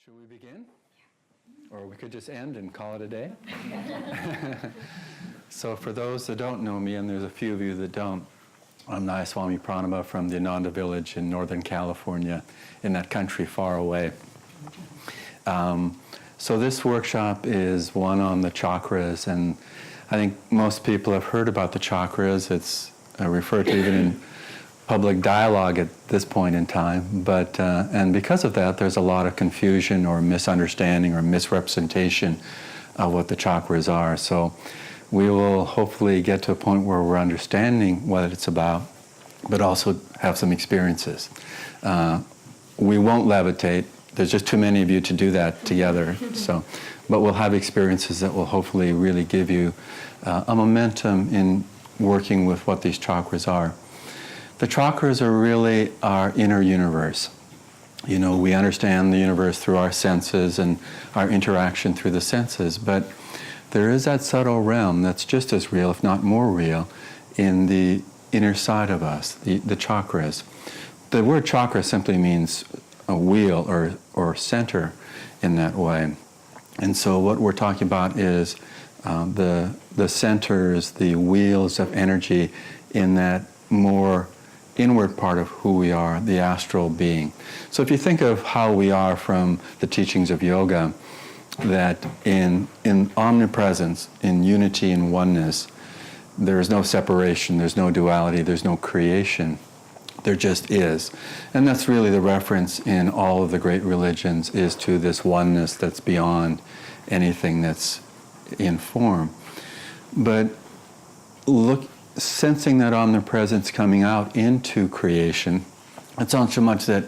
Should we begin? Or we could just end and call it a day? So for those that don't know me, and there's a few of you that don't, I'm Nayaswami Pranaba from the Ananda village in Northern California, in that country far away. So this workshop is one on the chakras, and I think most people have heard about the chakras. It's referred to even in public dialogue at this point in time, but and because of that, there's a lot of confusion or misunderstanding or misrepresentation of what the chakras are. So we will hopefully get to a point where we're understanding what it's about, but also have some experiences. We won't levitate. There's just too many of you to do that together. So, but we'll have experiences that will hopefully really give you a momentum in working with what these chakras are. The chakras are really our inner universe. You know, we understand the universe through our senses and our interaction through the senses, but there is that subtle realm that's just as real, if not more real, in the inner side of us, the chakras. The word chakra simply means a wheel or center in that way. And so what we're talking about is the centers, the wheels of energy in that more inward part of who we are, the astral being. So if you think of how we are from the teachings of yoga, that in omnipresence, in unity and oneness, there is no separation, there's no duality, there's no creation. There just is. And that's really the reference in all of the great religions, is to this oneness that's beyond anything that's in form. But sensing that omnipresence coming out into creation, it's not so much that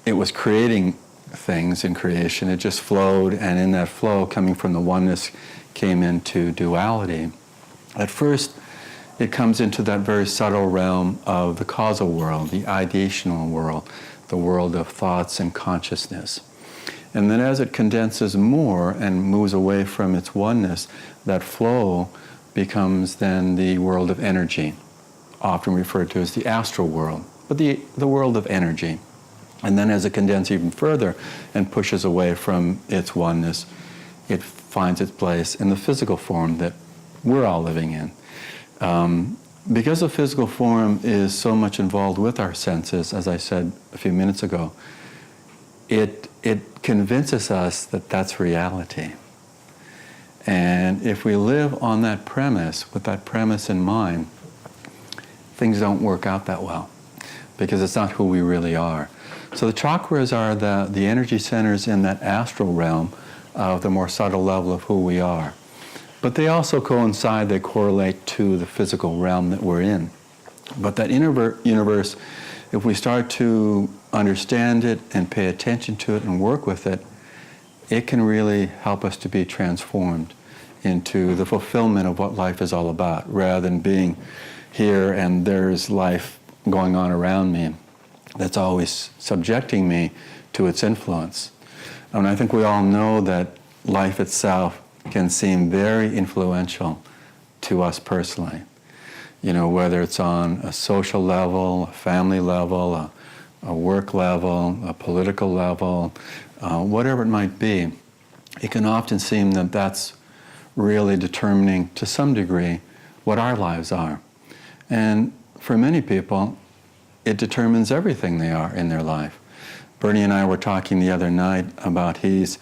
it was creating things in creation, it just flowed, and in that flow, coming from the oneness, came into duality. At first, it comes into that very subtle realm of the causal world, the ideational world, the world of thoughts and consciousness. And then as it condenses more and moves away from its oneness, that flow becomes then the world of energy, often referred to as the astral world, but the world of energy. And then as it condenses even further and pushes away from its oneness, it finds its place in the physical form that we're all living in. Because the physical form is so much involved with our senses, as I said a few minutes ago, it convinces us that that's reality. And if we live on that premise, with that premise in mind, things don't work out that well, because it's not who we really are. So the chakras are the energy centers in that astral realm of the more subtle level of who we are. But they also coincide, they correlate to the physical realm that we're in. But that inner universe, if we start to understand it and pay attention to it and work with it, it can really help us to be transformed into the fulfillment of what life is all about, rather than being here and there's life going on around me that's always subjecting me to its influence. And I think we all know that life itself can seem very influential to us personally. You know, whether it's on a social level, a family level, a work level, a political level, whatever it might be, it can often seem that that's really determining to some degree what our lives are. And for many people, it determines everything they are in their life. Bernie and I were talking the other night about he's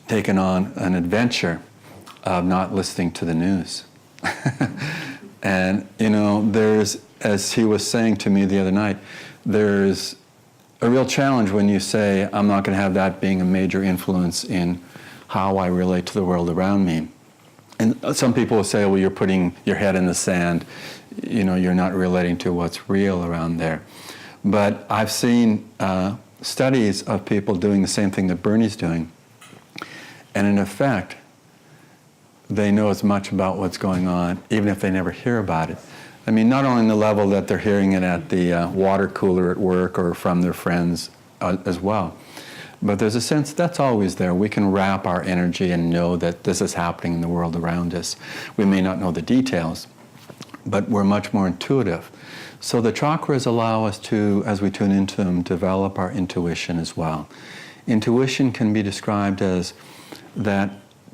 taken on an adventure of not listening to the news. And, you know, there's, as he was saying to me the other night, there's a real challenge when you say, I'm not going to have that being a major influence in how I relate to the world around me. And some people will say, well, you're putting your head in the sand, you know, you're not relating to what's real around there. But I've seen studies of people doing the same thing that Bernie's doing, and in effect, they know as much about what's going on, even if they never hear about it. I mean, not only on the level that they're hearing it at the water cooler at work or from their friends as well, but there's a sense that's always there. We can wrap our energy and know that this is happening in the world around us. We may not know the details, but we're much more intuitive. So the chakras allow us to, as we tune into them, develop our intuition as well. Intuition can be described as that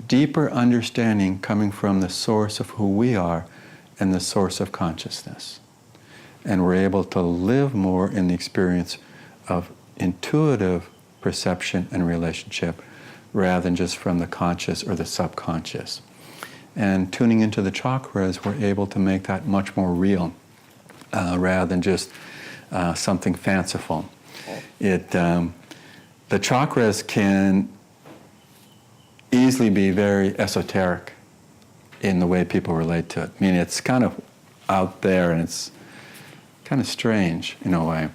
deeper understanding coming from the source of who we are and the source of consciousness. And we're able to live more in the experience of intuitive perception and relationship rather than just from the conscious or the subconscious. And tuning into the chakras, we're able to make that much more real rather than just something fanciful. The chakras can easily be very esoteric in the way people relate to it. I mean, it's kind of out there and it's kind of strange in a way.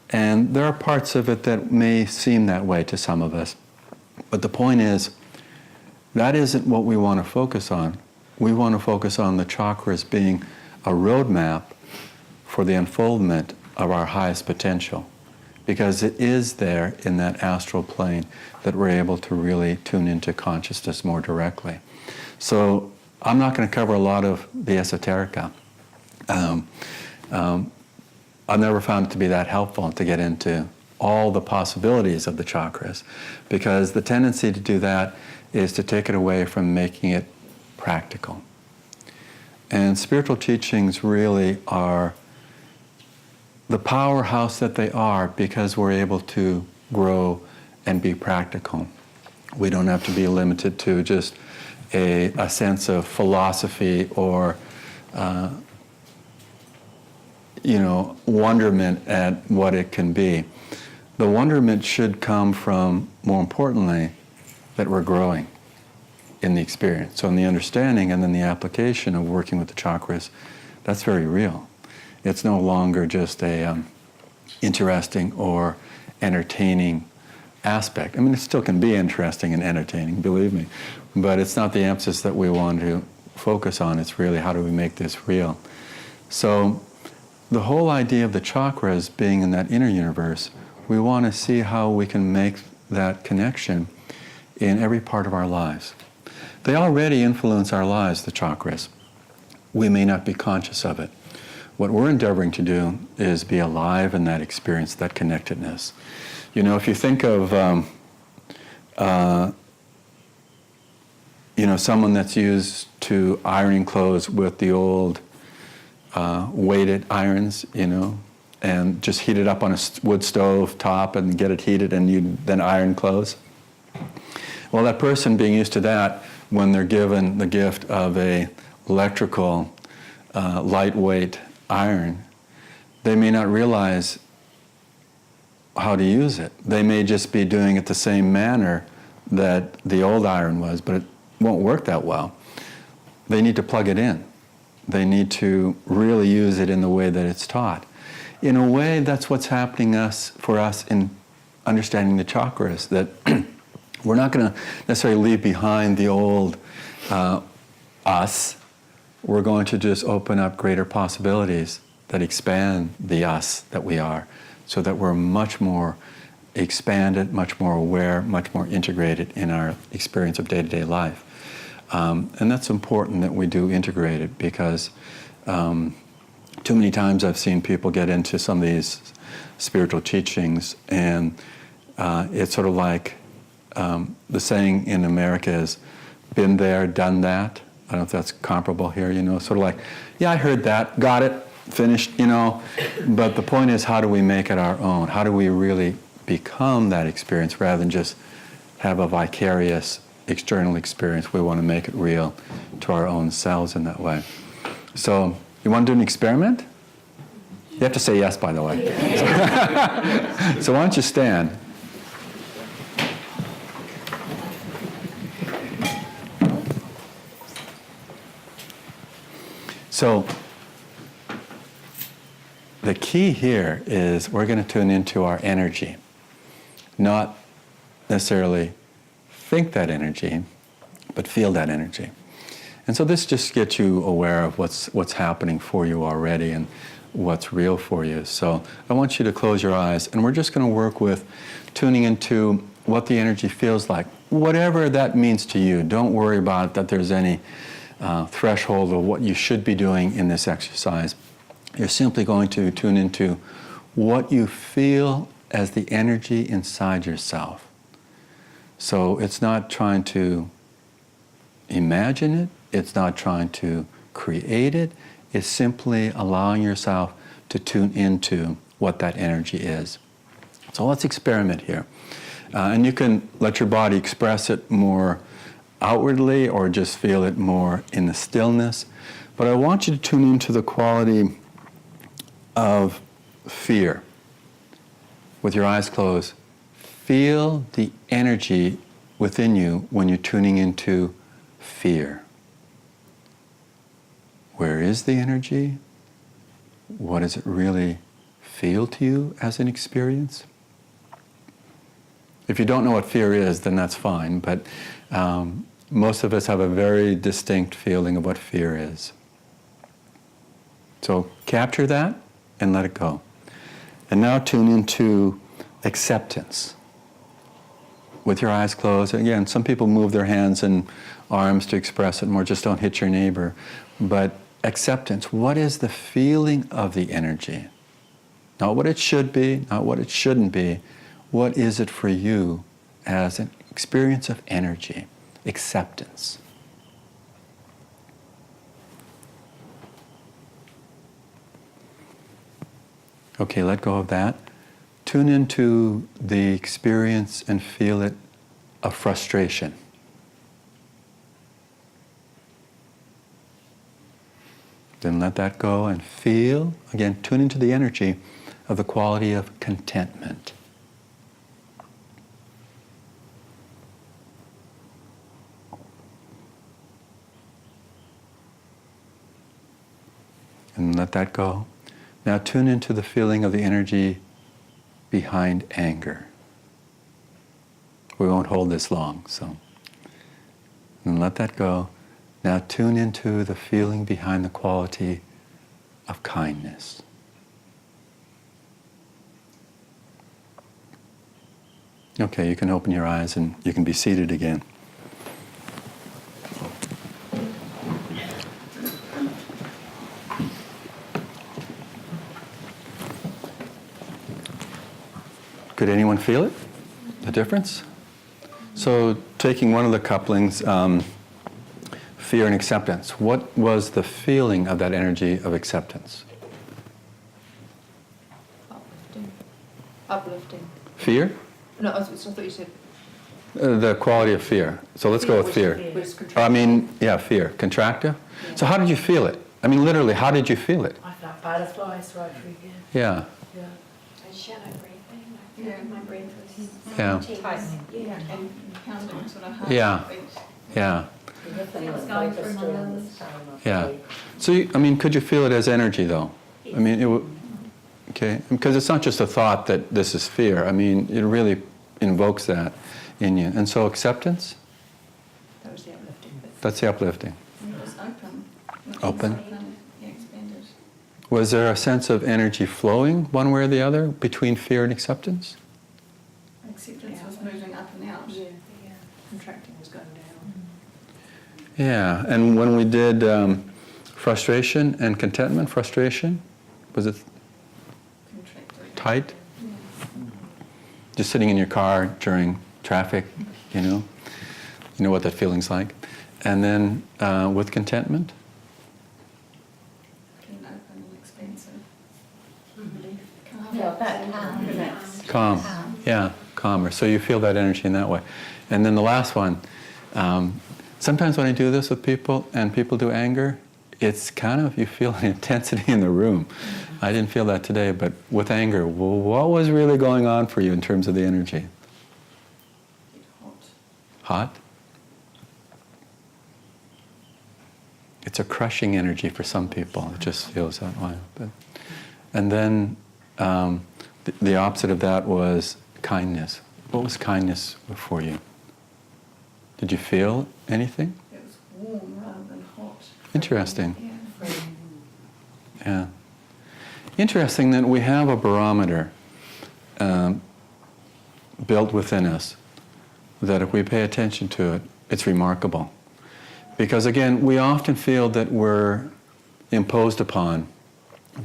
And there are parts of it that may seem that way to some of us. But the point is, that isn't what we want to focus on. We want to focus on the chakras being a roadmap for the unfoldment of our highest potential. Because it is there in that astral plane that we're able to really tune into consciousness more directly. So I'm not going to cover a lot of the esoterica. I've never found it to be that helpful to get into all the possibilities of the chakras, because the tendency to do that is to take it away from making it practical. And spiritual teachings really are the powerhouse that they are because we're able to grow and be practical. We don't have to be limited to just a sense of philosophy or wonderment at what it can be. The wonderment should come from, more importantly, that we're growing in the experience. So in the understanding and then the application of working with the chakras, that's very real. It's no longer just a interesting or entertaining aspect. I mean, it still can be interesting and entertaining, believe me, but it's not the emphasis that we want to focus on. It's really how do we make this real. So the whole idea of the chakras being in that inner universe, we want to see how we can make that connection in every part of our lives. They already influence our lives, the chakras. We may not be conscious of it. What we're endeavoring to do is be alive in that experience, that connectedness. If you think of someone that's used to ironing clothes with the old weighted irons, and just heat it up on a wood stove top and get it heated and you then iron clothes. Well, that person being used to that, when they're given the gift of a electrical lightweight iron, they may not realize how to use it. They may just be doing it the same manner that the old iron was, but it won't work that well. They need to plug it in. They need to really use it in the way that it's taught. In a way, that's what's happening for us in understanding the chakras, that we're not going to necessarily leave behind the old us. We're going to just open up greater possibilities that expand the us that we are, so that we're much more expanded, much more aware, much more integrated in our experience of day-to-day life. And that's important that we do integrate it, because too many times I've seen people get into some of these spiritual teachings, and it's sort of like the saying in America is, been there, done that. I don't know if that's comparable here, sort of like, yeah, I heard that, got it, finished, But the point is, how do we make it our own? How do we really become that experience rather than just have a vicarious external experience? We want to make it real to our own selves in that way. So, you want to do an experiment? You have to say yes, by the way. So why don't you stand? So the key here is we're going to tune into our energy, not necessarily think that energy, but feel that energy. And so this just gets you aware of what's happening for you already and what's real for you. So I want you to close your eyes, and we're just going to work with tuning into what the energy feels like, whatever that means to you. Don't worry about that there's any threshold of what you should be doing in this exercise. You're simply going to tune into what you feel as the energy inside yourself. So it's not trying to imagine it, it's not trying to create it, it's simply allowing yourself to tune into what that energy is. So let's experiment here. And you can let your body express it more outwardly or just feel it more in the stillness. But I want you to tune into the quality of fear. With your eyes closed, feel the energy within you when you're tuning into fear. Where is the energy? What does it really feel to you as an experience? If you don't know what fear is, then that's fine, but most of us have a very distinct feeling of what fear is. So capture that and let it go. And now tune into acceptance. With your eyes closed, again, some people move their hands and arms to express it more, just don't hit your neighbor. But acceptance, what is the feeling of the energy? Not what it should be, not what it shouldn't be. What is it for you as an experience of energy? Acceptance. Okay, let go of that. Tune into the experience and feel it of frustration. Then let that go and feel, again, tune into the energy of the quality of contentment. And let that go. Now tune into the feeling of the energy behind anger. We won't hold this long, so. And let that go. Now tune into the feeling behind the quality of kindness. Okay, you can open your eyes and you can be seated again. Could anyone feel it? The difference? So taking one of the couplings, fear and acceptance, what was the feeling of that energy of acceptance? Uplifting. Uplifting. Fear? No, I thought you said... The quality of fear. So let's go with fear. Fear. Contractive? Yeah. So how did you feel it? I mean, literally, how did you feel it? I felt butterflies right through here. Yeah. Yeah. I shadow breathing. I felt my breath was tightening. Yeah. And pounding sort of heart. Yeah. Yeah. It was going through my nose. Yeah. So, could you feel it as energy, though? I mean, okay, because it's not just a thought that this is fear. I mean, it really invokes that in you. And so acceptance? That was the uplifting bit. That's the uplifting. And it was open. Open? Yeah, expanded. Was there a sense of energy flowing one way or the other between fear and acceptance? Acceptance was moving up and out. Yeah. Contracting was going down. Yeah, and when we did frustration and contentment, frustration, was it Contracted. tight? Yeah. Just sitting in your car during traffic, you know what that feeling's like. And then with contentment? Clean, open and expansive. I felt that calm, relaxed. Calm. Yeah, calmer. So you feel that energy in that way. And then the last one, sometimes when I do this with people and people do anger, it's kind of, you feel an intensity in the room. I didn't feel that today, but with anger, well, what was really going on for you in terms of the energy? Hot. Hot? It's a crushing energy for some people. It just feels that way. And then the opposite of that was kindness. What was kindness for you? Did you feel anything? It was warm rather than hot. Interesting. Yeah. Yeah. Interesting that we have a barometer built within us that if we pay attention to it, it's remarkable. Because again, we often feel that we're imposed upon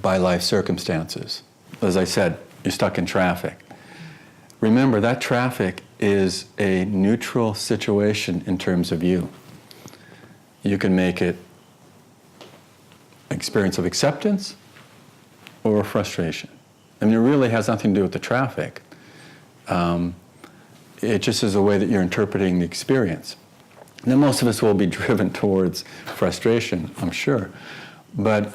by life circumstances. As I said, you're stuck in traffic. Remember, that traffic is a neutral situation in terms of you. You can make it experience of acceptance or frustration. I mean, it really has nothing to do with the traffic. It just is a way that you're interpreting the experience. Now, most of us will be driven towards frustration, I'm sure. But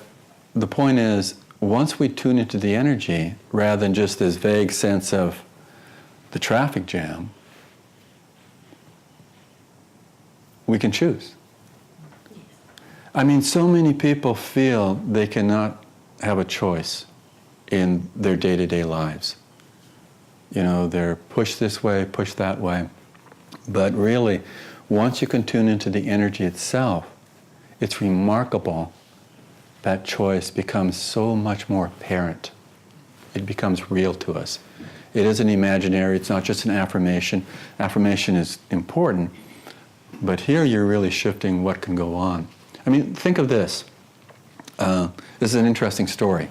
the point is, once we tune into the energy, rather than just this vague sense of the traffic jam, we can choose. I mean, so many people feel they cannot have a choice in their day-to-day lives. You know, they're pushed this way, pushed that way. But really, once you can tune into the energy itself, it's remarkable. That choice becomes so much more apparent. It becomes real to us. It isn't imaginary, it's not just an affirmation. Affirmation is important, but here you're really shifting what can go on. I mean, think of this. This is an interesting story.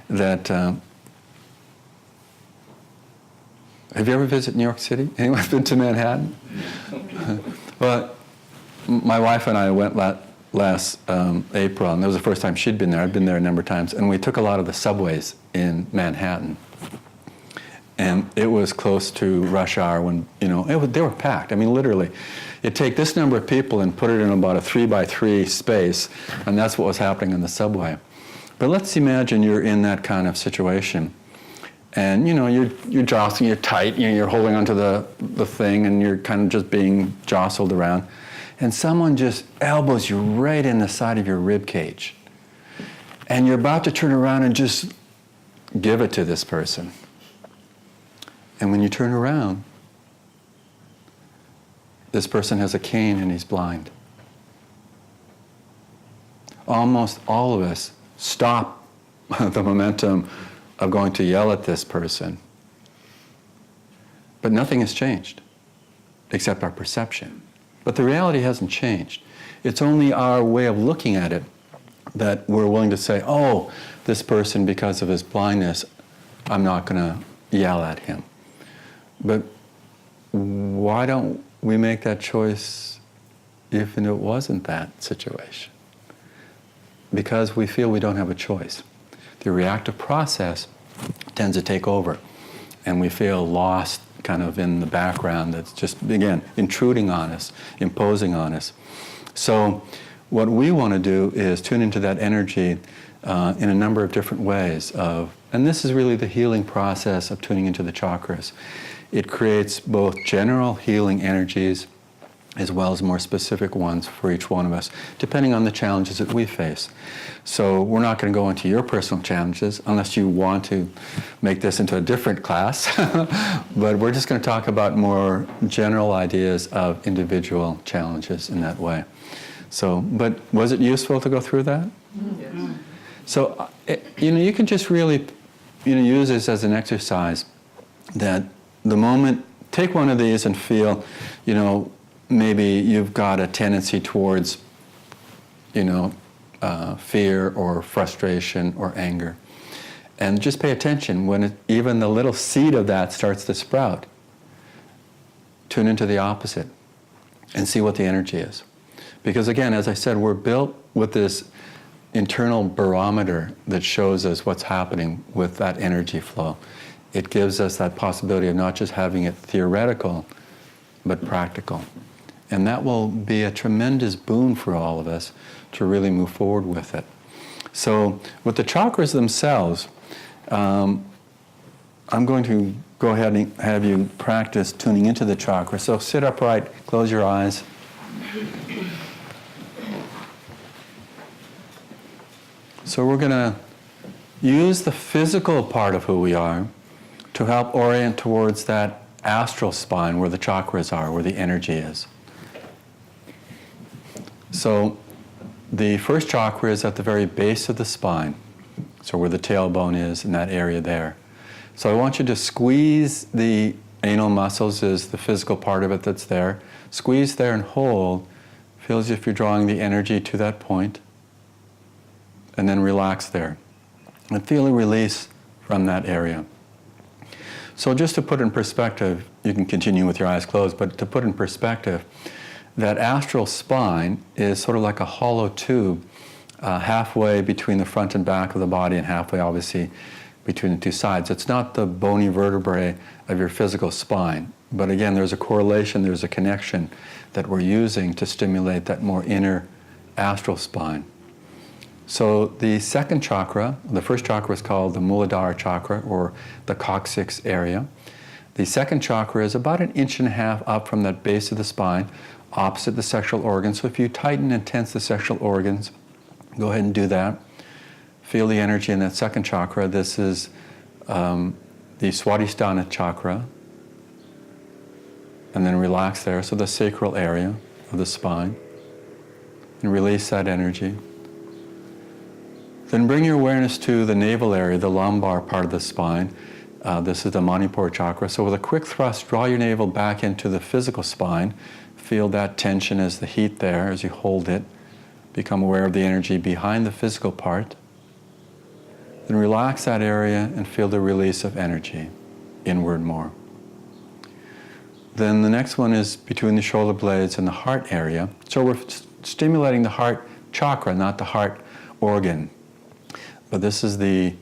That have you ever visited New York City? Anyone been to Manhattan? Well, my wife and I went last April, and that was the first time she'd been there. I'd been there a number of times, and we took a lot of the subways in Manhattan. And it was close to rush hour when, you know, they were packed. I mean, literally. You'd take this number of people and put it in about a 3x3 space, and that's what was happening on the subway. But let's imagine you're in that kind of situation. And, you know, you're jostling, you're tight, you're holding onto the thing, and you're kind of just being jostled around. And someone just elbows you right in the side of your rib cage. And you're about to turn around and just give it to this person. And when you turn around, this person has a cane and he's blind. Almost all of us stop the momentum of going to yell at this person. But nothing has changed, except our perception. But the reality hasn't changed. It's only our way of looking at it that we're willing to say, oh, this person, because of his blindness, I'm not going to yell at him. But why don't we make that choice if it wasn't that situation? Because we feel we don't have a choice. The reactive process tends to take over, and we feel lost kind of in the background that's just, again, intruding on us, imposing on us. So what we want to do is tune into that energy in a number of different ways. And this is really the healing process of tuning into the chakras. It creates both general healing energies as well as more specific ones for each one of us, depending on the challenges that we face. So we're not going to go into your personal challenges unless you want to make this into a different class, but we're just going to talk about more general ideas of individual challenges in that way. So, but was it useful to go through that? Yes. So, you can just really, use this as an exercise that the moment, take one of these and feel, maybe you've got a tendency towards, fear or frustration or anger. And just pay attention when even the little seed of that starts to sprout. Tune into the opposite and see what the energy is. Because again, as I said, we're built with this internal barometer that shows us what's happening with that energy flow. It gives us that possibility of not just having it theoretical, but practical. And that will be a tremendous boon for all of us to really move forward with it. So with the chakras themselves, I'm going to go ahead and have you practice tuning into the chakras. So sit upright, close your eyes. So we're going to use the physical part of who we are to help orient towards that astral spine where the chakras are, where the energy is. So the first chakra is at the very base of the spine, so where the tailbone is, in that area there. So I want you to squeeze the anal muscles, is the physical part of it that's there. Squeeze there and hold Feel as if you're drawing the energy to that point, and then relax there. And feel a release from that area. So just to put in perspective, you can continue with your eyes closed, but to put in perspective, that astral spine is sort of like a hollow tube halfway between the front and back of the body and halfway, obviously, between the two sides. It's not the bony vertebrae of your physical spine. But again, there's a correlation, there's a connection that we're using to stimulate that more inner astral spine. So the second chakra, the first chakra is called the Muladhara chakra, or the coccyx area. The second chakra is about 1.5 inches up from that base of the spine, opposite the sexual organs. So if you tighten and tense the sexual organs, go ahead and do that. Feel the energy in that second chakra. This is the Swadhisthana chakra. And then relax there, so the sacral area of the spine. And release that energy. Then bring your awareness to the navel area, the lumbar part of the spine. This is the Manipur chakra. So with a quick thrust, draw your navel back into the physical spine. Feel that tension as the heat there, as you hold it. Become aware of the energy behind the physical part. Then relax that area and feel the release of energy inward more. Then the next one is between the shoulder blades and the heart area. So we're stimulating the heart chakra, not the heart organ. But this is the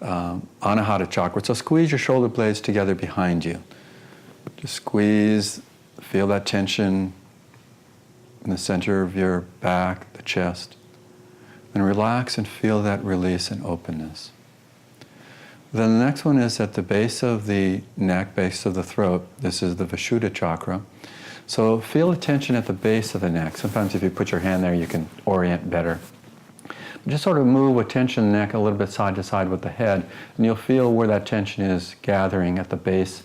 Anahata chakra. So squeeze your shoulder blades together behind you. Just squeeze, feel that tension in the center of your back, the chest. Then relax and feel that release and openness. Then the next one is at the base of the neck, base of the throat. This is the Vishuddha chakra. So feel the tension at the base of the neck. Sometimes if you put your hand there, you can orient better. Just sort of move with tension in the neck a little bit side to side with the head, and you'll feel where that tension is gathering at the base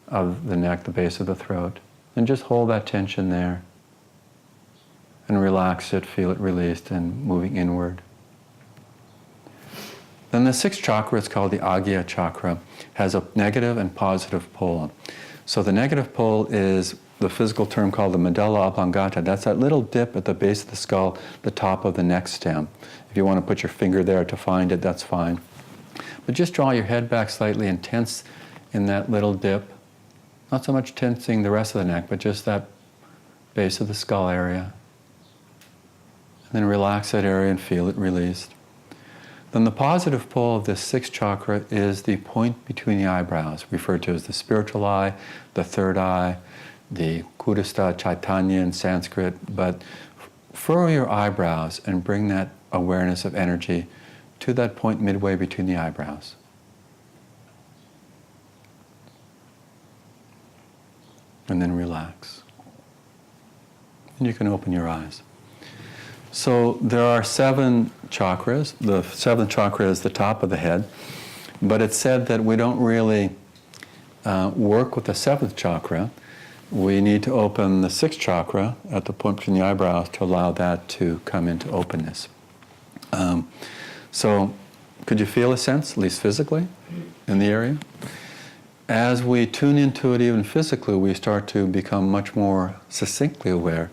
of the neck, the base of the throat. And just hold that tension there. And relax it, feel it released and moving inward. Then the sixth chakra is called the Agya chakra, has a negative and positive pole. So the negative pole is the physical term called the medulla oblongata. That's that little dip at the base of the skull, the top of the neck stem. If you want to put your finger there to find it, that's fine. But just draw your head back slightly and tense in that little dip. Not so much tensing the rest of the neck, but just that base of the skull area. And then relax that area and feel it released. Then the positive pole of this sixth chakra is the point between the eyebrows, referred to as the spiritual eye, the third eye, the Kudastha Chaitanya in Sanskrit. But furrow your eyebrows and bring that awareness of energy to that point midway between the eyebrows. And then relax. And you can open your eyes. So there are 7 chakras. The 7th chakra is the top of the head. But it's said that we don't really work with the 7th chakra. We need to open the 6th chakra at the point between the eyebrows to allow that to come into openness. So could you feel a sense, at least physically, in the area? As we tune into it even physically, we start to become much more succinctly aware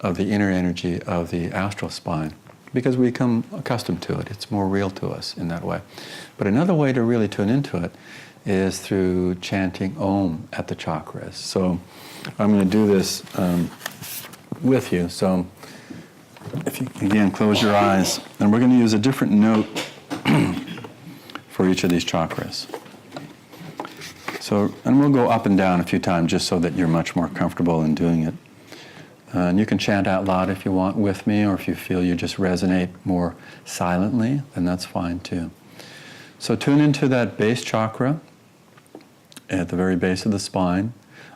of the inner energy of the astral spine, because we become accustomed to it. It's more real to us in that way. But another way to really tune into it is through chanting Om at the chakras. So I'm going to do this with you. So if you, again, close your eyes, and we're going to use a different note for each of these chakras. So, and we'll go up and down a few times just so that you're much more comfortable in doing it. And you can chant out loud if you want with me, or if you feel you just resonate more silently, then that's fine too. So tune into that base chakra at the very base of the spine.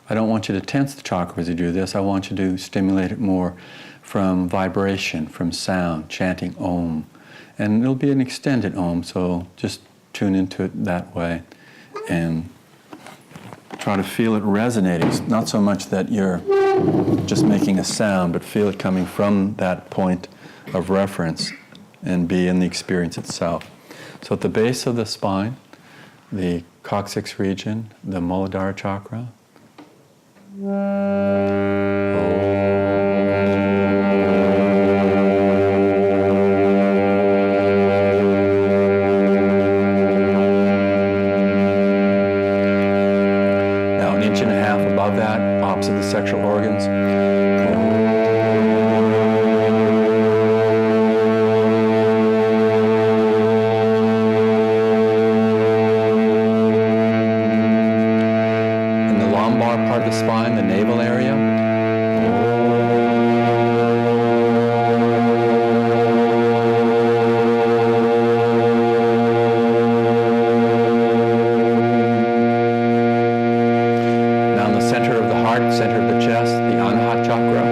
I don't want you to tense the chakra as you do this. I want you to stimulate it more from vibration, from sound, chanting Om. And it'll be an extended Om, so just tune into it that way and try to feel it resonating. It's not so much that you're just making a sound, but feel it coming from that point of reference and be in the experience itself. So at the base of the spine, the coccyx region, the Muladhara chakra. Om. opposite the sexual organs. In the lumbar part of the spine, the navel area. Center of the chest, the Anahata chakra.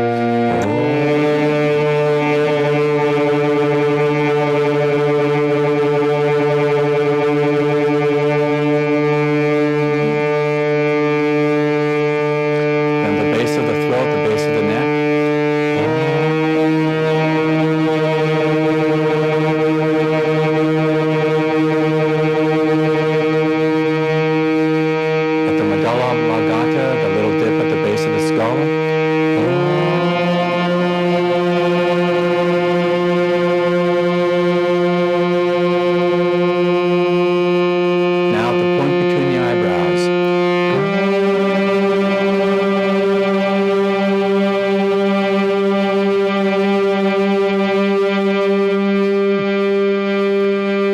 Then the base of the throat, the base of the neck. At the medulla oblongata, the little dip at the base of the skull. Now at the point between the eyebrows.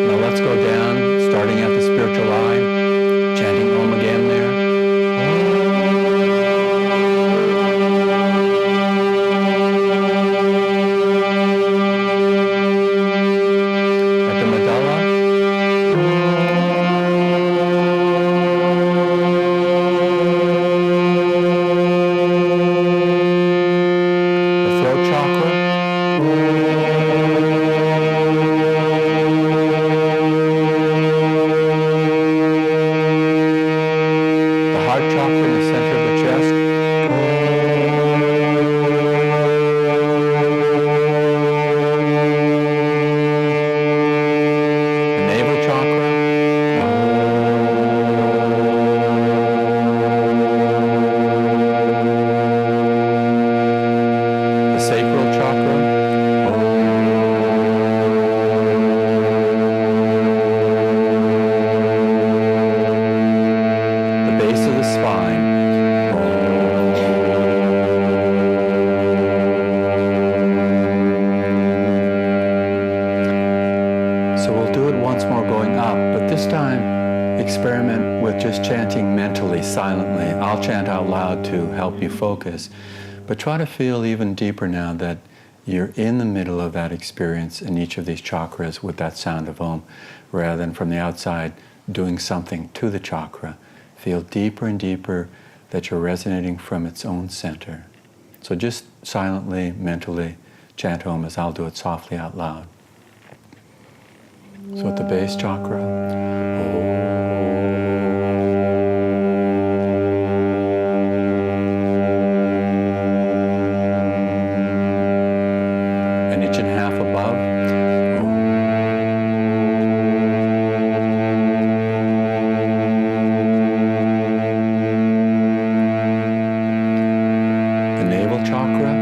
Now let's go down, starting at the spiritual eye, chanting Om again there. At the medulla. The throat chakra. The heart chakra in the center of the chest. The navel chakra. The sacral chakra. The base of the spine. So we'll do it once more going up, but this time experiment with just chanting mentally, silently. I'll chant out loud to help you focus, but try to feel even deeper now that you're in the middle of that experience in each of these chakras with that sound of Om, rather than from the outside doing something to the chakra. Feel deeper and deeper that you're resonating from its own center. So just silently, mentally chant Om as I'll do it softly out loud. So at the base chakra, an inch and a half above. The navel chakra.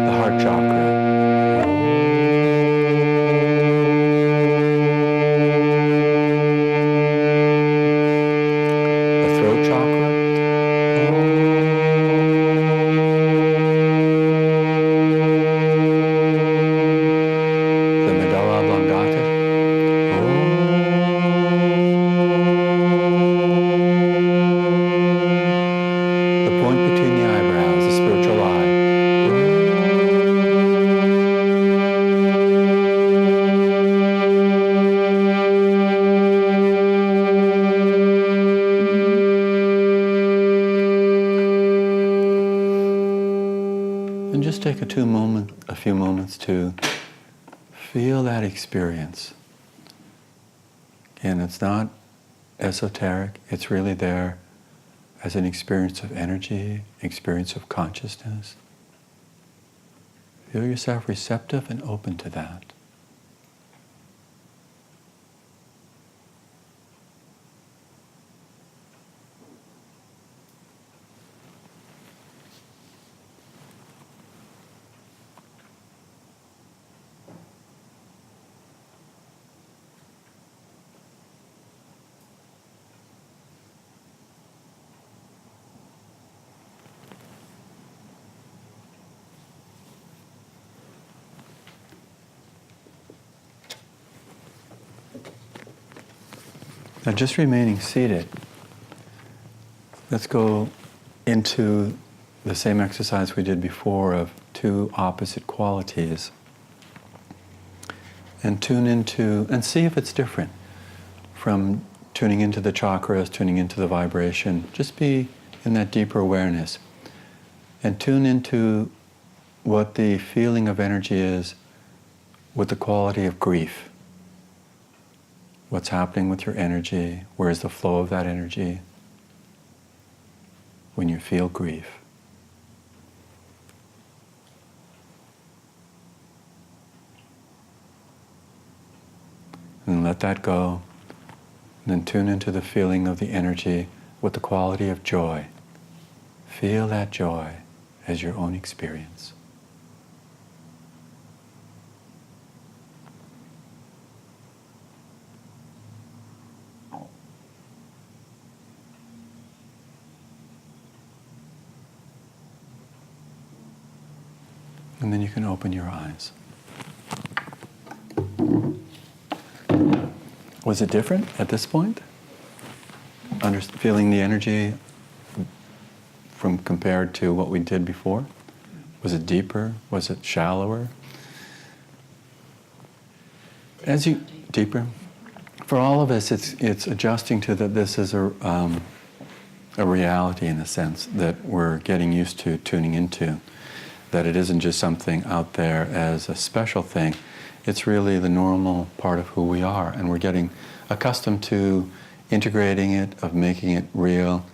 The heart chakra. The throat chakra. The medulla oblongata. The point between the eyebrows, the spiritual eye. And just take a few moments to feel that experience. Again, it's not esoteric, it's really there as an experience of energy, experience of consciousness. Feel yourself receptive and open to that. Now just remaining seated, let's go into the same exercise we did before of two opposite qualities. And tune into, and see if it's different from tuning into the chakras, tuning into the vibration. Just be in that deeper awareness. And tune into what the feeling of energy is with the quality of grief. What's happening with your energy? Where is the flow of that energy when you feel grief? And let that go. And then tune into the feeling of the energy with the quality of joy. Feel that joy as your own experience. And then you can open your eyes. Was it different at this point? Feeling the energy from compared to what we did before? Was it deeper? Was it shallower? As you deeper, for all of us, it's adjusting to that. This is a reality in a sense that we're getting used to tuning into. That it isn't just something out there as a special thing. It's really the normal part of who we are, and we're getting accustomed to integrating it, of making it real,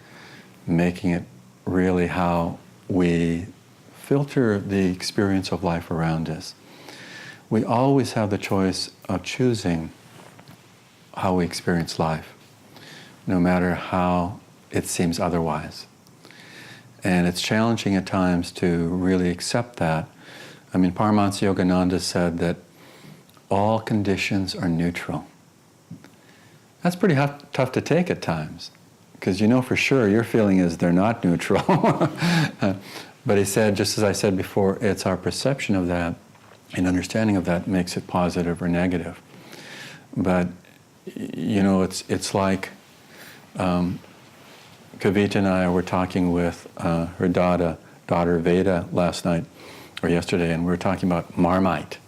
making it really how we filter the experience of life around us. We always have the choice of choosing how we experience life, no matter how it seems otherwise. And it's challenging at times to really accept that. I mean, Paramahansa Yogananda said that all conditions are neutral. That's pretty tough to take at times, because you know for sure your feeling is they're not neutral. But he said, just as I said before, it's our perception of that and understanding of that makes it positive or negative. But, you know, it's like Kavita and I were talking with her daughter Veda last night, or yesterday, and we were talking about Marmite.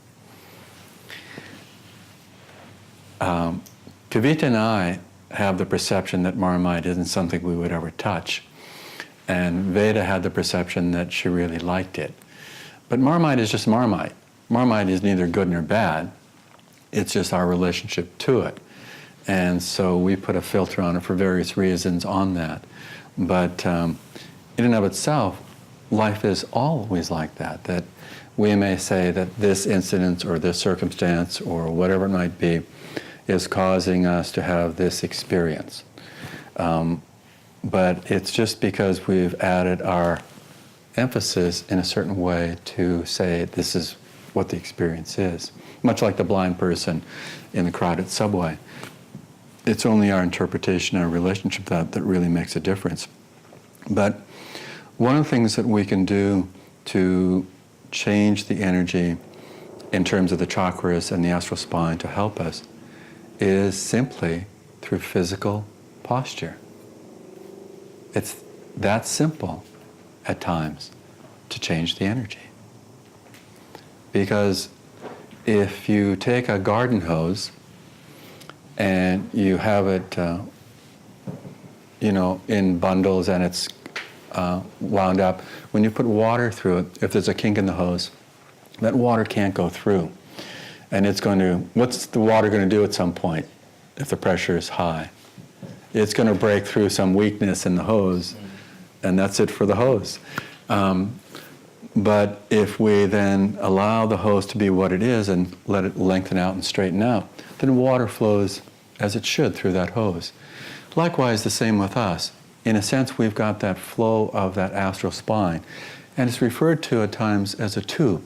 Kavita and I have the perception that Marmite isn't something we would ever touch. And Veda had the perception that she really liked it. But Marmite is just Marmite. Marmite is neither good nor bad. It's just our relationship to it. And so we put a filter on it for various reasons on that. But in and of itself, life is always like that. That we may say that this incident or this circumstance or whatever it might be is causing us to have this experience. But it's just because we've added our emphasis in a certain way to say this is what the experience is. Much like the blind person in the crowded subway. It's only our interpretation, our relationship that really makes a difference. But one of the things that we can do to change the energy in terms of the chakras and the astral spine to help us is simply through physical posture. It's that simple at times to change the energy. Because if you take a garden hose and you have it, in bundles and it's wound up, when you put water through it, if there's a kink in the hose, that water can't go through. And it's going to, what's the water going to do at some point if the pressure is high? It's going to break through some weakness in the hose, and that's it for the hose. But if we then allow the hose to be what it is and let it lengthen out and straighten out, then water flows as it should through that hose. Likewise, the same with us. In a sense, we've got that flow of that astral spine, and it's referred to at times as a tube.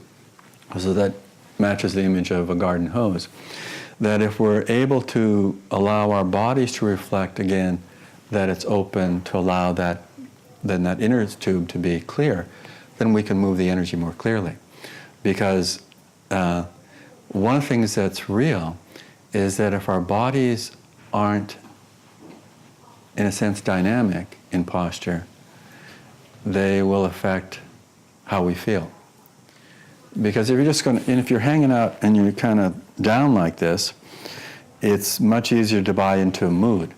So that matches the image of a garden hose. That if we're able to allow our bodies to reflect again, that it's open to allow that inner tube to be clear, then we can move the energy more clearly. Because one of the things that's real is that if our bodies aren't in a sense, dynamic in posture, they will affect how we feel. Because if you're just going to, and if you're hanging out and you're kind of down like this, it's much easier to buy into a mood.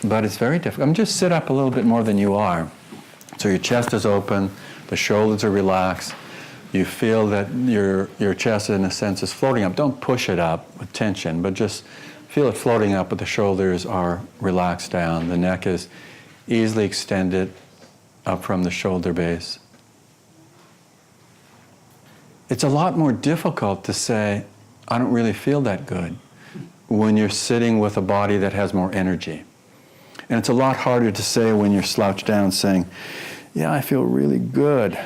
But it's very difficult. I mean, just sit up a little bit more than you are. So your chest is open, the shoulders are relaxed. You feel that your chest, in a sense, is floating up. Don't push it up with tension, but just feel it floating up, but the shoulders are relaxed down. The neck is easily extended up from the shoulder base. It's a lot more difficult to say, I don't really feel that good, when you're sitting with a body that has more energy. And it's a lot harder to say when you're slouched down saying, yeah, I feel really good.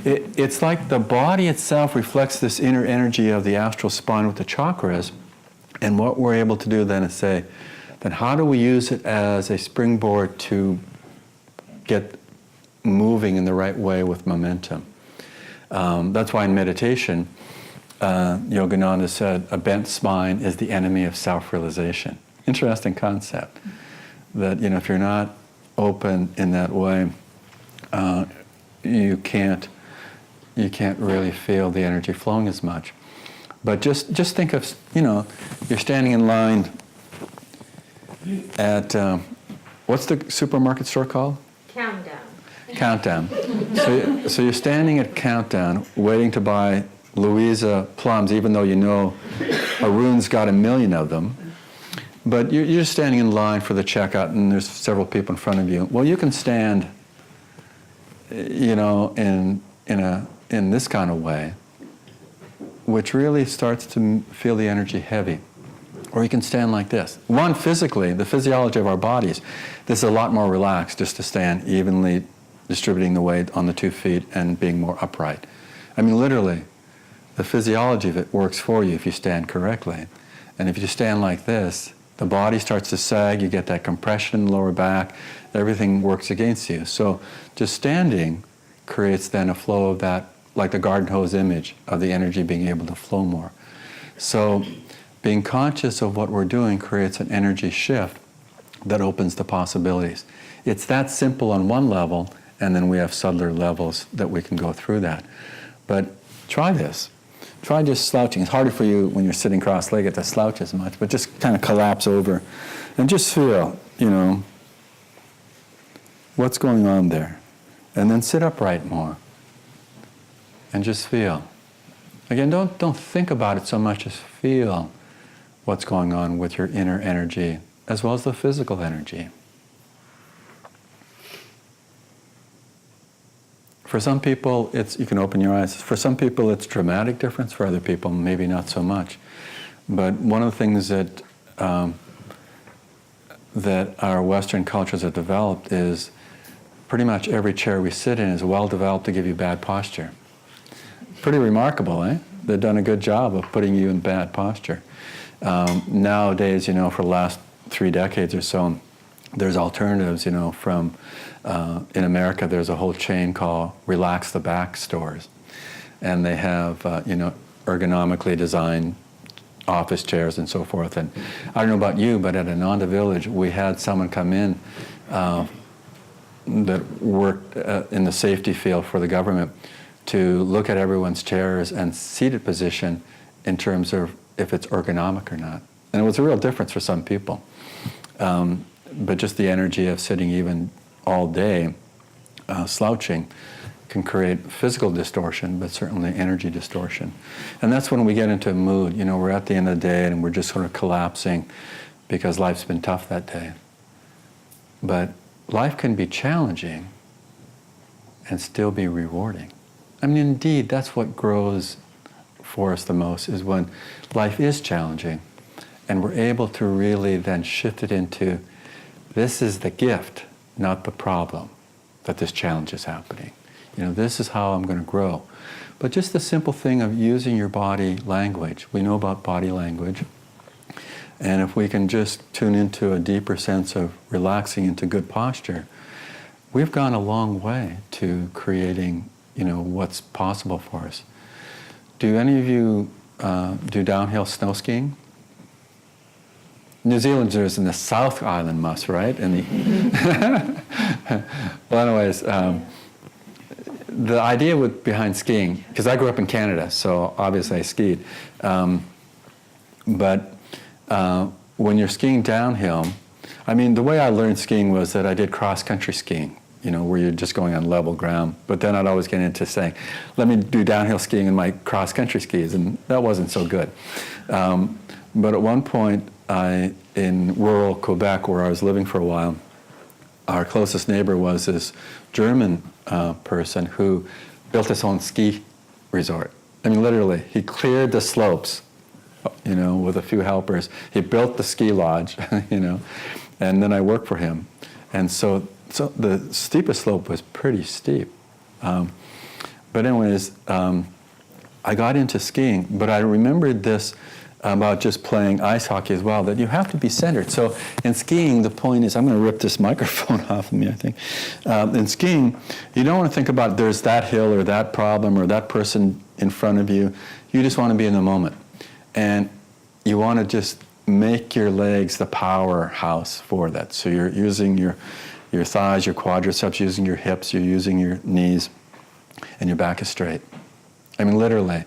It's like the body itself reflects this inner energy of the astral spine with the chakras, and what we're able to do then is say, then how do we use it as a springboard to get moving in the right way with momentum? That's why in meditation, Yogananda said, a bent spine is the enemy of self-realization. Interesting concept. That, if you're not open in that way, you can't really feel the energy flowing as much. But just think of, you're standing in line at, what's the supermarket store called? Countdown. So you're standing at Countdown waiting to buy Louisa plums, even though you know Arun's got 1 million of them. But you're just standing in line for the checkout, and there's several people in front of you. Well, you can stand, in this kind of way, which really starts to feel the energy heavy. Or you can stand like this. One, physically, the physiology of our bodies, this is a lot more relaxed just to stand evenly, distributing the weight on the 2 feet and being more upright. I mean, literally, the physiology of it works for you if you stand correctly. And if you just stand like this, the body starts to sag, you get that compression in the lower back, everything works against you. So just standing creates then a flow of that, like the garden hose image of the energy being able to flow more. So being conscious of what we're doing creates an energy shift that opens the possibilities. It's that simple on one level, and then we have subtler levels that we can go through that. But try this. Try just slouching. It's harder for you when you're sitting cross-legged to slouch as much, but just kind of collapse over and just feel, what's going on there. And then sit upright more and just feel. Again, don't think about it so much as feel what's going on with your inner energy as well as the physical energy. For some people, you can open your eyes. For some people, it's dramatic difference. For other people, maybe not so much. But one of the things that our Western cultures have developed is pretty much every chair we sit in is well developed to give you bad posture. Pretty remarkable, eh? They've done a good job of putting you in bad posture. Nowadays, for the last 3 decades or so, there's alternatives, from, in America, there's a whole chain called Relax the Back stores. And they have, ergonomically designed office chairs and so forth. And I don't know about you, but at Ananda Village, we had someone come in that worked in the safety field for the government to look at everyone's chairs and seated position in terms of if it's ergonomic or not. And it was a real difference for some people. But just the energy of sitting even all day, slouching, can create physical distortion, but certainly energy distortion. And that's when we get into a mood. We're at the end of the day and we're just sort of collapsing because life's been tough that day. But life can be challenging and still be rewarding. I mean, indeed, that's what grows for us the most, is when life is challenging and we're able to really then shift it into, this is the gift, not the problem, that this challenge is happening. This is how I'm going to grow. But just the simple thing of using your body language. We know about body language. And if we can just tune into a deeper sense of relaxing into good posture, we've gone a long way to creating, what's possible for us. Do any of you do downhill snow skiing? New Zealanders in the South Island must, right? And the well, anyways, the idea behind skiing, because I grew up in Canada, so obviously I skied, but when you're skiing downhill, I mean, the way I learned skiing was that I did cross-country skiing, you know, where you're just going on level ground. But then I'd always get into saying, let me do downhill skiing in my cross-country skis, and that wasn't so good. But at one point, in rural Quebec, where I was living for a while, our closest neighbor was this German person who built his own ski resort. I mean, literally, he cleared the slopes, you know, with a few helpers. He built the ski lodge, you know, and then I worked for him. And so the steepest slope was pretty steep. But anyways, I got into skiing, but I remembered this about just playing ice hockey as well, that you have to be centered. So in skiing, the point is, I'm going to rip this microphone off of me, I think. In skiing, you don't want to think about there's that hill or that problem or that person in front of you. You just want to be in the moment. And you want to just make your legs the powerhouse for that. So you're using your thighs, your quadriceps, using your hips, you're using your knees, and your back is straight. I mean, literally,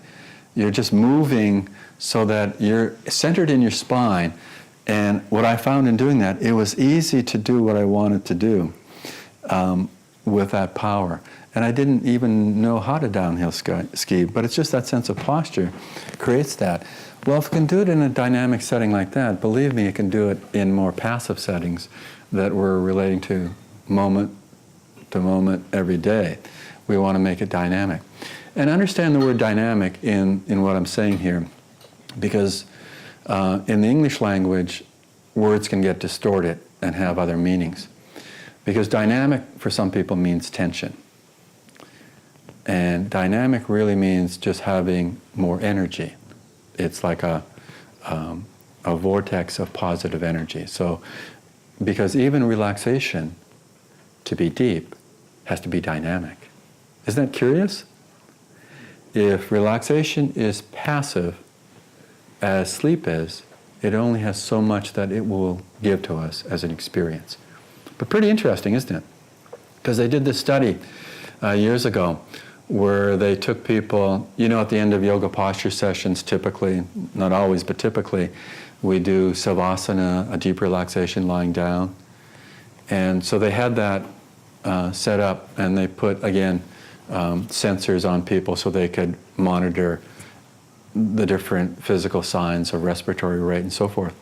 you're just moving so that you're centered in your spine. And what I found in doing that, it was easy to do what I wanted to do with that power. And I didn't even know how to downhill ski, but it's just that sense of posture creates that. Well, if you can do it in a dynamic setting like that, believe me, you can do it in more passive settings that we're relating to moment, every day. We want to make it dynamic. And understand the word dynamic in what I'm saying here, because in the English language, words can get distorted and have other meanings. Because dynamic for some people means tension. And dynamic really means just having more energy. It's like a vortex of positive energy. So, because even relaxation, to be deep, has to be dynamic. Isn't that curious? If relaxation is passive, as sleep is, it only has so much that it will give to us as an experience. But pretty interesting, isn't it? Because they did this study years ago where they took people, you know, at the end of yoga posture sessions, typically, not always, but typically, we do savasana, a deep relaxation lying down. And so they had that set up, and they put, again, sensors on people so they could monitor the different physical signs of respiratory rate and so forth.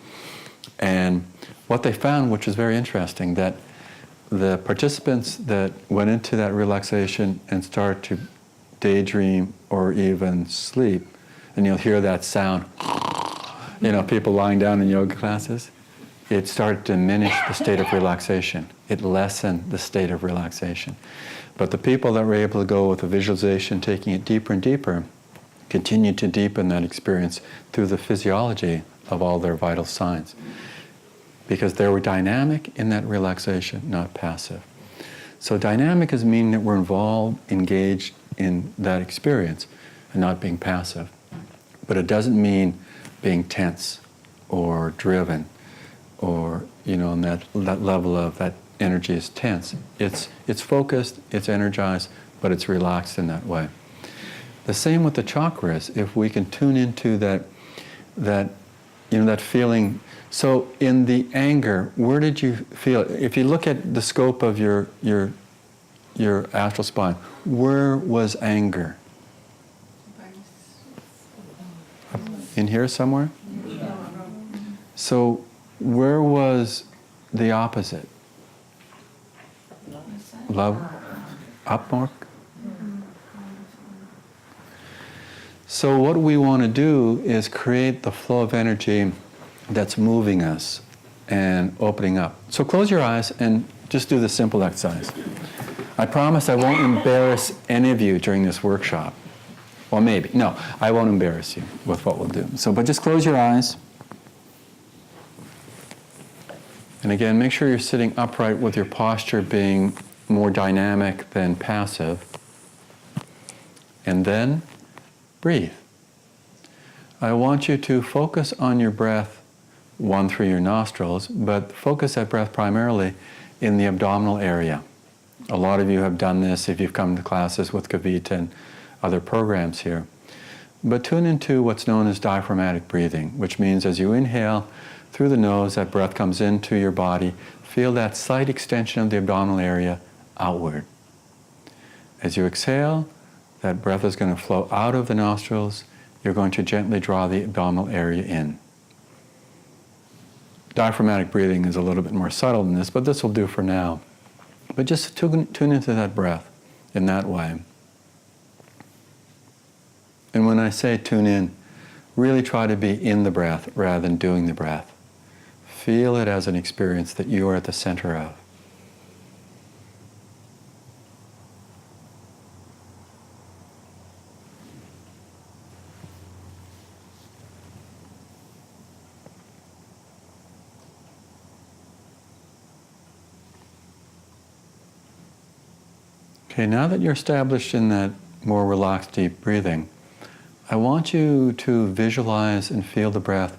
And what they found, which was very interesting, that the participants that went into that relaxation and start to daydream or even sleep, and you'll hear that sound, you know, people lying down in yoga classes, it started to diminish the state of relaxation. It lessened the state of relaxation. But the people that were able to go with a visualization, taking it deeper and deeper, continued to deepen that experience through the physiology of all their vital signs. Because they were dynamic in that relaxation, not passive. So dynamic is meaning that we're involved, engaged in that experience, and not being passive. But it doesn't mean being tense or driven, or, you know, on that level of that energy is tense. It's focused, it's energized, but it's relaxed in that way. The same with the chakras. If we can tune into that you know, that feeling. So in the anger, where did you feel? If you look at the scope of your astral spine, where was anger? In here somewhere? So where was the opposite? Love? Up more? So what we want to do is create the flow of energy that's moving us and opening up. So close your eyes and just do this simple exercise. I promise I won't embarrass any of you during this workshop. Well, maybe. No, I won't embarrass you with what we'll do. So, but just close your eyes. And again, make sure you're sitting upright with your posture being more dynamic than passive. And then breathe. I want you to focus on your breath one through your nostrils, but focus that breath primarily in the abdominal area. A lot of you have done this if you've come to classes with Kavita and other programs here. But tune into what's known as diaphragmatic breathing, which means as you inhale through the nose, that breath comes into your body. Feel that slight extension of the abdominal area outward. As you exhale, that breath is going to flow out of the nostrils. You're going to gently draw the abdominal area in. Diaphragmatic breathing is a little bit more subtle than this, but this will do for now. But just tune into that breath in that way. And when I say tune in, really try to be in the breath rather than doing the breath. Feel it as an experience that you are at the center of. Okay, now that you're established in that more relaxed, deep breathing, I want you to visualize and feel the breath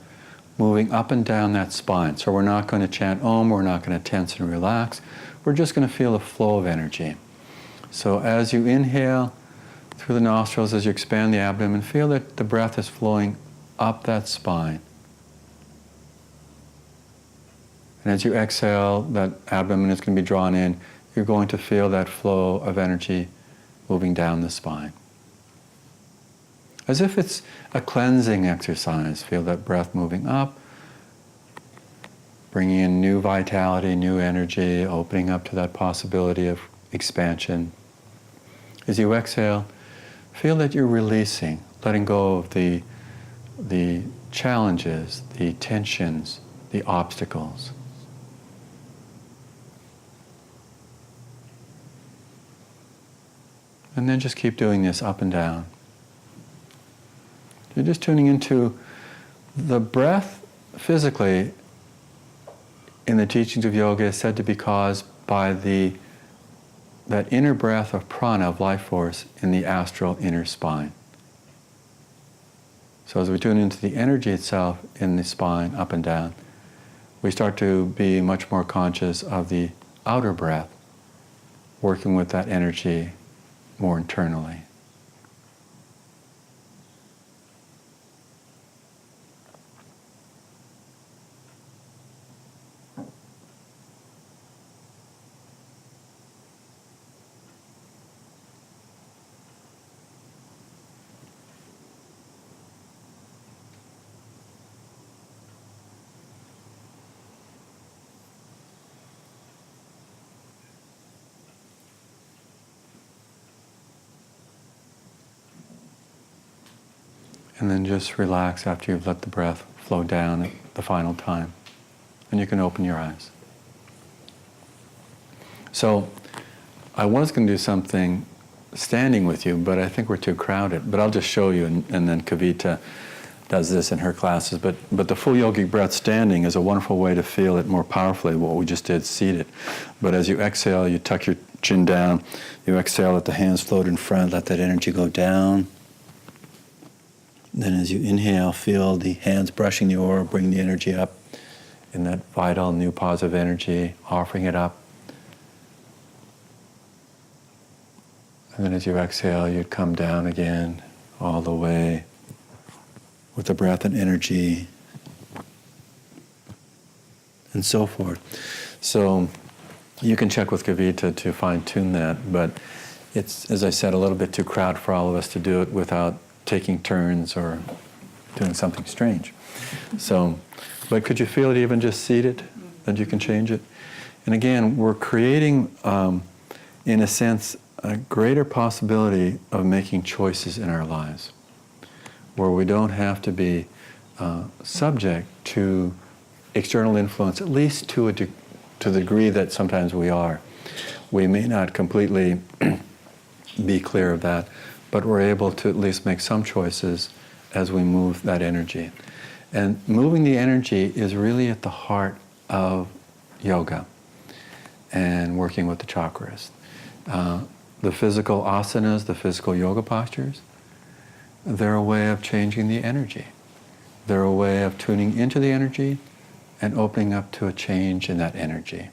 moving up and down that spine. So we're not going to chant Om, we're not going to tense and relax. We're just going to feel a flow of energy. So as you inhale through the nostrils, as you expand the abdomen, feel that the breath is flowing up that spine. And as you exhale, that abdomen is going to be drawn in. You're going to feel that flow of energy moving down the spine. As if it's a cleansing exercise. Feel that breath moving up, bringing in new vitality, new energy, opening up to that possibility of expansion. As you exhale, feel that you're releasing, letting go of the challenges, the tensions, the obstacles. And then just keep doing this up and down. You're just tuning into the breath physically in the teachings of yoga is said to be caused by that inner breath of prana, of life force, in the astral inner spine. So as we tune into the energy itself in the spine, up and down, we start to be much more conscious of the outer breath, working with that energy more internally. And then just relax after you've let the breath flow down at the final time. And you can open your eyes. So I was going to do something standing with you, but I think we're too crowded. But I'll just show you, and then Kavita does this in her classes. But the full yogic breath standing is a wonderful way to feel it more powerfully, what we just did seated. But as you exhale, you tuck your chin down. You exhale, let the hands float in front, let that energy go down. Then as you inhale, feel the hands brushing the aura, bring the energy up in that vital, new positive energy, offering it up. And then as you exhale, you'd come down again, all the way, with the breath and energy, and so forth. So you can check with Kavita to fine-tune that, but it's, as I said, a little bit too crowded for all of us to do it without taking turns or doing something strange. So, but could you feel it even just seated? That you can change it? And again, we're creating, in a sense, a greater possibility of making choices in our lives, where we don't have to be subject to external influence, at least to the degree that sometimes we are. We may not completely be clear of that, but we're able to at least make some choices as we move that energy. And moving the energy is really at the heart of yoga and working with the chakras. The physical asanas, the physical yoga postures, they're a way of changing the energy. They're a way of tuning into the energy and opening up to a change in that energy.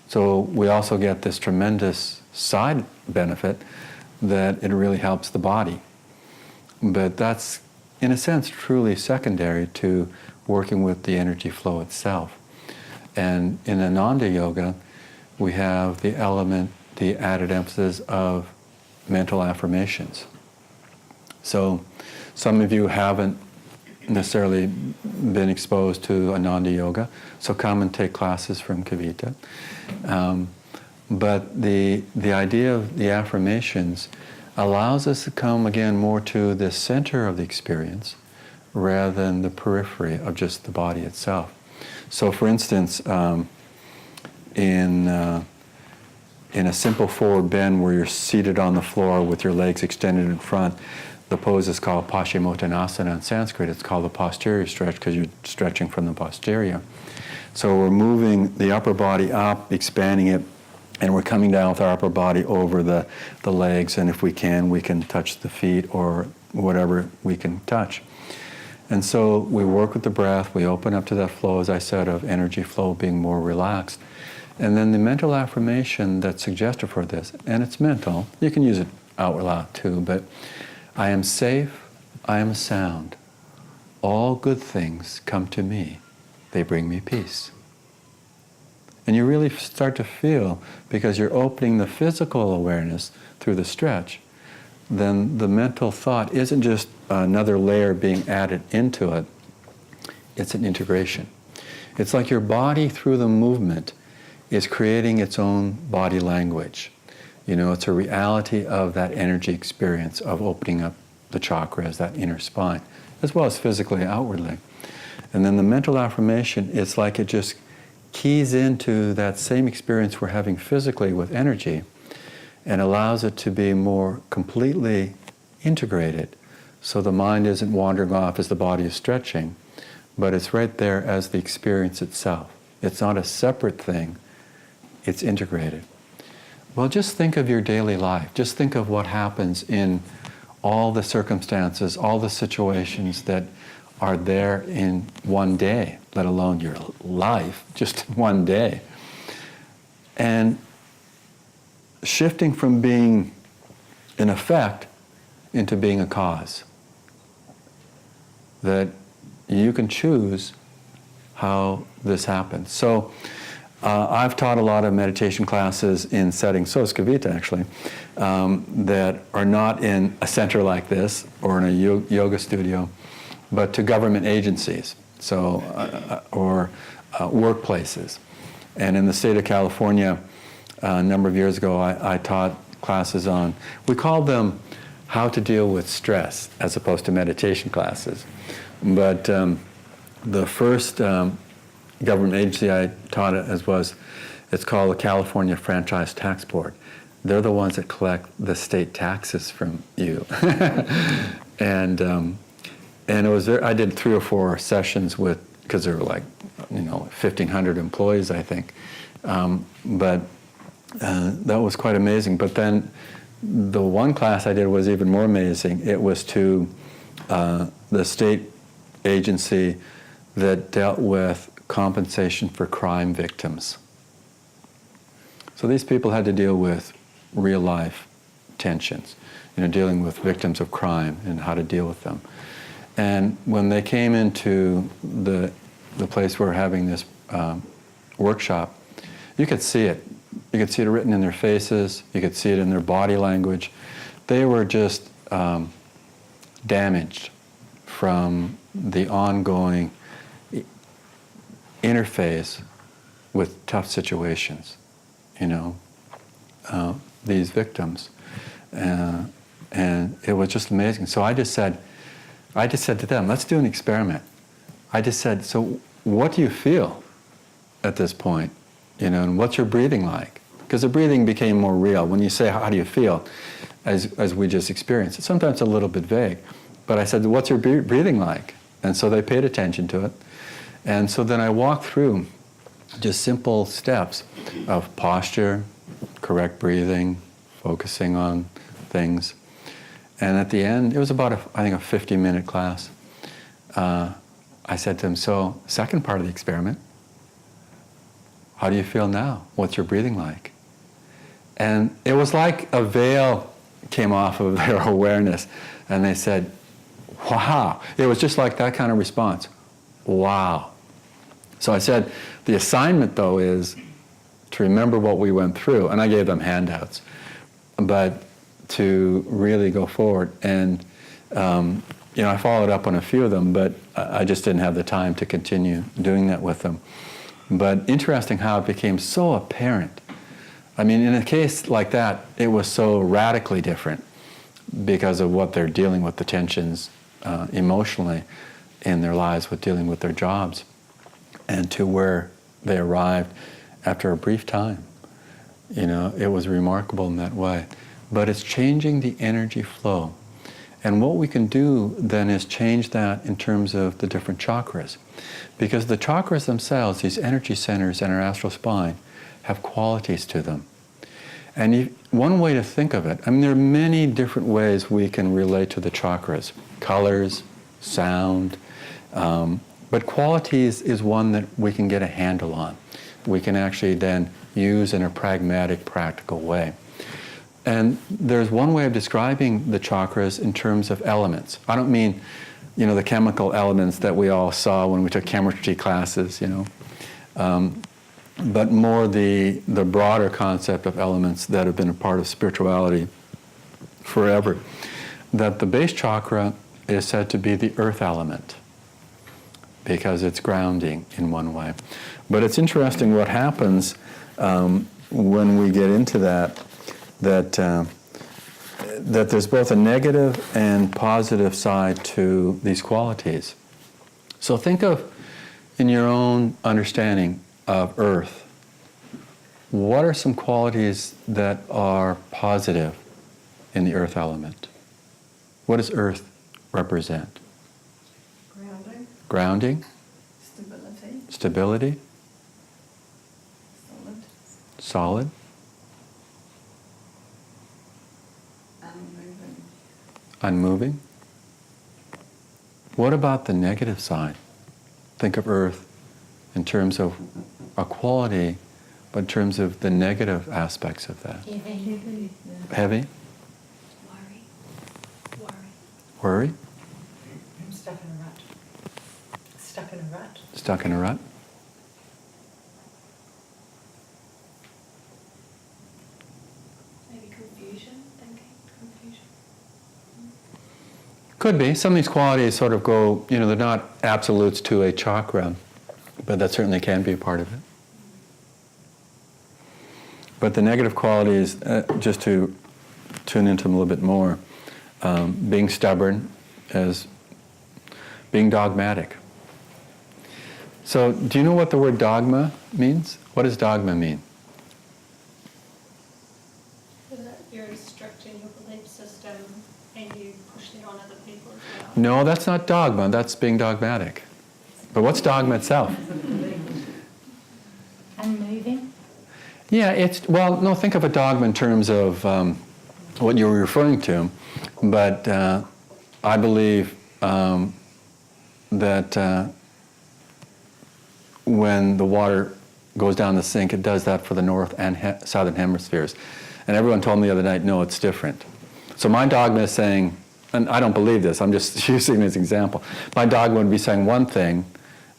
So we also get this tremendous side benefit that it really helps the body. But that's, in a sense, truly secondary to working with the energy flow itself. And in Ananda Yoga, we have the element, the added emphasis of mental affirmations. So some of you haven't necessarily been exposed to Ananda Yoga, so come and take classes from Kavita. But the idea of the affirmations allows us to come again more to the center of the experience rather than the periphery of just the body itself. So for instance, in a simple forward bend where you're seated on the floor with your legs extended in front, the pose is called Paschimottanasana in Sanskrit. It's called the posterior stretch because you're stretching from the posterior. So we're moving the upper body up, expanding it, and we're coming down with our upper body over the legs, and if we can touch the feet or whatever we can touch. And so we work with the breath, we open up to that flow, as I said, of energy flow being more relaxed. And then the mental affirmation that's suggested for this, and it's mental, you can use it out loud too, but I am safe, I am sound. All good things come to me. They bring me peace. And you really start to feel, because you're opening the physical awareness through the stretch, then the mental thought isn't just another layer being added into it, it's an integration. It's like your body through the movement is creating its own body language. You know, it's a reality of that energy experience of opening up the chakras, that inner spine, as well as physically, outwardly. And then the mental affirmation, it's like it just keys into that same experience we're having physically with energy and allows it to be more completely integrated. So the mind isn't wandering off as the body is stretching, but it's right there as the experience itself. It's not a separate thing, it's integrated. Well, just think of your daily life. Just think of what happens in all the circumstances, all the situations that are there in one day, let alone your life, just one day. And shifting from being an effect into being a cause. That you can choose how this happens. So I've taught a lot of meditation classes in settings, so has Kavita actually, that are not in a center like this or in a yoga studio, but to government agencies, so or workplaces. And in the state of California, a number of years ago, I taught classes on, we called them how to deal with stress, as opposed to meditation classes. But the first government agency I taught it as was, it's called the California Franchise Tax Board. They're the ones that collect the state taxes from you. And it was I did 3 or 4 sessions with, because there were like, 1,500 employees, I think. But that was quite amazing. But then the one class I did was even more amazing. It was to the state agency that dealt with compensation for crime victims. So these people had to deal with real life tensions, dealing with victims of crime and how to deal with them. And when they came into the place where we're having this workshop, you could see it. You could see it written in their faces. You could see it in their body language. They were just damaged from the ongoing interface with tough situations, these victims. And it was just amazing. So I just said to them, let's do an experiment. I just said, so what do you feel at this point? And what's your breathing like? Because the breathing became more real. When you say, how do you feel? As we just experienced, it's sometimes a little bit vague. But I said, what's your breathing like? And so they paid attention to it. And so then I walked through just simple steps of posture, correct breathing, focusing on things. And at the end, it was about, I think, a 50-minute class. I said to him, so second part of the experiment, How do you feel now? What's your breathing like? And it was like a veil came off of their awareness, and they said, wow. It was just like that kind of response. Wow. So I said, the assignment though is to remember what we went through, and I gave them handouts, but to really go forward. And I followed up on a few of them, but I just didn't have the time to continue doing that with them. But interesting how it became so apparent. I mean, in a case like that, it was so radically different because of what they're dealing with, the tensions emotionally in their lives with dealing with their jobs, and to where they arrived after a brief time. It was remarkable in that way. But it's changing the energy flow. And what we can do then is change that in terms of the different chakras. Because the chakras themselves, these energy centers in our astral spine, have qualities to them. And one way to think of it, there are many different ways we can relate to the chakras. Colors, sound, but qualities is one that we can get a handle on. We can actually then use in a pragmatic, practical way. And there's one way of describing the chakras in terms of elements. I don't mean, the chemical elements that we all saw when we took chemistry classes, but more the broader concept of elements that have been a part of spirituality forever. That the base chakra is said to be the earth element because it's grounding in one way. But it's interesting what happens when we get into that there's both a negative and positive side to these qualities. So think of, in your own understanding of earth, what are some qualities that are positive in the earth element? What does earth represent? Grounding. Grounding. Stability. Stability. Solid. Solid. Unmoving. Unmoving. What about the negative side? Think of earth in terms of a quality, but in terms of the negative aspects of that. Heavy. Heavy. Worry. Worry. I'm stuck in a rut. Stuck in a rut. Stuck in a rut. Maybe confusion, thinking, confusion. Could be. Some of these qualities sort of go, they're not absolutes to a chakra, but that certainly can be a part of it. But the negative qualities, just to tune into them a little bit more, being stubborn, as being dogmatic. So, do you know what the word dogma means? What does dogma mean? That you're strict in your belief system and you push it on other people as well. No, that's not dogma, that's being dogmatic. But what's dogma itself? Unmoving. Yeah, think of a dogma in terms of what you were referring to, but I believe that when the water goes down the sink, it does that for the north and southern hemispheres. And everyone told me the other night, no, it's different. So my dogma is saying, and I don't believe this, I'm just using this example, my dogma would be saying one thing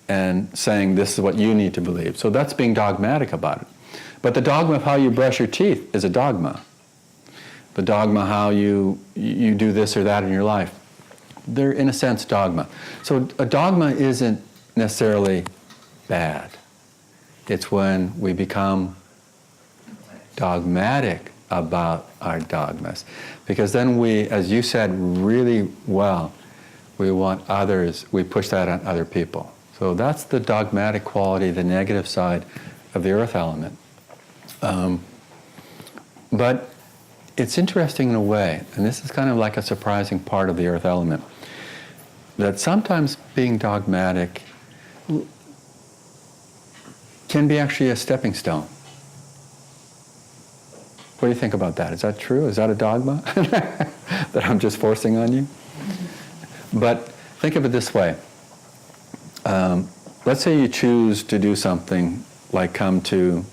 and saying this is what you need to believe. So that's being dogmatic about it. But the dogma of how you brush your teeth is a dogma. The dogma how you do this or that in your life, they're in a sense dogma. So a dogma isn't necessarily bad. It's when we become dogmatic about our dogmas. Because then we, as you said really well, we want others, we push that on other people. So that's the dogmatic quality, the negative side of the earth element. But it's interesting in a way, and this is kind of like a surprising part of the earth element, that sometimes being dogmatic can be actually a stepping stone. What do you think about that? Is that true? Is that a dogma that I'm just forcing on you? But think of it this way. Let's say you choose to do something like come to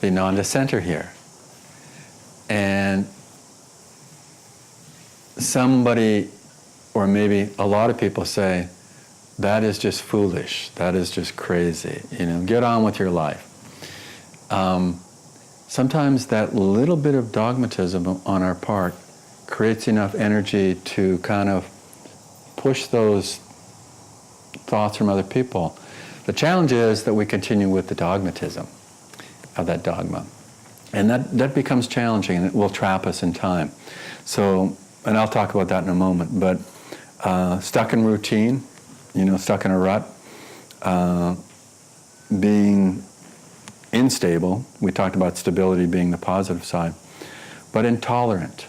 the Nanda Center here, and somebody, or maybe a lot of people say, that is just foolish, that is just crazy, get on with your life. Sometimes that little bit of dogmatism on our part creates enough energy to kind of push those thoughts from other people. The challenge is that we continue with the dogmatism of that dogma. And that becomes challenging, and it will trap us in time. So, and I'll talk about that in a moment, but stuck in routine, stuck in a rut, being unstable, we talked about stability being the positive side, but intolerant.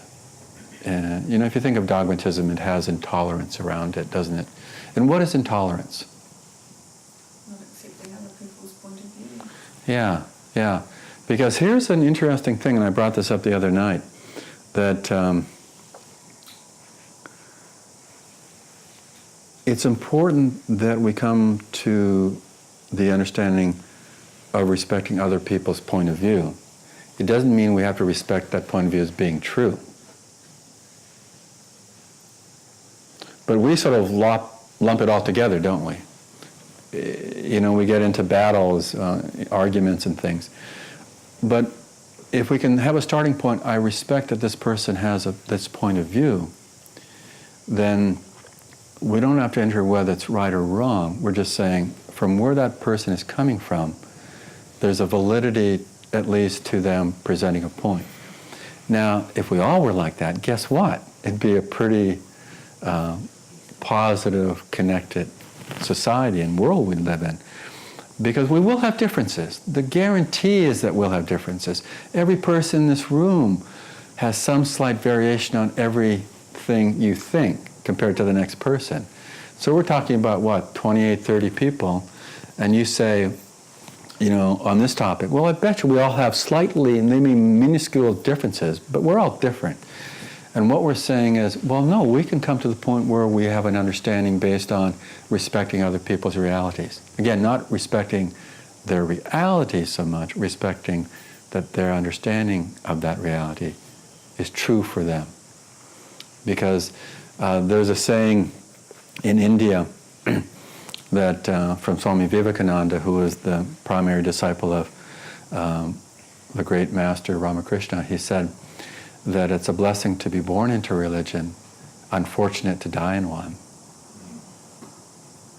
If you think of dogmatism, it has intolerance around it, doesn't it? And what is intolerance? Not accepting other people's point of view. Yeah. Because here's an interesting thing, and I brought this up the other night, that it's important that we come to the understanding of respecting other people's point of view. It doesn't mean we have to respect that point of view as being true. But we sort of lump it all together, don't we? We get into battles, arguments and things. But if we can have a starting point, I respect that this person has this point of view, then we don't have to enter whether it's right or wrong. We're just saying, from where that person is coming from, there's a validity, at least, to them presenting a point. Now, if we all were like that, guess what? It'd be a pretty positive, connected society and world we live in. Because we will have differences. The guarantee is that we'll have differences. Every person in this room has some slight variation on everything you think compared to the next person. So we're talking about, 28, 30 people, and you say, on this topic, well, I bet you we all have slightly, maybe minuscule differences, but we're all different. And what we're saying is, well, no, we can come to the point where we have an understanding based on respecting other people's realities. Again, not respecting their reality so much, respecting that their understanding of that reality is true for them. Because there's a saying in India that from Swami Vivekananda, who was the primary disciple of the great master Ramakrishna, he said that it's a blessing to be born into religion, unfortunate to die in one.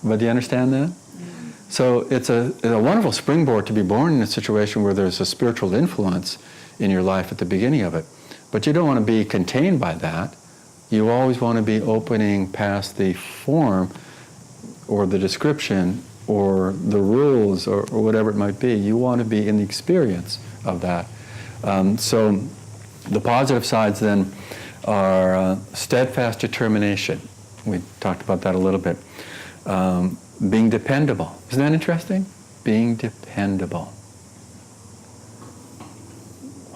But do you understand that? So it's a wonderful springboard to be born in a situation where there's a spiritual influence in your life at the beginning of it. But you don't want to be contained by that. You always want to be opening past the form or the description or the rules or whatever it might be. You want to be in the experience of that. So the positive sides then are steadfast determination. We talked about that a little bit. Being dependable. Isn't that interesting? Being dependable.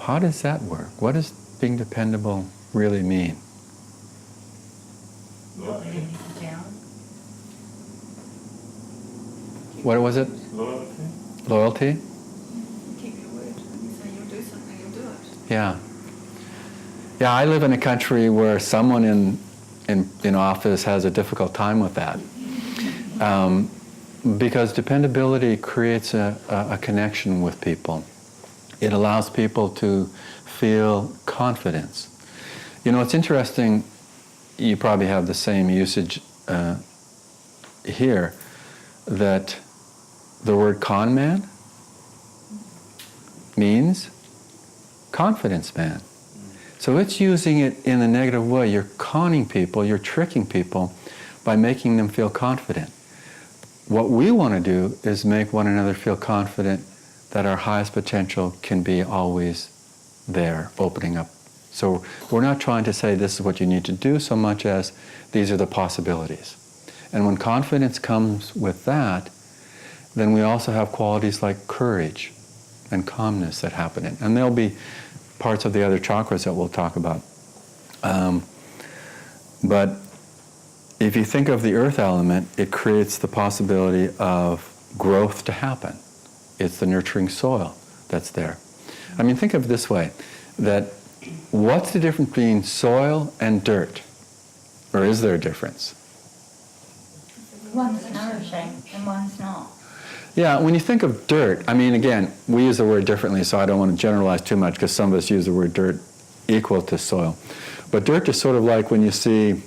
How does that work? What does being dependable really mean? Not letting anything down. What was it? Loyalty. Loyalty? Keep your word. When you say you'll do something, you'll do it. Yeah. Yeah, I live in a country where someone in office has a difficult time with that. Because dependability creates a connection with people. It allows people to feel confidence. It's interesting, you probably have the same usage here, that the word con man means confidence man. So it's using it in a negative way. You're conning people, you're tricking people by making them feel confident. What we want to do is make one another feel confident that our highest potential can be always there, opening up. So we're not trying to say this is what you need to do so much as these are the possibilities. And when confidence comes with that, then we also have qualities like courage and calmness that happen. And there'll be parts of the other chakras that we'll talk about. But if you think of the earth element, it creates the possibility of growth to happen. It's the nurturing soil that's there. I mean, think of it this way, that what's the difference between soil and dirt? Or is there a difference? One's nourishing and one's not. Yeah, when you think of dirt, I mean, again, we use the word differently, so I don't want to generalize too much because some of us use the word dirt equal to soil. But dirt is sort of like when you see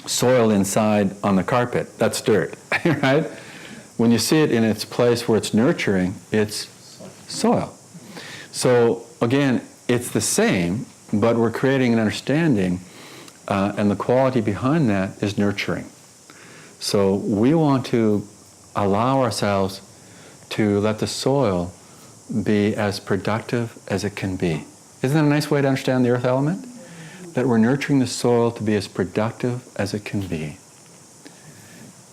soil inside on the carpet. That's dirt, right? When you see it in its place where it's nurturing, it's soil. So again, it's the same, but we're creating an understanding, and the quality behind that is nurturing. So we want to allow ourselves to let the soil be as productive as it can be. Isn't that a nice way to understand the earth element? That we're nurturing the soil to be as productive as it can be.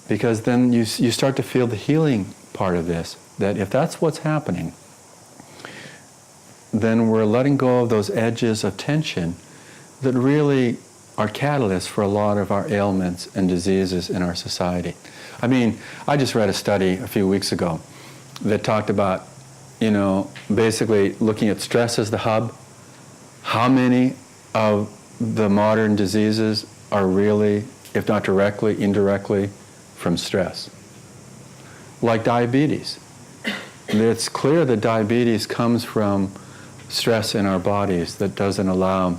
Because then you start to feel the healing part of this, that if that's what's happening, then we're letting go of those edges of tension that really are catalysts for a lot of our ailments and diseases in our society. I mean, I just read a study a few weeks ago that talked about, basically looking at stress as the hub. How many of the modern diseases are really, if not directly, indirectly, from stress? Like diabetes. It's clear that diabetes comes from stress in our bodies that doesn't allow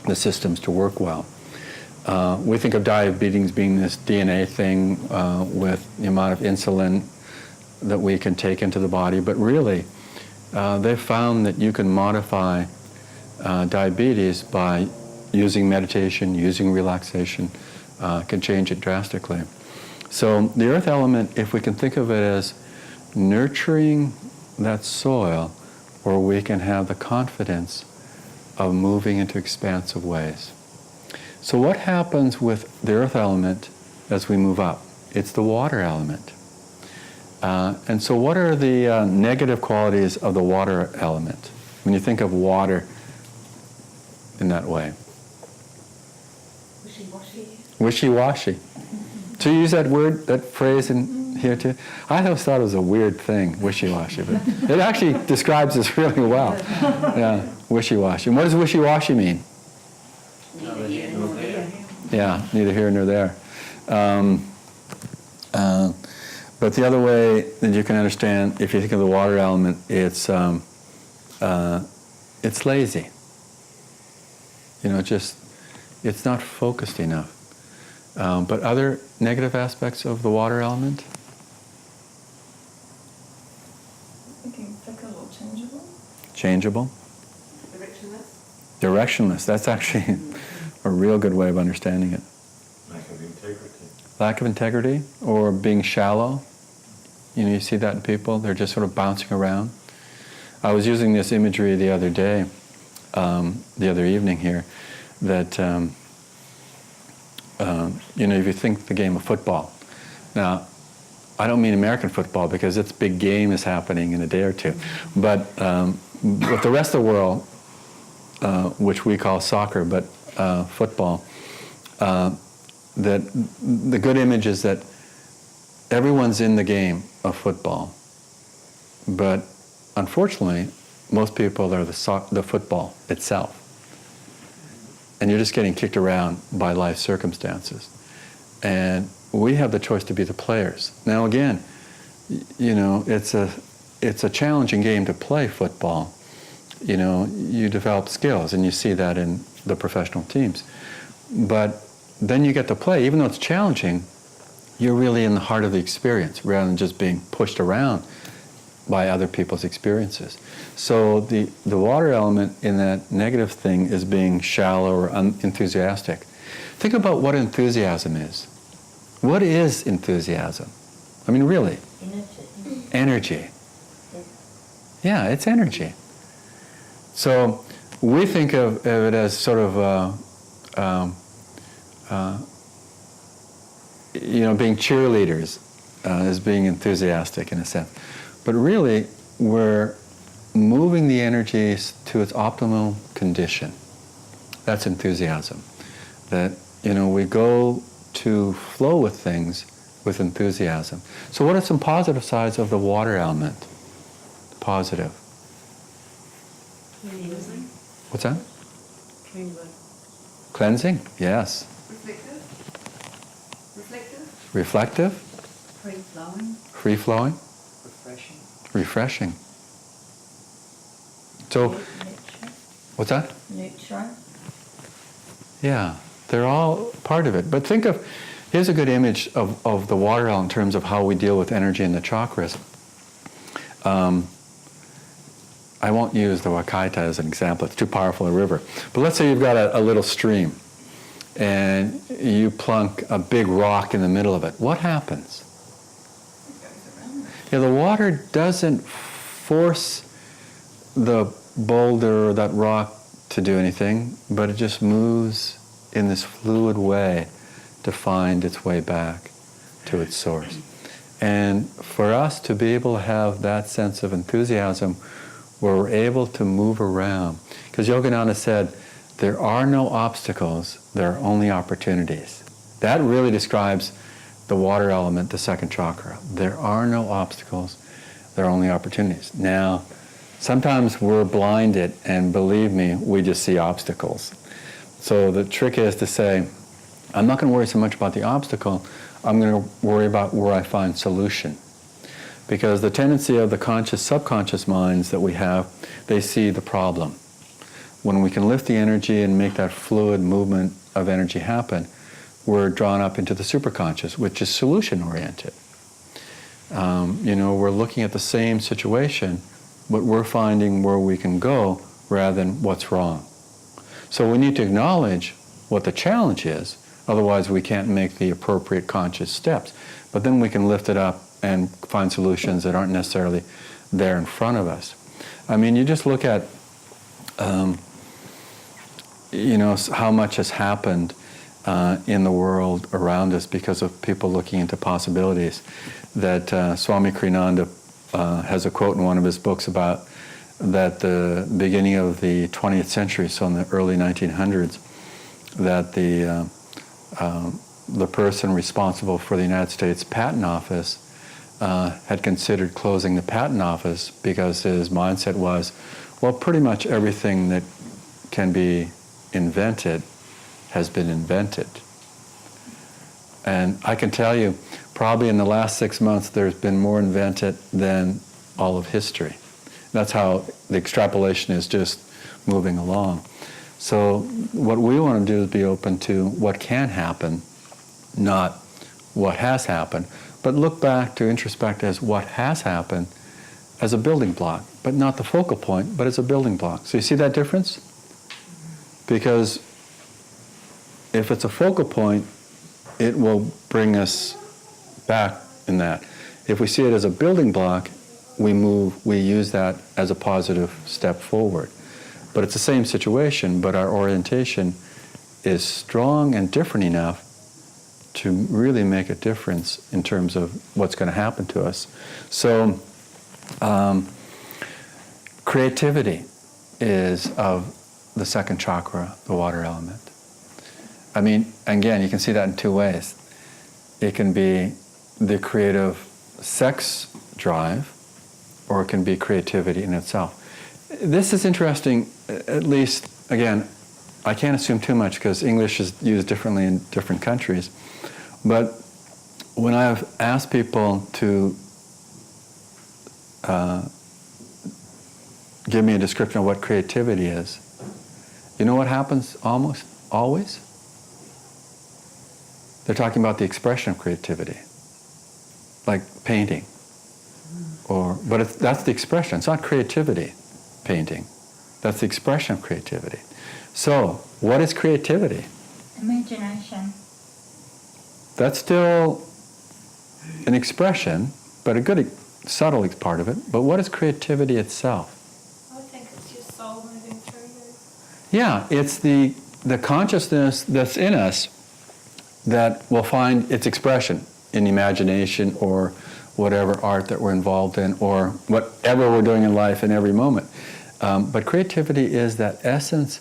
the systems to work well. We think of diabetes being this DNA thing with the amount of insulin that we can take into the body, but really they've found that you can modify diabetes by using meditation, using relaxation, can change it drastically. So the earth element, if we can think of it as nurturing that soil, or we can have the confidence of moving into expansive ways. So what happens with the earth element as we move up? It's the water element. And so what are the negative qualities of the water element when you think of water in that way? Wishy-washy. Wishy-washy. Do you use that word, that phrase in here too? I always thought it was a weird thing, wishy-washy, but it actually describes this really well. Yeah, wishy-washy. And what does wishy-washy mean? Yeah, neither here nor there. But the other way that you can understand, if you think of the water element, it's lazy. It's not focused enough. But other negative aspects of the water element? Thinking fickle or changeable. Changeable. Directionless. Directionless. That's actually a real good way of understanding it. Lack of integrity. Lack of integrity, or being shallow. You see that in people. They're just sort of bouncing around. I was using this imagery the other day, the other evening here, that if you think the game of football. Now, I don't mean American football because its big game is happening in a day or two, but with the rest of the world, which we call soccer, but football, that the good image is that everyone's in the game of football, but unfortunately, most people are the football itself. And you're just getting kicked around by life circumstances. And we have the choice to be the players. Now again, it's a challenging game to play football. You develop skills, and you see that in the professional teams. But then you get to play, even though it's challenging, you're really in the heart of the experience rather than just being pushed around by other people's experiences. So the water element in that negative thing is being shallow or unenthusiastic. Think about what enthusiasm is. What is enthusiasm? I mean, really? Energy. Yeah, it's energy. So we think of it as sort of being cheerleaders, as being enthusiastic in a sense. But really, we're moving the energy to its optimal condition. That's enthusiasm. That, we go to flow with things with enthusiasm. So what are some positive sides of the water element? positive. Cleansing. What's that? Cleansing. Cleansing? Yes. Reflective. Reflective. Reflective? Free-flowing. Free-flowing? Refreshing. Refreshing. So, what's that? Neutral. Yeah, they're all part of it. But think of, here's a good image of the water element in terms of how we deal with energy in the chakras. I won't use the Wakaita as an example, it's too powerful a river. But let's say you've got a little stream and you plunk a big rock in the middle of it. What happens? It goes around. Yeah, the water doesn't force the boulder or that rock to do anything, but it just moves in this fluid way to find its way back to its source. And for us to be able to have that sense of enthusiasm where we're able to move around, because Yogananda said, there are no obstacles, there are only opportunities. That really describes the water element, the second chakra. There are no obstacles, there are only opportunities. Now, sometimes we're blinded, and believe me, we just see obstacles. So the trick is to say, I'm not going to worry so much about the obstacle, I'm going to worry about where I find solution. Because the tendency of the conscious, subconscious minds that we have, they see the problem. When we can lift the energy and make that fluid movement of energy happen, we're drawn up into the superconscious, which is solution-oriented. We're looking at the same situation, but we're finding where we can go rather than what's wrong. So we need to acknowledge what the challenge is, otherwise we can't make the appropriate conscious steps. But then we can lift it up and find solutions that aren't necessarily there in front of us. I mean, you just look at, how much has happened in the world around us because of people looking into possibilities. That Swami Kriyananda has a quote in one of his books about that the beginning of the 20th century, so in the early 1900s, that the person responsible for the United States Patent Office had considered closing the patent office because his mindset was, well, pretty much everything that can be invented has been invented. And I can tell you, probably in the last 6 months, there's been more invented than all of history. That's how the extrapolation is just moving along. So what we want to do is be open to what can happen, not what has happened, but look back to introspect as what has happened as a building block, but not the focal point, but as a building block. So you see that difference? Because if it's a focal point, it will bring us back in that. If we see it as a building block, we use that as a positive step forward. But it's the same situation, but our orientation is strong and different enough to really make a difference in terms of what's going to happen to us. So, creativity is of the second chakra, the water element. I mean, again, you can see that in two ways. It can be the creative sex drive, or it can be creativity in itself. This is interesting, at least, again, I can't assume too much because English is used differently in different countries. But when I've asked people to give me a description of what creativity is, you know what happens almost always? They're talking about the expression of creativity, like painting. But that's the expression. It's not creativity, painting. That's the expression of creativity. So, what is creativity? Imagination. That's still an expression, but a good subtle part of it. But what is creativity itself? I think it's your soul moving through you. Yeah, it's the consciousness that's in us that will find its expression in imagination or whatever art that we're involved in or whatever we're doing in life in every moment. But creativity is that essence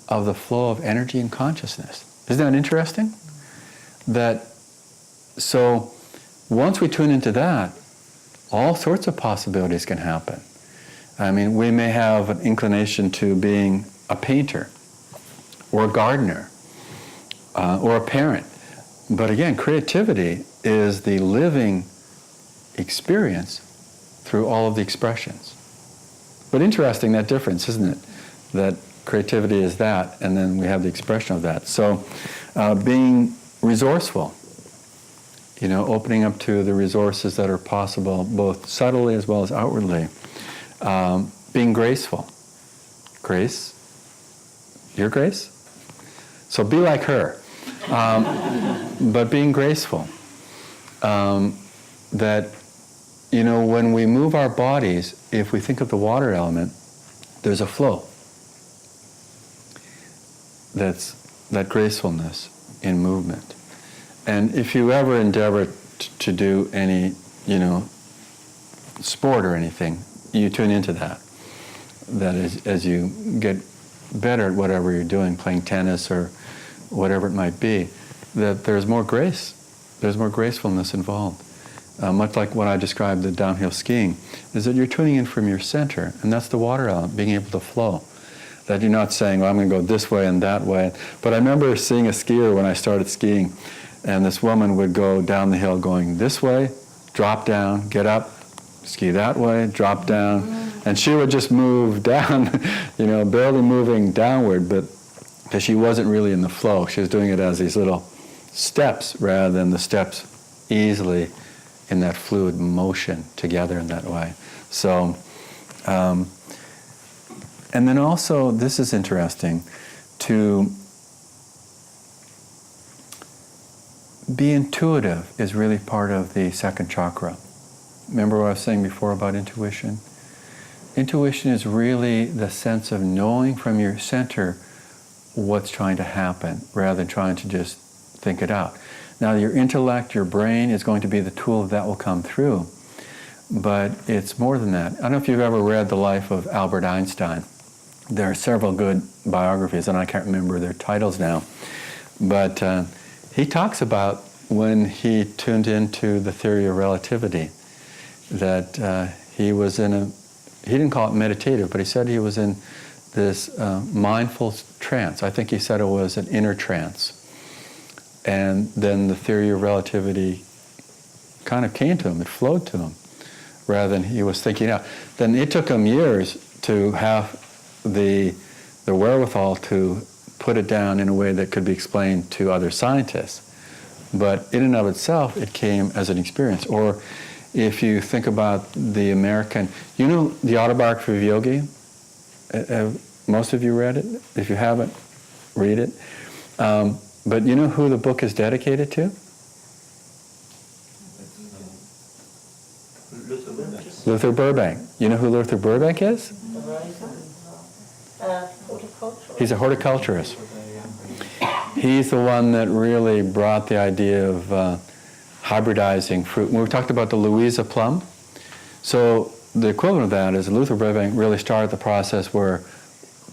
of the flow of energy and consciousness. Isn't that interesting? So once we tune into that, all sorts of possibilities can happen. I mean, we may have an inclination to being a painter or a gardener or a parent. But again, creativity is the living experience through all of the expressions. But interesting, that difference, isn't it? That creativity is that, and then we have the expression of that. So being resourceful, opening up to the resources that are possible, both subtly as well as outwardly. Being graceful. Grace? Your Grace? So be like her. But being graceful. That, when we move our bodies, if we think of the water element, there's a flow. That's that gracefulness in movement. And if you ever endeavor to do any, sport or anything, you tune into that. That is, as you get better at whatever you're doing, playing tennis or whatever it might be, that there's more grace, there's more gracefulness involved. Much like what I described, the downhill skiing, is that you're tuning in from your center, and that's the water element, being able to flow. That you're not saying, well, I'm going to go this way and that way. But I remember seeing a skier when I started skiing, and this woman would go down the hill going this way, drop down, get up, ski that way, drop down, and she would just move down, barely moving downward, but because she wasn't really in the flow. She was doing it as these little steps rather than the steps easily in that fluid motion together in that way. So, and then also, this is interesting, to be intuitive is really part of the second chakra. Remember what I was saying before about intuition? Intuition is really the sense of knowing from your center what's trying to happen, rather than trying to just think it out. Now, your intellect, your brain is going to be the tool that will come through, but it's more than that. I don't know if you've ever read the life of Albert Einstein. There are several good biographies, and I can't remember their titles now, but he talks about when he tuned into the theory of relativity, that he was he didn't call it meditative, but he said he was in this mindful trance. I think he said it was an inner trance. And then the theory of relativity kind of came to him, it flowed to him, rather than he was thinking out. Then it took him years to have the wherewithal to put it down in a way that could be explained to other scientists. But in and of itself, it came as an experience. Or if you think about the American, the autobiography of Yogi? Have most of you read it? If you haven't, read it. But you know who the book is dedicated to? Luther Burbank. You know who Luther Burbank is? He's a horticulturist. He's the one that really brought the idea of hybridizing fruit. When we talked about the Louisa plum, so the equivalent of that is Luther Burbank really started the process where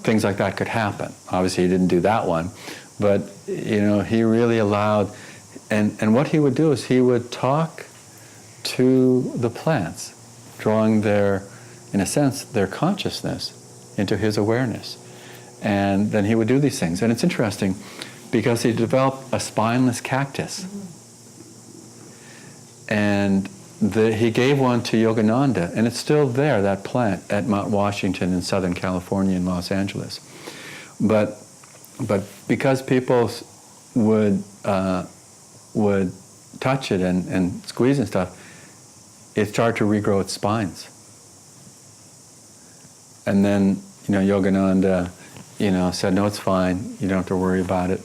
things like that could happen. Obviously, he didn't do that one, but he really allowed. And what he would do is he would talk to the plants, drawing in a sense, their consciousness into his awareness. And then he would do these things. And it's interesting because he developed a spineless cactus. And he gave one to Yogananda, and it's still there, that plant, at Mount Washington in Southern California in Los Angeles. But because people would touch it and squeeze and stuff, it started to regrow its spines. And then, Yogananda, said, no, it's fine, you don't have to worry about it.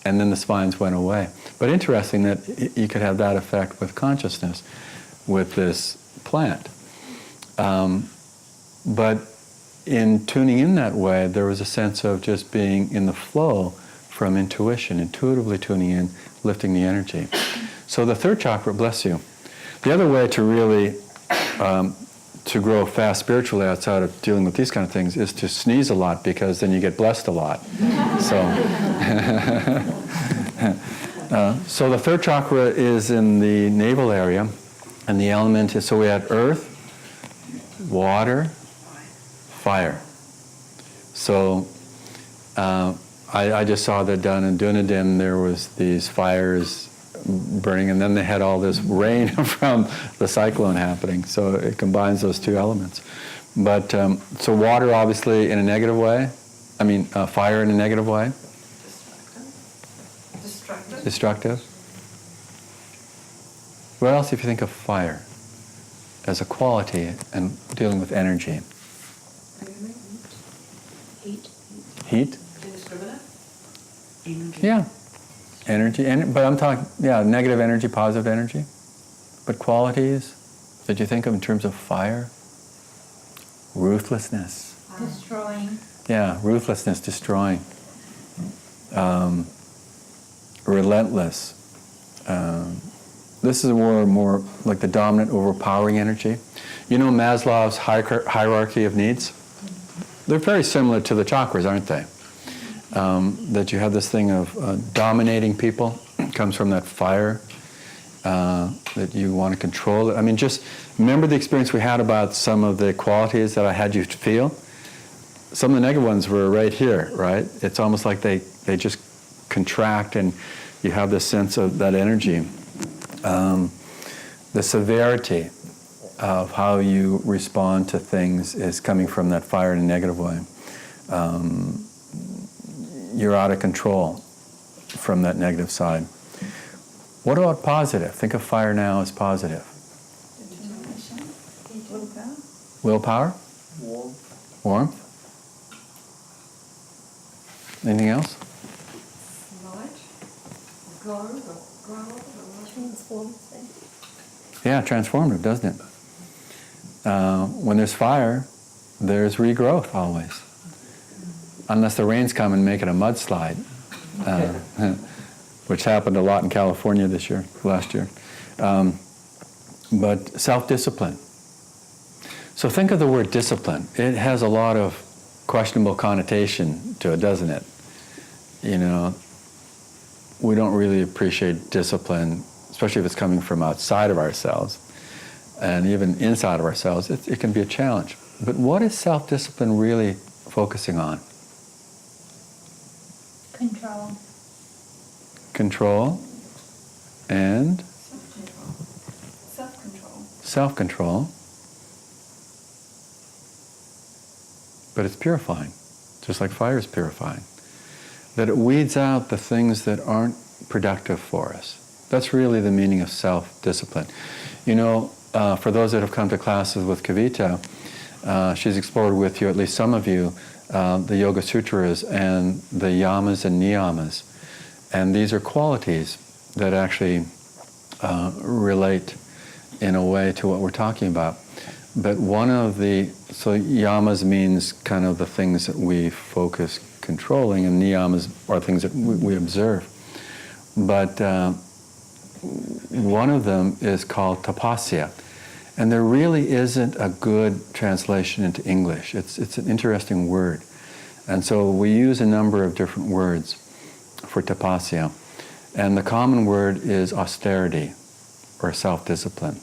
And then the spines went away. But interesting that you could have that effect with consciousness with this plant. But in tuning in that way, there was a sense of just being in the flow from intuition, intuitively tuning in, lifting the energy. So the third chakra, bless you. The other way to really to grow fast spiritually outside of dealing with these kind of things is to sneeze a lot, because then you get blessed a lot. So the third chakra is in the navel area, and the element is, so we had earth, water, fire. So I just saw that down in Dunedin there was these fires burning, and then they had all this rain from the cyclone happening. So it combines those two elements. But so water obviously in a negative way. I mean fire in a negative way. Destructive. Destructive. What else if you think of fire as a quality and dealing with energy? Heat. Heat? Indiscriminate. Energy. Yeah. Energy. But I'm talking, negative energy, positive energy. But qualities that you think of in terms of fire? Ruthlessness. Destroying. Yeah, ruthlessness, destroying. Relentless. This is more like the dominant, overpowering energy. You know Maslow's hierarchy of needs? They're very similar to the chakras, aren't they? That you have this thing of dominating people, comes from that fire, that you want to control it. I mean, just remember the experience we had about some of the qualities that I had you feel? Some of the negative ones were right here, right? It's almost like they just contract and you have this sense of that energy. The severity of how you respond to things is coming from that fire in a negative way. You're out of control from that negative side. What about positive? Think of fire now as positive. Determination. Willpower? Warmth? Anything else? Light. Glow. Transformative. Yeah, transformative, doesn't it? When there's fire, there's regrowth always. Unless the rains come and make it a mudslide, which happened a lot in California last year. But self-discipline. So think of the word discipline. It has a lot of questionable connotation to it, doesn't it? You know, we don't really appreciate discipline, especially if it's coming from outside of ourselves. And even inside of ourselves, it can be a challenge. But what is self-discipline really focusing on? Control. Control and Self-control. self-control. But it's purifying, just like fire is purifying. That it weeds out the things that aren't productive for us. That's really the meaning of self-discipline. You know, for those that have come to classes with Kavita, she's explored with you, at least some of you, the Yoga Sutras and the yamas and niyamas. And these are qualities that actually relate in a way to what we're talking about. But so yamas means kind of the things that we focus controlling, and niyamas are things that we observe. But one of them is called tapasya. And there really isn't a good translation into English. It's an interesting word. And so we use a number of different words for tapasya. And the common word is austerity or self-discipline.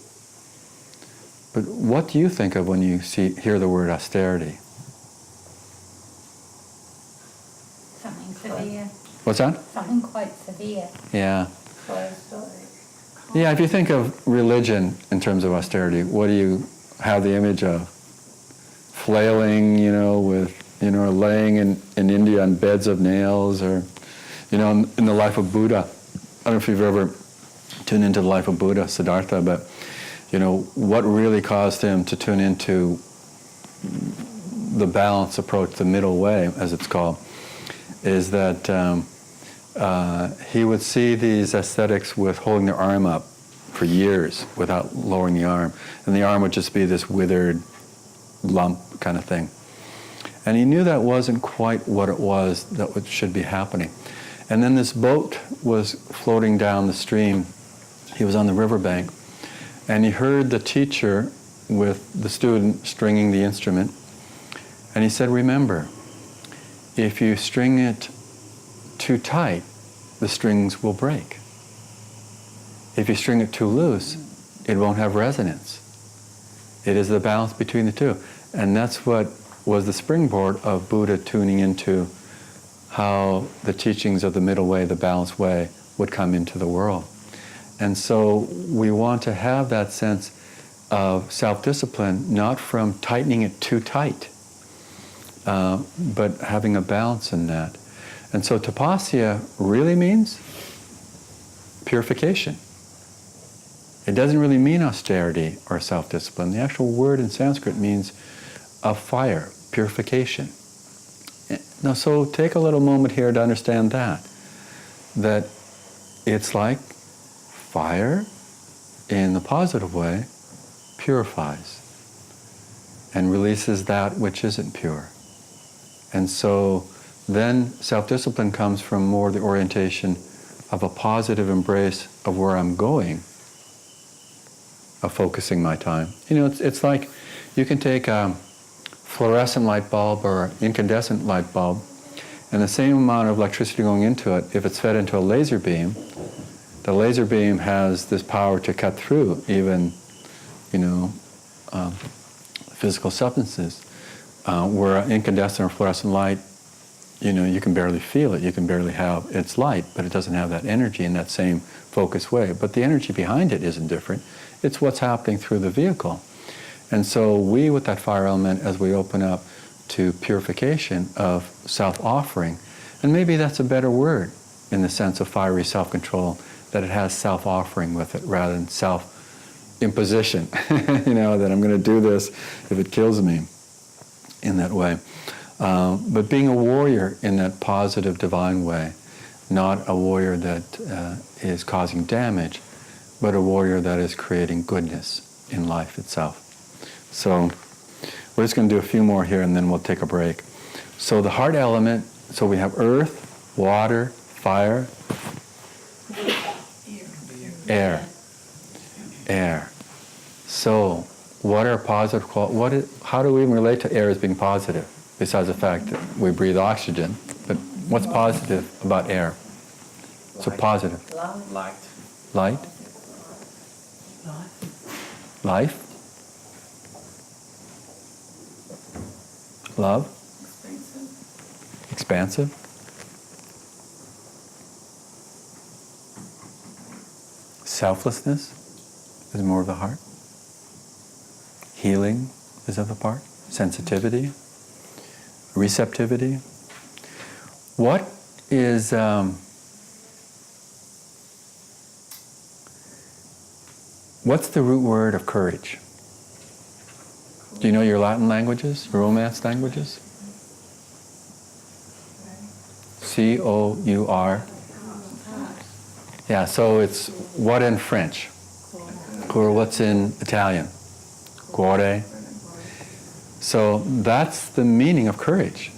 But what do you think of when you hear the word austerity? Something severe. What's that? Something quite severe. Yeah. So, Yeah, if you think of religion in terms of austerity, what do you have the image of? Flailing, laying in India on beds of nails, or, in the life of Buddha. I don't know if you've ever tuned into the life of Buddha, Siddhartha, but, what really caused him to tune into the balance approach, the middle way, as it's called, is that he would see these ascetics with holding their arm up for years without lowering the arm. And the arm would just be this withered lump kind of thing. And he knew that wasn't quite what it was that should be happening. And then this boat was floating down the stream. He was on the riverbank. And he heard the teacher with the student stringing the instrument. And he said, remember, if you string it too tight, the strings will break. If you string it too loose, it won't have resonance. It is the balance between the two. And that's what was the springboard of Buddha tuning into how the teachings of the middle way, the balanced way, would come into the world. And so we want to have that sense of self-discipline, not from tightening it too tight, but having a balance in that. And so tapasya really means purification. It doesn't really mean austerity or self-discipline. The actual word in Sanskrit means a fire, purification. Now, so take a little moment here to understand that it's like fire in the positive way purifies and releases that which isn't pure. And so then self-discipline comes from more the orientation of a positive embrace of where I'm going, of focusing my time. You know, it's like you can take a fluorescent light bulb or incandescent light bulb, and the same amount of electricity going into it, if it's fed into a laser beam, the laser beam has this power to cut through even, physical substances, where incandescent or fluorescent light, you can barely feel it, you can barely have its light, but it doesn't have that energy in that same focused way. But the energy behind it isn't different. It's what's happening through the vehicle. And so we, with that fire element, as we open up to purification of self-offering, and maybe that's a better word in the sense of fiery self-control, that it has self-offering with it rather than self-imposition, that I'm going to do this if it kills me in that way. But being a warrior in that positive divine way, not a warrior that is causing damage, but a warrior that is creating goodness in life itself. So we're just going to do a few more here and then we'll take a break. So the heart element, so we have earth, water, fire, air. So what are positive qualities? How do we even relate to air as being positive, besides the fact that we breathe oxygen? But what's positive about air? So positive. Light. Light? Life? Love? Expansive? Selflessness is more of the heart. Healing is of the heart. Sensitivity. Receptivity. What is what's the root word of courage? Do you know your Latin languages, your Romance languages? C-O-U-R. Yeah, so it's what in French? Or what's in Italian? Cuore. So that's the meaning of courage.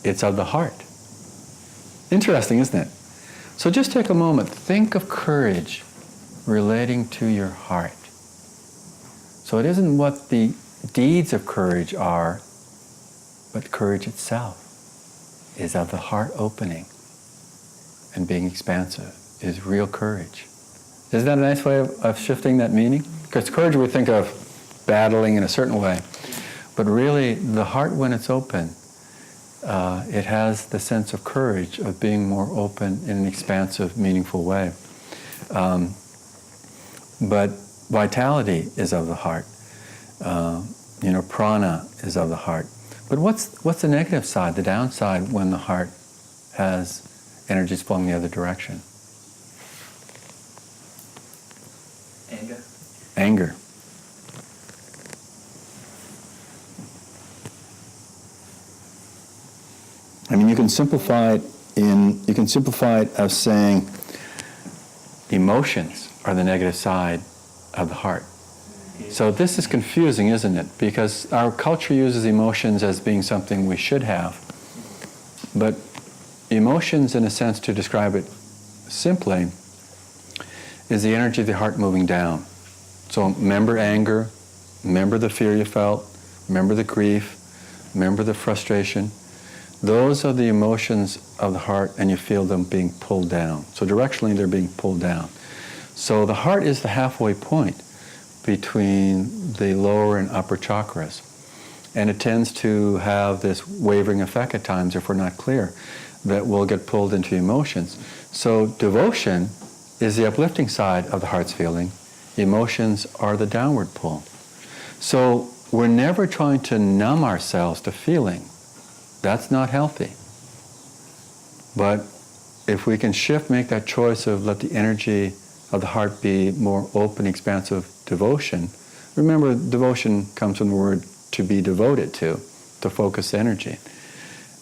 It's of the heart. Interesting, isn't it? So just take a moment. Think of courage relating to your heart. So it isn't what the deeds of courage are, but courage itself is of the heart opening and being expansive, is real courage. Isn't that a nice way of shifting that meaning? Because courage we think of battling in a certain way, but really the heart, when it's open, it has the sense of courage of being more open in an expansive, meaningful way. But vitality is of the heart. Prana is of the heart. But what's the negative side, the downside, when the heart has energies flowing the other direction? Anger. I mean, you can simplify it as saying emotions are the negative side of the heart. So this is confusing, isn't it? Because our culture uses emotions as being something we should have. But emotions, in a sense, to describe it simply, is the energy of the heart moving down. So remember anger, remember the fear you felt, remember the grief, remember the frustration. Those are the emotions of the heart, and you feel them being pulled down. So directionally, they're being pulled down. So the heart is the halfway point between the lower and upper chakras. And it tends to have this wavering effect at times if we're not clear, that we'll get pulled into emotions. So devotion is the uplifting side of the heart's feeling. Emotions are the downward pull. So we're never trying to numb ourselves to feeling. That's not healthy. But if we can make that choice of let the energy of the heart be more open, expansive devotion. Remember, devotion comes from the word to be devoted to focus energy.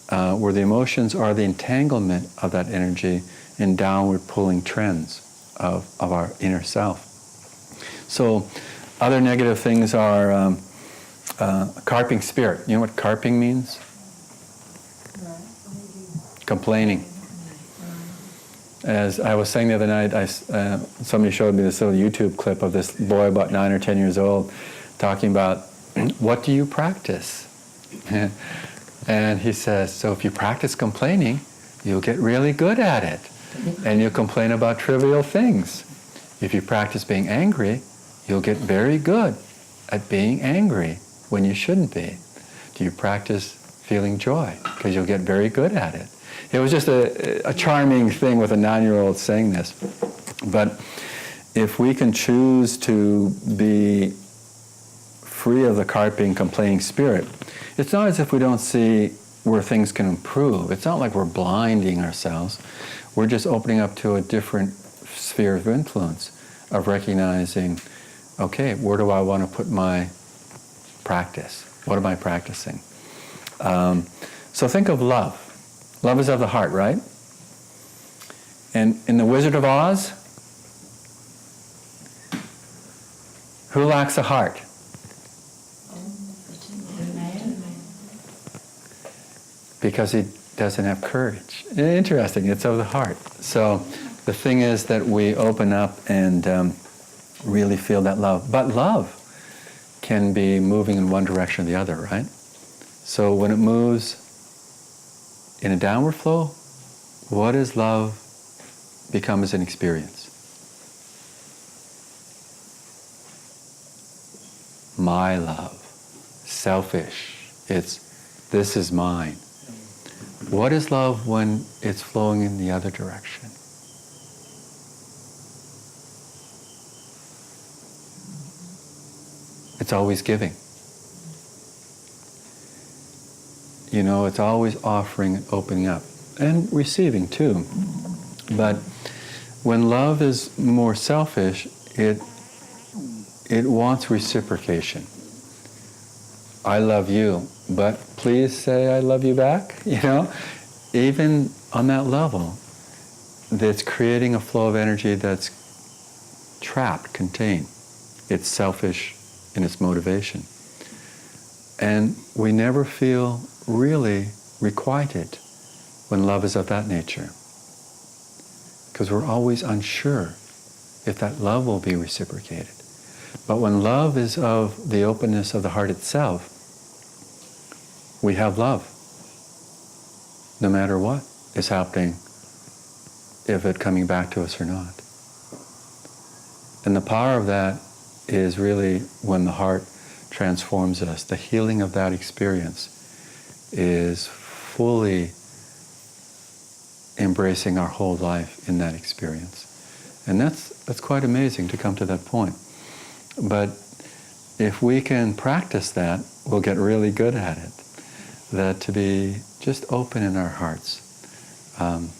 Where the emotions are the entanglement of that energy in downward pulling trends of our inner self. So other negative things are carping spirit. You know what carping means? Complaining. As I was saying the other night, somebody showed me this little YouTube clip of this boy about 9 or 10 years old talking about, what do you practice? And he says, so if you practice complaining, you'll get really good at it. And you'll complain about trivial things. If you practice being angry, you'll get very good at being angry when you shouldn't be. Do you practice feeling joy? Because you'll get very good at it. It was just a charming thing with a 9-year-old saying this. But if we can choose to be free of the carping, complaining spirit, it's not as if we don't see where things can improve. It's not like we're blinding ourselves. We're just opening up to a different sphere of influence, of recognizing, okay, where do I want to put my practice? What am I practicing? So think of love. Love is of the heart, right? And in The Wizard of Oz, who lacks a heart? Because he doesn't have courage. Interesting, it's of the heart. So the thing is that we open up and really feel that love. But love can be moving in one direction or the other, right? So when it moves in a downward flow, what does love become as an experience? My love, selfish. It's, this is mine. What is love when it's flowing in the other direction? It's always giving. You know, it's always offering and opening up. And receiving too. But when love is more selfish, it wants reciprocation. I love you, but please say I love you back, you know? Even on that level, that's creating a flow of energy that's trapped, contained. It's selfish in its motivation. And we never feel really requited when love is of that nature. Because we're always unsure if that love will be reciprocated. But when love is of the openness of the heart itself, we have love, no matter what is happening, if it's coming back to us or not. And the power of that is really when the heart transforms us. The healing of that experience is fully embracing our whole life in that experience. And that's quite amazing to come to that point. But if we can practice that, we'll get really good at it. That to be just open in our hearts. Do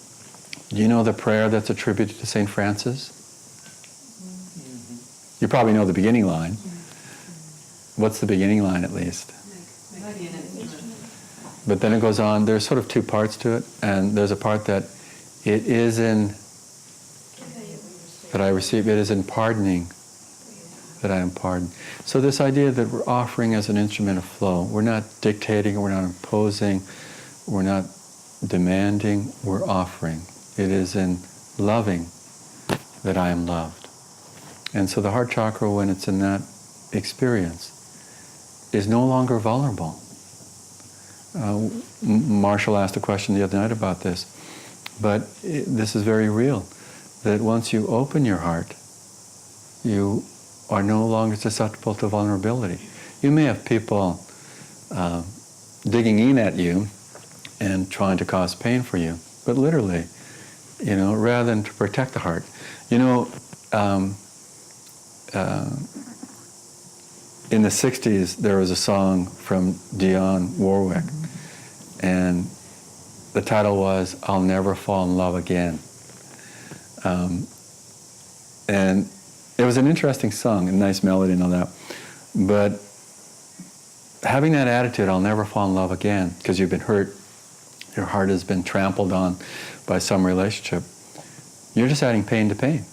you know the prayer that's attributed to St. Francis? You probably know the beginning line. What's the beginning line at least? But then it goes on, there's sort of two parts to it, and there's a part that it is in, that I receive, it is in pardoning that I am pardoned. So this idea that we're offering as an instrument of flow, we're not dictating, we're not imposing, we're not demanding, we're offering. It is in loving that I am loved. And so the heart chakra, when it's in that experience, is no longer vulnerable. Marshall asked a question the other night about this, but this is very real, that once you open your heart, you are no longer susceptible to vulnerability. You may have people digging in at you and trying to cause pain for you. But literally, rather than to protect the heart. In the 60s, there was a song from Dionne Warwick, and the title was, "I'll Never Fall in Love Again." And it was an interesting song, a nice melody and all that. But having that attitude, I'll never fall in love again, because you've been hurt, your heart has been trampled on by some relationship, you're just adding pain to pain.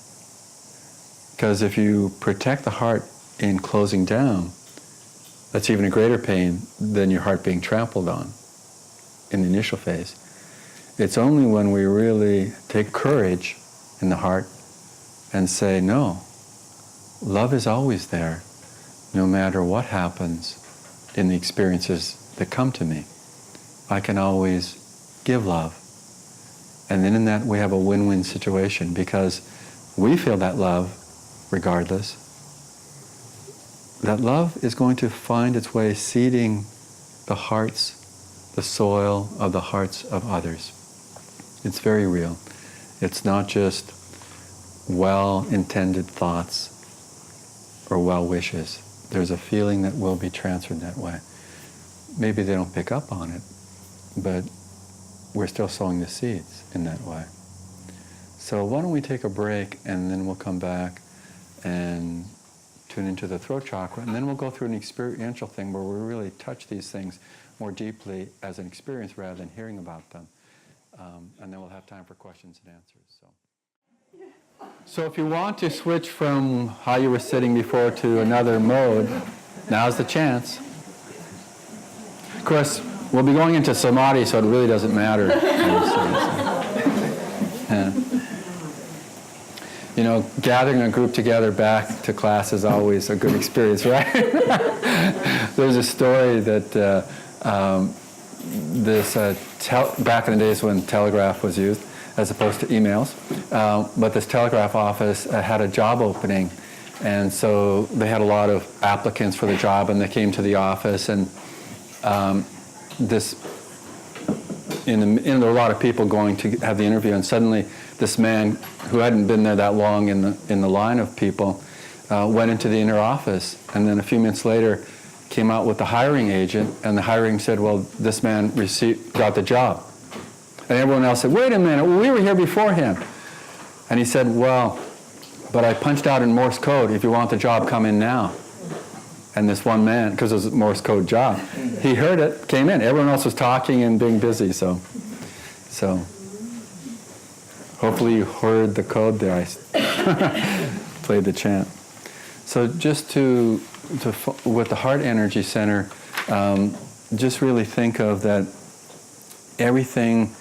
Because if you protect the heart in closing down, that's even a greater pain than your heart being trampled on in the initial phase. It's only when we really take courage in the heart and say, no, love is always there, no matter what happens in the experiences that come to me. I can always give love. And then in that we have a win-win situation, because we feel that love regardless. That love is going to find its way seeding the hearts, the soil of the hearts of others. It's very real. It's not just well-intended thoughts or well wishes. There's a feeling that will be transferred that way. Maybe they don't pick up on it, but we're still sowing the seeds in that way. So why don't we take a break, and then we'll come back and tune into the throat chakra, and then we'll go through an experiential thing where we really touch these things more deeply as an experience rather than hearing about them. And then we'll have time for questions and answers. So if you want to switch from how you were sitting before to another mode, now's the chance. Of course, we'll be going into samadhi, so it really doesn't matter. Gathering a group together back to class is always a good experience, right? There's a story that back in the days when telegraph was used, as opposed to emails, but this telegraph office had a job opening, and so they had a lot of applicants for the job, and they came to the office, and there were a lot of people going to have the interview, and suddenly this man who hadn't been there that long in the line of people went into the inner office, and then a few minutes later came out with the hiring agent, and the hiring said, well, this man got the job. And everyone else said, wait a minute, we were here before him. And he said, well, but I punched out in Morse code, if you want the job, come in now. And this one man, because it was a Morse code job, he heard it, came in. Everyone else was talking and being busy, so hopefully you heard the code there. I played the chant. So just with the heart energy center, just really think of that everything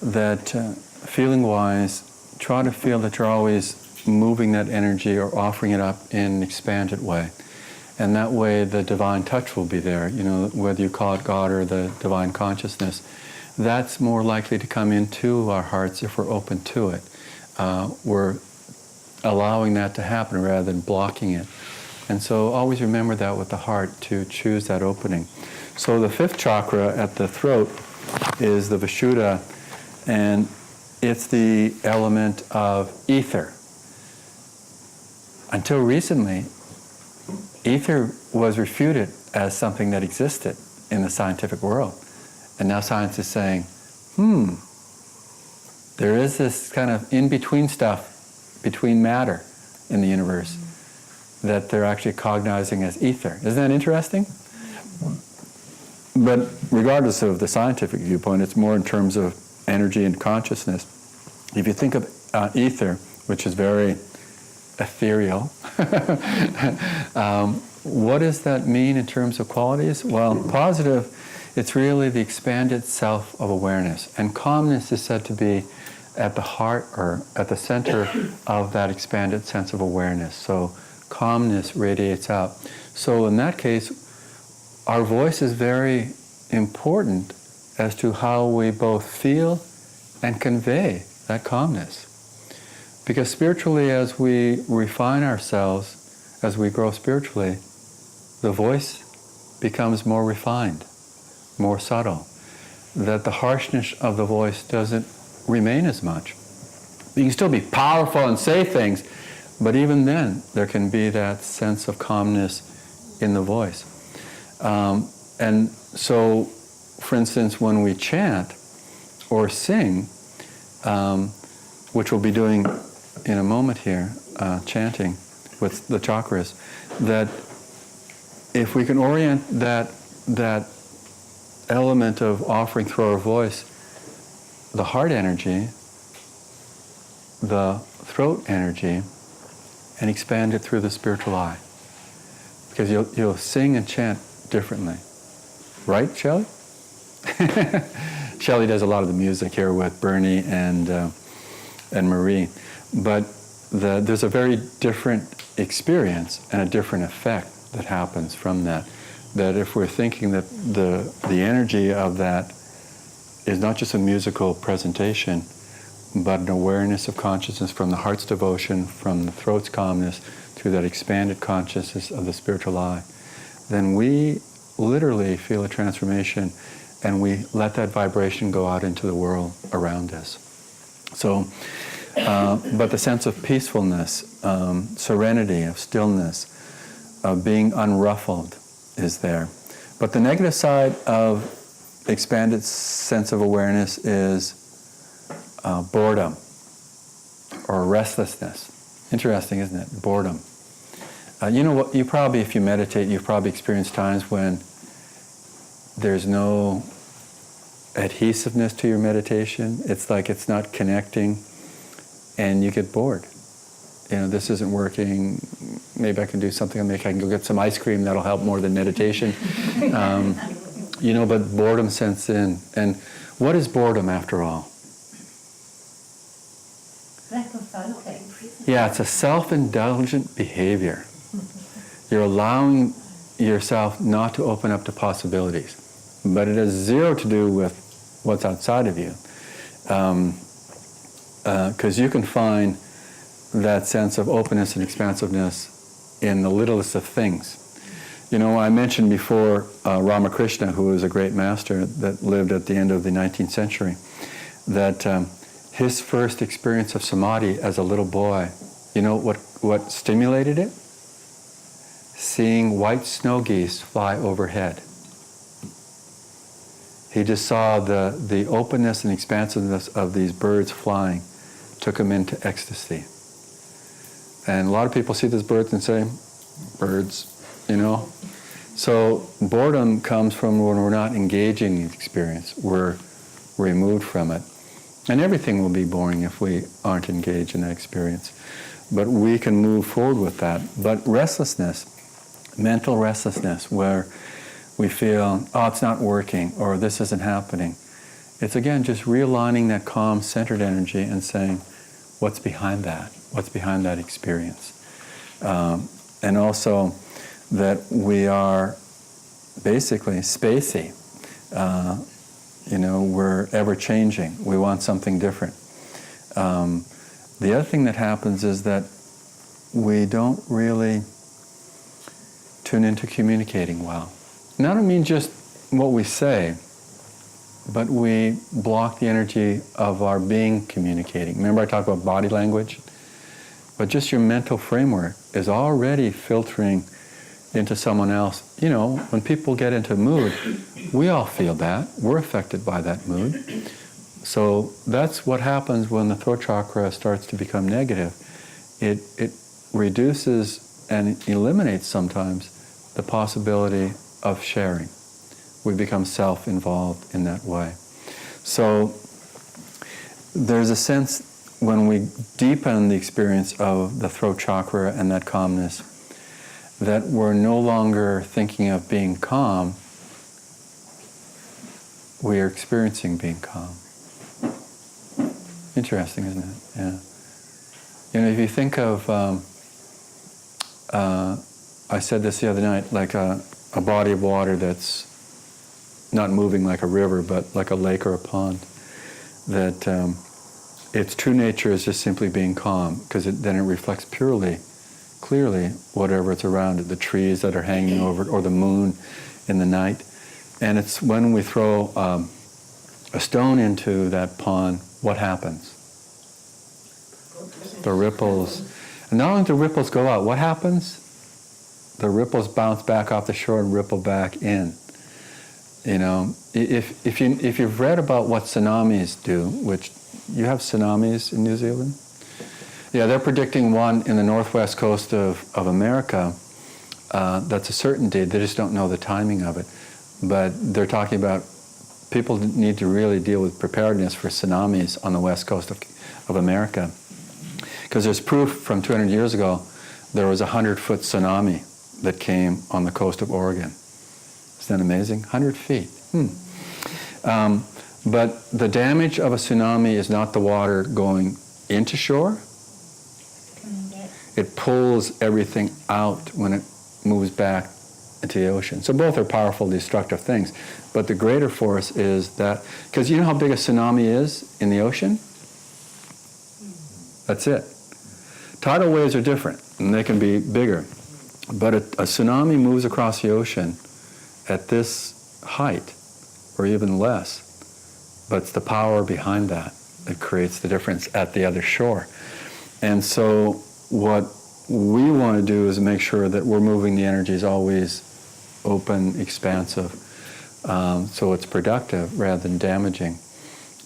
that feeling-wise, try to feel that you're always moving that energy or offering it up in an expanded way. And that way the divine touch will be there, whether you call it God or the divine consciousness. That's more likely to come into our hearts if we're open to it. We're allowing that to happen rather than blocking it. And so always remember that with the heart, to choose that opening. So the fifth chakra at the throat is the Vishuddha, and it's the element of ether. Until recently, ether was refuted as something that existed in the scientific world. And now science is saying, there is this kind of in-between stuff, between matter in the universe, that they're actually cognizing as ether. Isn't that interesting? But regardless of the scientific viewpoint, it's more in terms of energy and consciousness. If you think of ether, which is very ethereal, what does that mean in terms of qualities? Well, positive, it's really the expanded self of awareness. And calmness is said to be at the heart or at the center of that expanded sense of awareness. So calmness radiates out. So in that case, our voice is very important as to how we both feel and convey that calmness. Because spiritually, as we refine ourselves, as we grow spiritually, the voice becomes more refined, more subtle, that the harshness of the voice doesn't remain as much. You can still be powerful and say things, but even then there can be that sense of calmness in the voice. And so, for instance, when we chant or sing, which we'll be doing in a moment here, chanting with the chakras, that if we can orient that element of offering through our voice, the heart energy, the throat energy, and expand it through the spiritual eye. Because you'll sing and chant differently. Right, Shelley? Shelley does a lot of the music here with Bernie and Marie. But there's a very different experience and a different effect that happens from that. That if we're thinking that the energy of that is not just a musical presentation, but an awareness of consciousness from the heart's devotion, from the throat's calmness, through that expanded consciousness of the spiritual eye, then we literally feel a transformation, and we let that vibration go out into the world around us. So, but the sense of peacefulness, serenity, of stillness, of being unruffled is there. But the negative side of expanded sense of awareness is boredom or restlessness. Interesting, isn't it? Boredom. You know what? You probably, if you meditate, you've probably experienced times when there's no adhesiveness to your meditation. It's like it's not connecting, and you get bored. You know, this isn't working. Maybe I can do something. Maybe I can go get some ice cream. That'll help more than meditation. You know, but boredom sets in. And what is boredom after all? Lack of focus. Yeah, it's a self-indulgent behavior. You're allowing yourself not to open up to possibilities. But it has zero to do with what's outside of you. Because you can find that sense of openness and expansiveness in the littlest of things. You know, I mentioned before Ramakrishna, who was a great master that lived at the end of the 19th century, that his first experience of samadhi as a little boy, you know what stimulated it? Seeing white snow geese fly overhead. He just saw the openness and expansiveness of these birds flying, took him into ecstasy. And a lot of people see these birds and say, birds, you know. So boredom comes from when we're not engaging in the experience. We're removed from it. And everything will be boring if we aren't engaged in that experience. But we can move forward with that. But restlessness, mental restlessness, where we feel, oh, it's not working, or this isn't happening. It's again just realigning that calm, centered energy and saying, what's behind that? What's behind that experience? And also that we are basically spacey. You know, we're ever changing. We want something different. The other thing that happens is that we don't really tune into communicating well. And I don't mean just what we say, but we block the energy of our being communicating. Remember I talked about body language? But just your mental framework is already filtering into someone else. You know, when people get into mood, we all feel that. We're affected by that mood. So that's what happens when the throat chakra starts to become negative. It reduces and eliminates sometimes the possibility of sharing. We become self-involved in that way. So there's a sense when we deepen the experience of the throat chakra and that calmness, that we're no longer thinking of being calm, we are experiencing being calm. Interesting, isn't it? Yeah. You know, if you think of, I said this the other night, like a body of water that's not moving like a river, but like a lake or a pond, that its true nature is just simply being calm, because then it reflects clearly, whatever it's around it, the trees that are hanging over it, or the moon in the night. And it's when we throw a stone into that pond, what happens? The ripples. And not only do ripples go out, what happens? The ripples bounce back off the shore and ripple back in. You know, if you've read about what tsunamis do, which you have tsunamis in New Zealand? Yeah, they're predicting one in the northwest coast of America. That's a certainty. They just don't know the timing of it. But they're talking about people need to really deal with preparedness for tsunamis on the west coast of America. Because there's proof from 200 years ago, there was a 100-foot tsunami that came on the coast of Oregon. Isn't that amazing? 100 feet. But the damage of a tsunami is not the water going into shore. It pulls everything out when it moves back into the ocean. So both are powerful, destructive things. But the greater force is that, because you know how big a tsunami is in the ocean? That's it. Tidal waves are different, and they can be bigger. But a tsunami moves across the ocean at this height, or even less. But it's the power behind that that creates the difference at the other shore. And so what we want to do is make sure that we're moving the energies always open, expansive, so it's productive rather than damaging.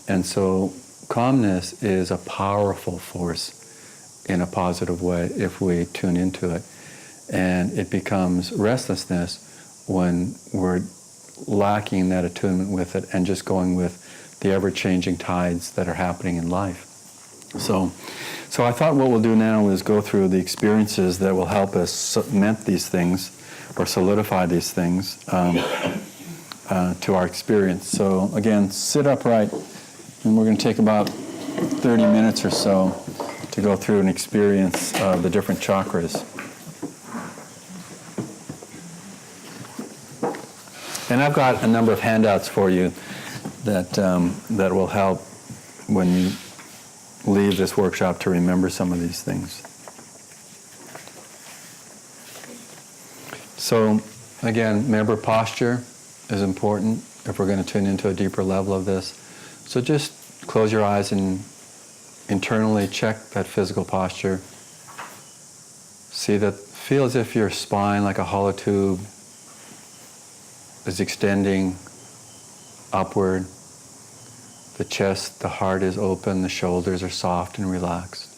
And so calmness is a powerful force in a positive way if we tune into it. And it becomes restlessness when we're lacking that attunement with it and just going with the ever-changing tides that are happening in life. So I thought what we'll do now is go through the experiences that will help us cement these things or solidify these things to our experience. So again, sit upright, and we're going to take about 30 minutes or so to go through and experience the different chakras. And I've got a number of handouts for you that will help when you leave this workshop to remember some of these things. So again, remember posture is important if we're going to tune into a deeper level of this. So just close your eyes and internally check that physical posture. Feel as if your spine, like a hollow tube, is extending upward. The chest, the heart is open, the shoulders are soft and relaxed.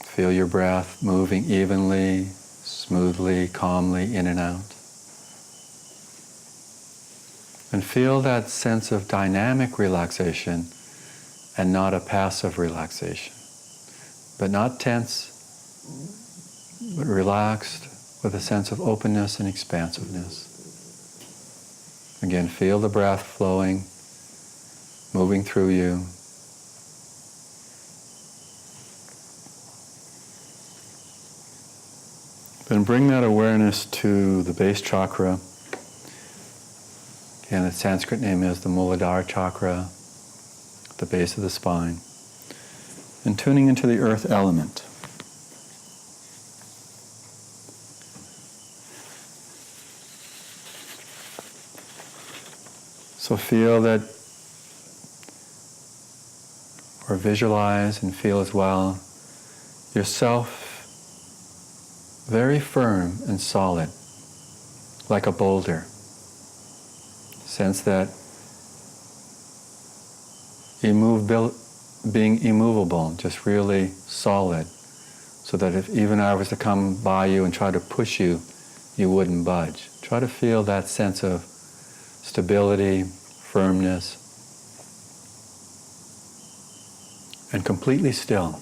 Feel your breath moving evenly, smoothly, calmly in and out. And feel that sense of dynamic relaxation and not a passive relaxation. But not tense, but relaxed with a sense of openness and expansiveness. Again, feel the breath flowing, moving through you. Then bring that awareness to the base chakra. Again, its Sanskrit name is the Muladhara chakra, the base of the spine. And tuning into the earth element. So feel that, or visualize and feel as well, yourself very firm and solid, like a boulder. Sense that being immovable, just really solid, so that if even I was to come by you and try to push you, you wouldn't budge. Try to feel that sense of stability, firmness, and completely still.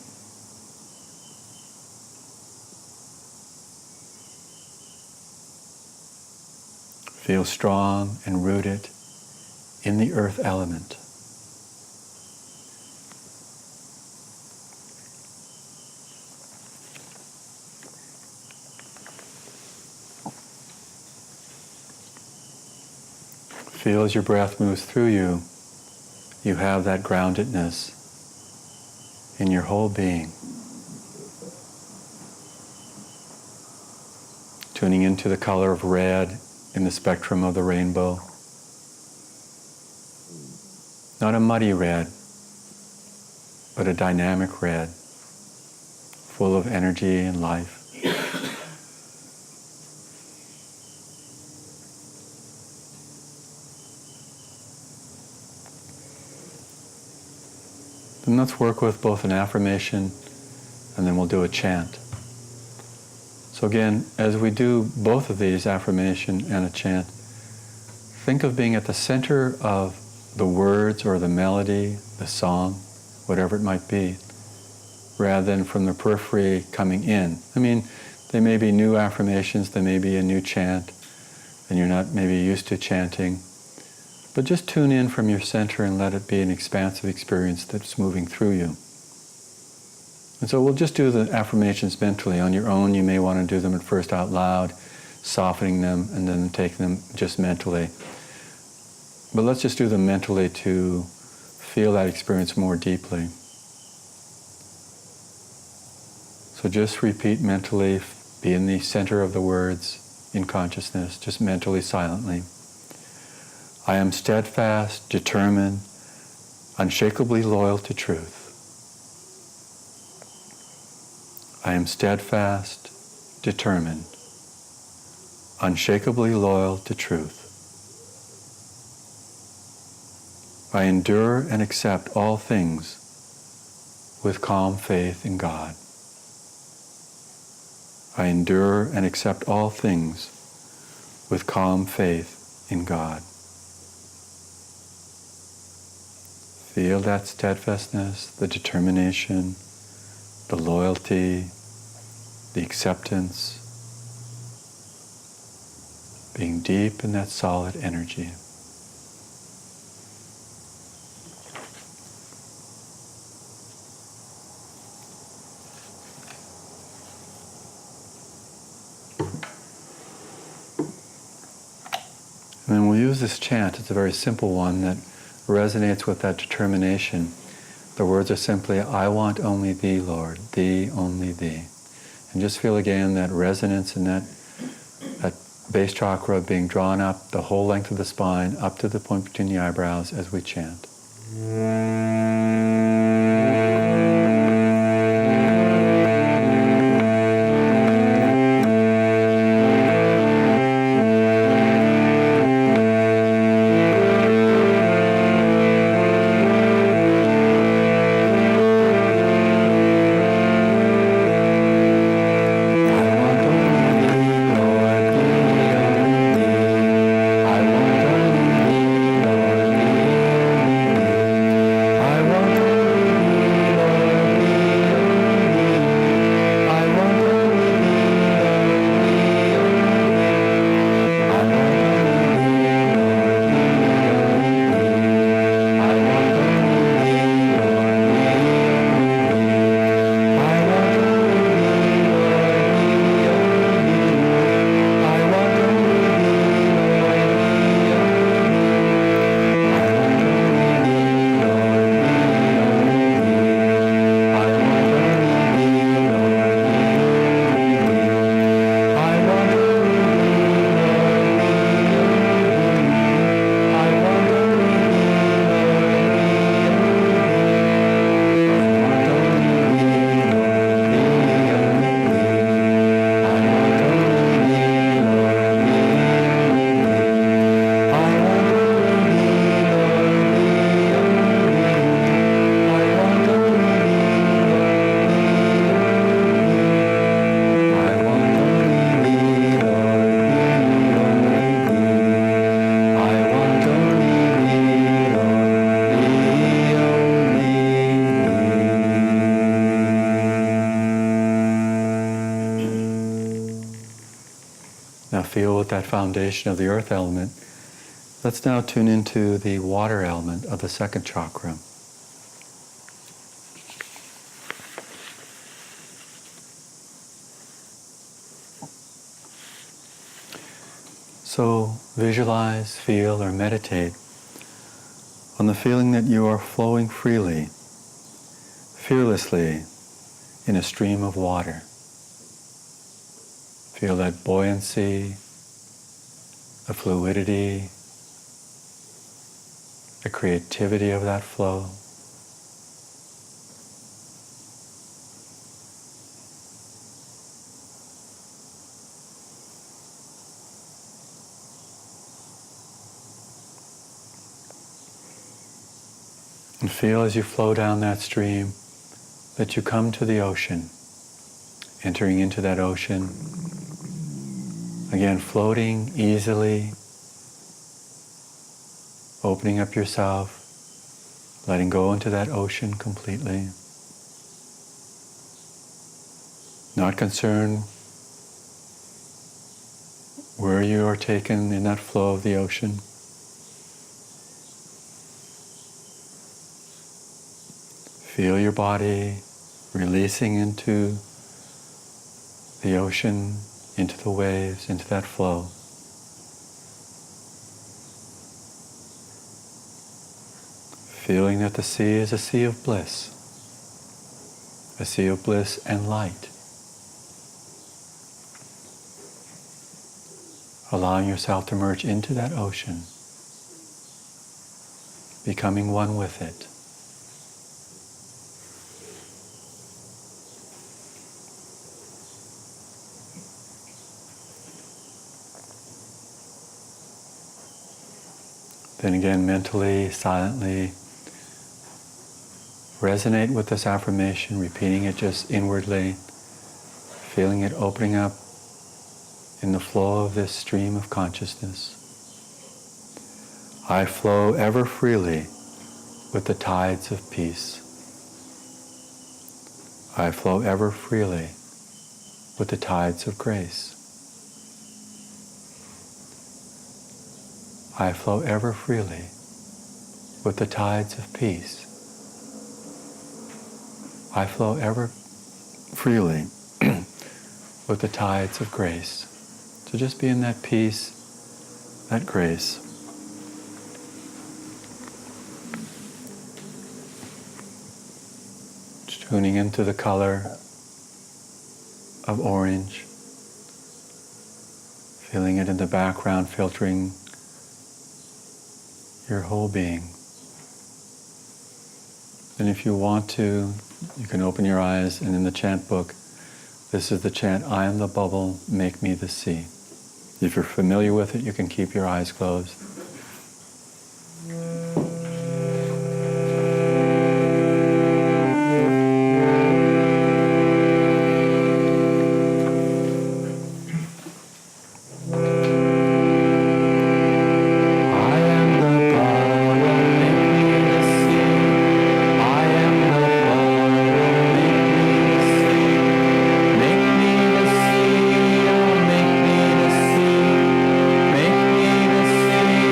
Feel strong and rooted in the earth element. Feel as your breath moves through you, you have that groundedness in your whole being. tuning into the color of red in the spectrum of the rainbow. Not a muddy red, but a dynamic red, full of energy and life. Then let's work with both an affirmation and then we'll do a chant. So again, as we do both of these, affirmation and a chant, think of being at the center of the words or the melody, the song, whatever it might be, rather than from the periphery coming in. I mean, they may be new affirmations, they may be a new chant, and you're not maybe used to chanting, but just tune in from your center and let it be an expansive experience that's moving through you. And so we'll just do the affirmations mentally. On your own, you may want to do them at first out loud, softening them, and then take them just mentally. But let's just do them mentally to feel that experience more deeply. So just repeat mentally, be in the center of the words in consciousness, just mentally, silently. I am steadfast, determined, unshakably loyal to truth. I am steadfast, determined, unshakably loyal to truth. I endure and accept all things with calm faith in God. I endure and accept all things with calm faith in God. Feel that steadfastness, the determination, the loyalty, the acceptance, being deep in that solid energy. And then we'll use this chant. It's a very simple one that resonates with that determination. The words are simply, I want only Thee, Lord, Thee, only Thee. And just feel again that resonance and that base chakra being drawn up the whole length of the spine, up to the point between the eyebrows as we chant. Now feel with that foundation of the earth element. Let's now tune into the water element of the second chakra. So visualize, feel, or meditate on the feeling that you are flowing freely, fearlessly in a stream of water. Feel that buoyancy, the fluidity, the creativity of that flow. And feel as you flow down that stream that you come to the ocean, entering into that ocean. Again, floating easily, opening up yourself, letting go into that ocean completely. Not concerned where you are taken in that flow of the ocean. Feel your body releasing into the ocean, into the waves, into that flow. Feeling that the sea is a sea of bliss and light. Allowing yourself to merge into that ocean, becoming one with it. Then again, mentally, silently, resonate with this affirmation, repeating it just inwardly, feeling it opening up in the flow of this stream of consciousness. I flow ever freely with the tides of peace. I flow ever freely with the tides of grace. I flow ever freely with the tides of peace. I flow ever freely with the tides of grace. So just be in that peace, that grace. Just tuning into the color of orange, feeling it in the background, filtering your whole being. And if you want to, you can open your eyes, and in the chant book, this is the chant, I am the bubble, make me the sea. If you're familiar with it, you can keep your eyes closed. Make me the sea.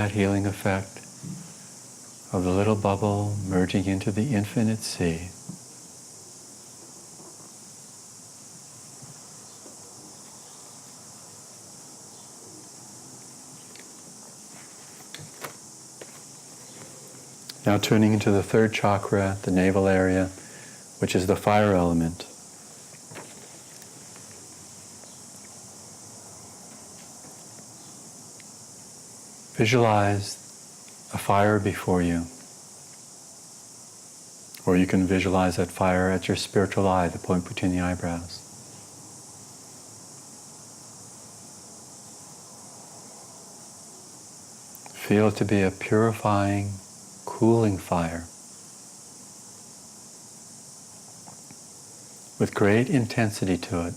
that healing effect of the little bubble merging into the infinite sea. Now tuning into the third chakra, the navel area, which is the fire element. Visualize a fire before you. Or you can visualize that fire at your spiritual eye, the point between the eyebrows. Feel it to be a purifying, cooling fire with great intensity to it,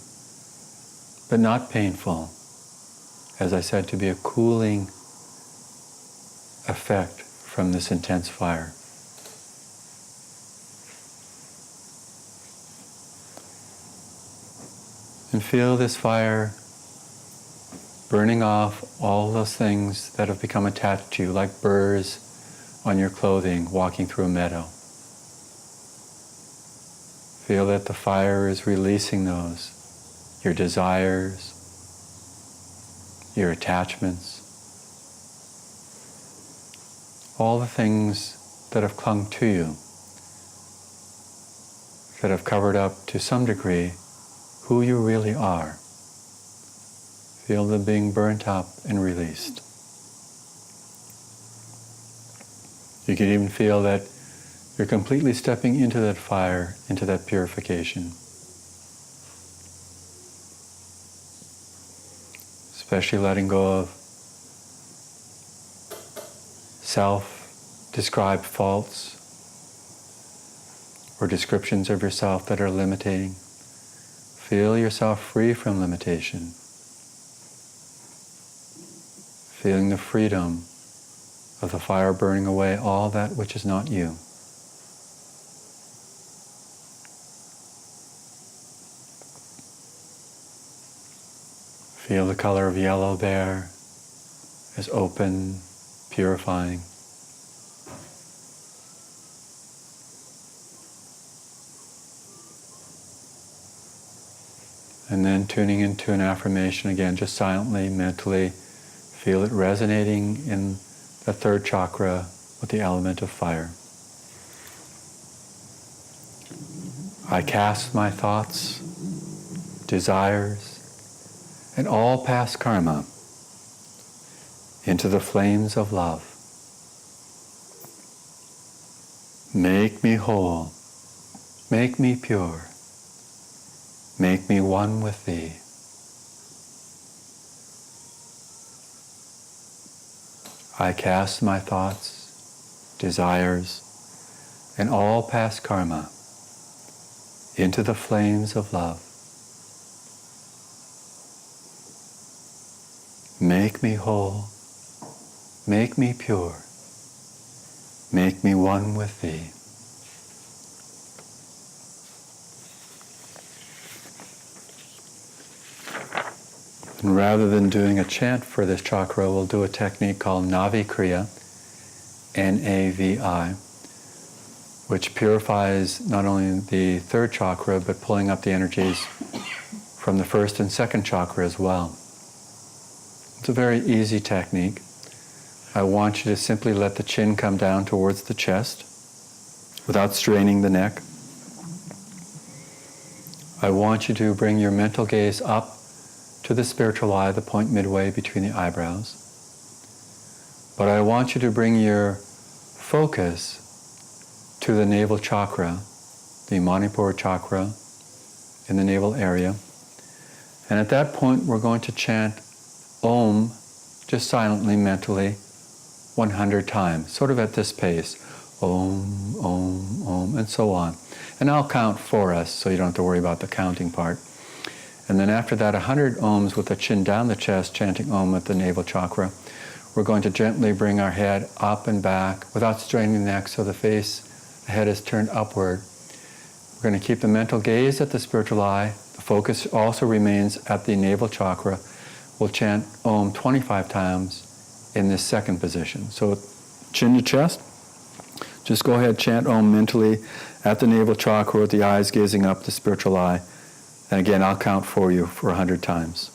but not painful. As I said, to be a cooling effect from this intense fire. And feel this fire burning off all those things that have become attached to you, like burrs on your clothing walking through a meadow. Feel that the fire is releasing those, your desires, your attachments, all the things that have clung to you, that have covered up to some degree who you really are. Feel them being burnt up and released. You can even feel that you're completely stepping into that fire, into that purification. Especially letting go of self-described faults or descriptions of yourself that are limiting. Feel yourself free from limitation. Feeling the freedom of the fire burning away all that which is not you. Feel the color of yellow there as open, purifying. And then tuning into an affirmation again, just silently, mentally. Feel it resonating in the third chakra with the element of fire. I cast my thoughts, desires, and all past karma into the flames of love. Make me whole, make me pure, make me one with thee. I cast my thoughts, desires, and all past karma into the flames of love. Make me whole, make me pure, make me one with thee. And rather than doing a chant for this chakra, we'll do a technique called Navi Kriya, N-A-V-I, which purifies not only the third chakra, but pulling up the energies from the first and second chakra as well. It's a very easy technique. I want you to simply let the chin come down towards the chest without straining the neck. I want you to bring your mental gaze up to the spiritual eye, the point midway between the eyebrows. But I want you to bring your focus to the navel chakra, the Manipur chakra in the navel area. And at that point, we're going to chant Om, just silently, mentally, 100 times, sort of at this pace. Om, Om, Om, and so on. And I'll count for us, so you don't have to worry about the counting part. And then after that, 100 ohms with the chin down the chest, chanting Om at the navel chakra. We're going to gently bring our head up and back without straining the neck, so the face, the head is turned upward. We're going to keep the mental gaze at the spiritual eye. The focus also remains at the navel chakra. We'll chant Om 25 times in this second position. So chin to chest. Just go ahead, chant Om mentally at the navel chakra with the eyes gazing up, the spiritual eye. And again, I'll count for you for 100 times.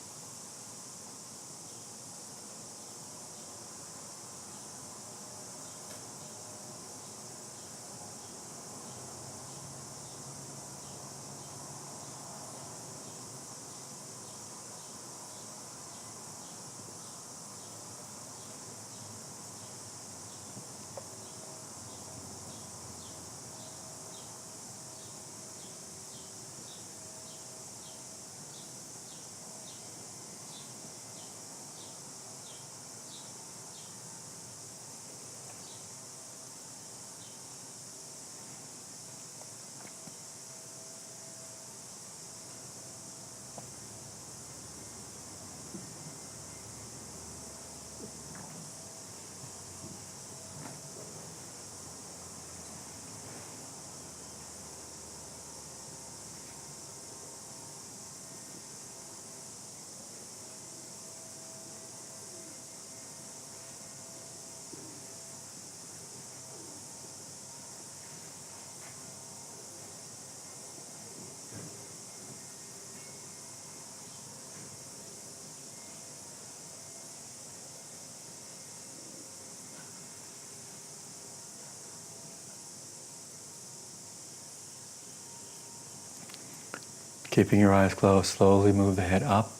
Keeping your eyes closed, slowly move the head up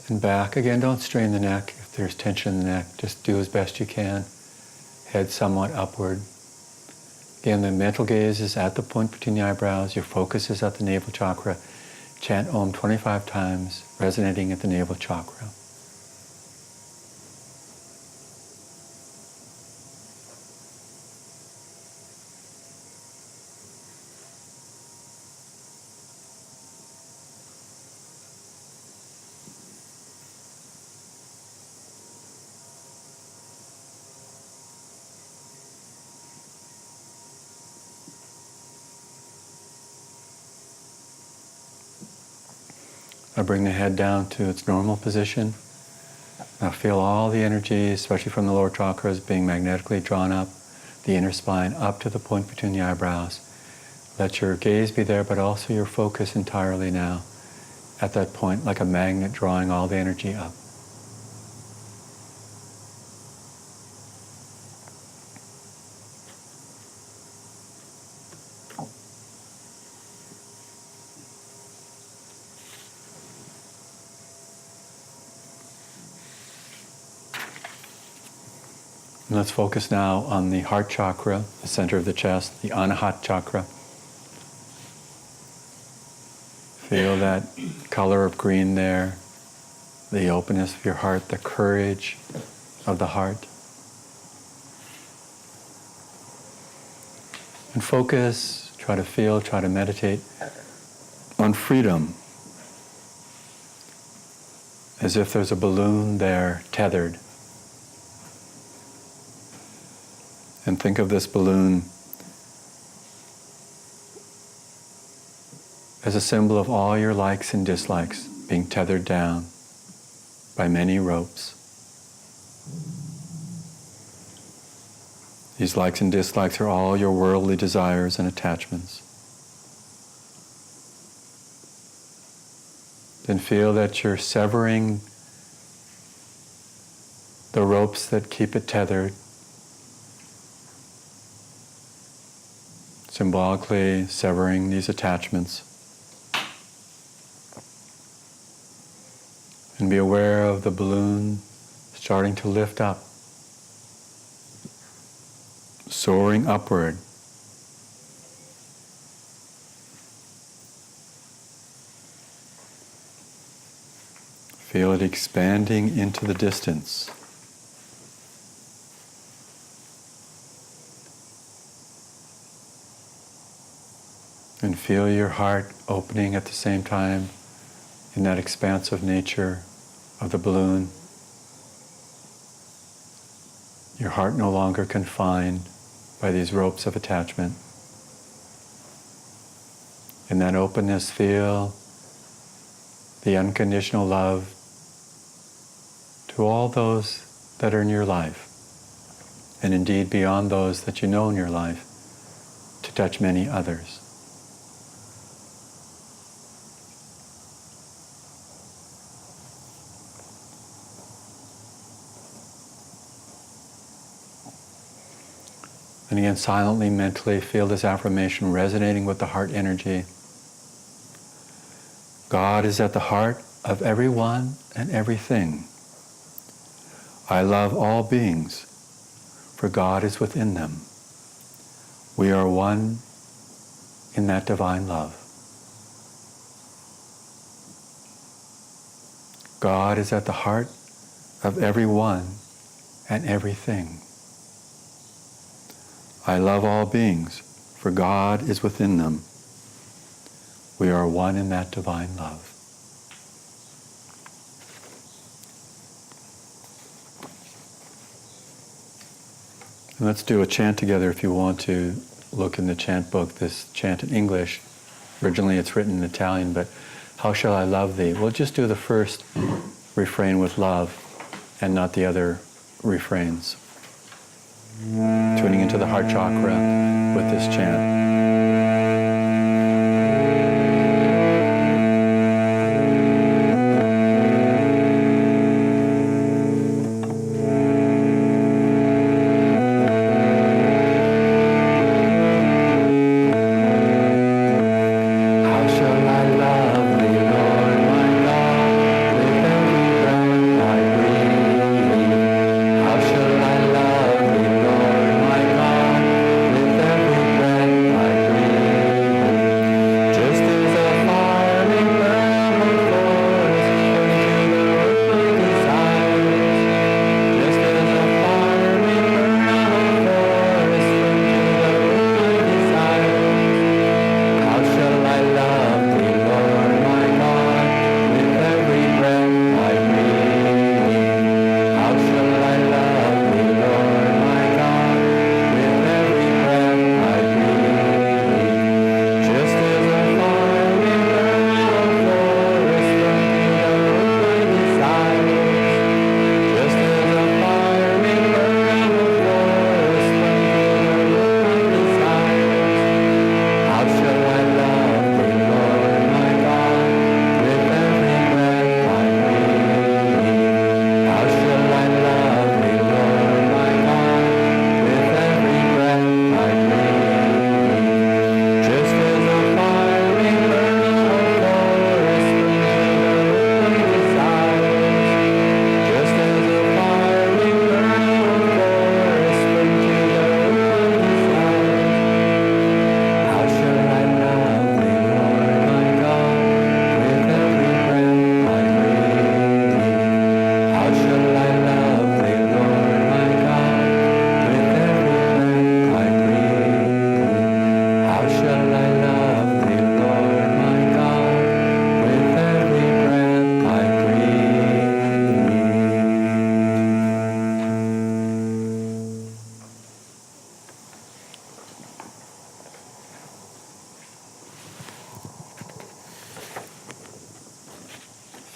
and back. Again, don't strain the neck. If there's tension in the neck, just do as best you can. Head somewhat upward. Again, the mental gaze is at the point between the eyebrows. Your focus is at the navel chakra. Chant Om 25 times, resonating at the navel chakra. I bring the head down to its normal position. Now feel all the energy, especially from the lower chakras, being magnetically drawn up, the inner spine, up to the point between the eyebrows. Let your gaze be there, but also your focus entirely now at that point, like a magnet drawing all the energy up. And let's focus now on the heart chakra, the center of the chest, the anahat chakra. Feel that color of green there, the openness of your heart, the courage of the heart. And focus, try to feel, try to meditate on freedom. As if there's a balloon there tethered. And think of this balloon as a symbol of all your likes and dislikes being tethered down by many ropes. These likes and dislikes are all your worldly desires and attachments. Then feel that you're severing the ropes that keep it tethered, symbolically severing these attachments. And be aware of the balloon starting to lift up, soaring upward. Feel it expanding into the distance. And feel your heart opening at the same time in that expansive nature of the balloon. Your heart no longer confined by these ropes of attachment. In that openness, feel the unconditional love to all those that are in your life, and indeed beyond those that you know in your life, to touch many others. And again, silently, mentally feel this affirmation resonating with the heart energy. God is at the heart of everyone and everything. I love all beings, for God is within them. We are one in that divine love. God is at the heart of everyone and everything. I love all beings, for God is within them. We are one in that divine love. And let's do a chant together if you want to look in the chant book, this chant in English. Originally it's written in Italian, but how shall I love thee? We'll just do the first refrain with love and not the other refrains. Tuning into the heart chakra with this chant.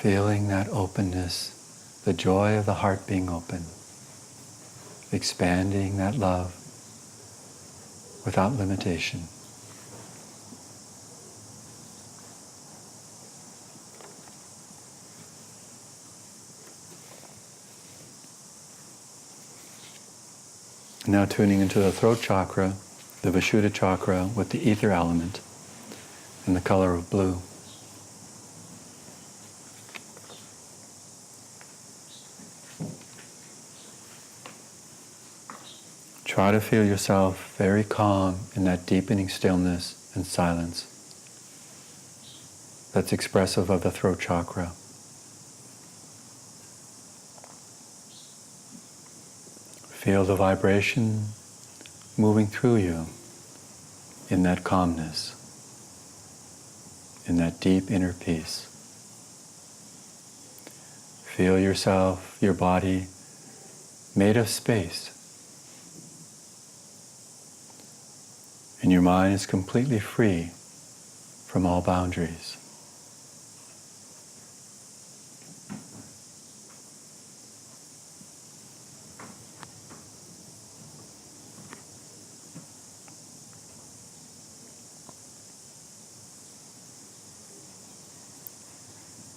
Feeling that openness, the joy of the heart being open, expanding that love without limitation. Now tuning into the throat chakra, the Vishuddha chakra with the ether element in the color of blue. Try to feel yourself very calm in that deepening stillness and silence that's expressive of the throat chakra. Feel the vibration moving through you in that calmness, in that deep inner peace. Feel yourself, your body, made of space. And your mind is completely free from all boundaries.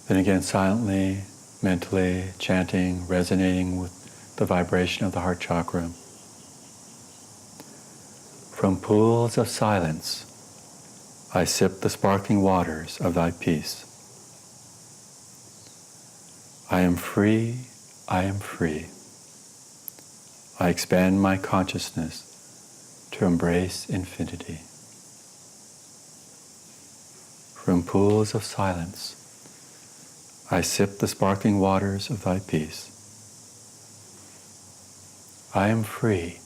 Then again, silently, mentally, chanting, resonating with the vibration of the heart chakra. From pools of silence, I sip the sparkling waters of thy peace. I am free, I am free. I expand my consciousness to embrace infinity. From pools of silence, I sip the sparkling waters of thy peace. I am free,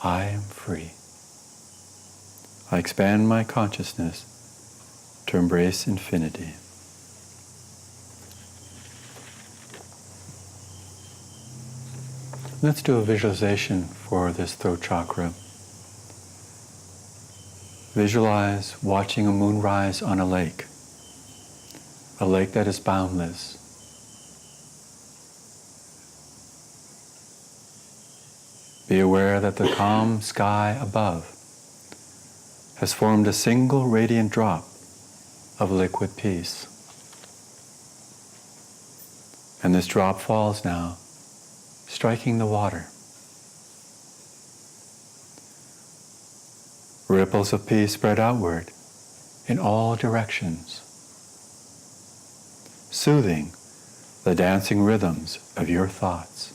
I am free. I expand my consciousness to embrace infinity. Let's do a visualization for this throat chakra. Visualize watching a moonrise on a lake that is boundless. Be aware that the calm sky above has formed a single radiant drop of liquid peace. And this drop falls now, striking the water. Ripples of peace spread outward in all directions, soothing the dancing rhythms of your thoughts.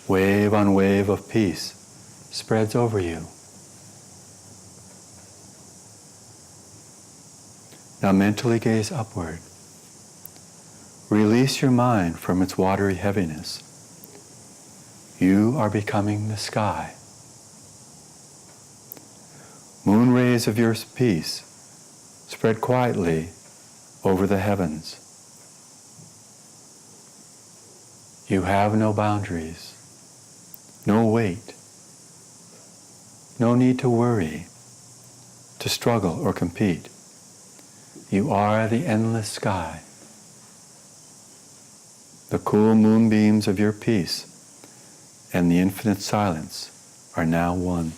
Wave on wave of peace spreads over you. Now mentally gaze upward. Release your mind from its watery heaviness. You are becoming the sky. Moon rays of your peace spread quietly over the heavens. You have no boundaries, no weight, no need to worry, to struggle or compete. You are the endless sky. The cool moonbeams of your peace and the infinite silence are now one.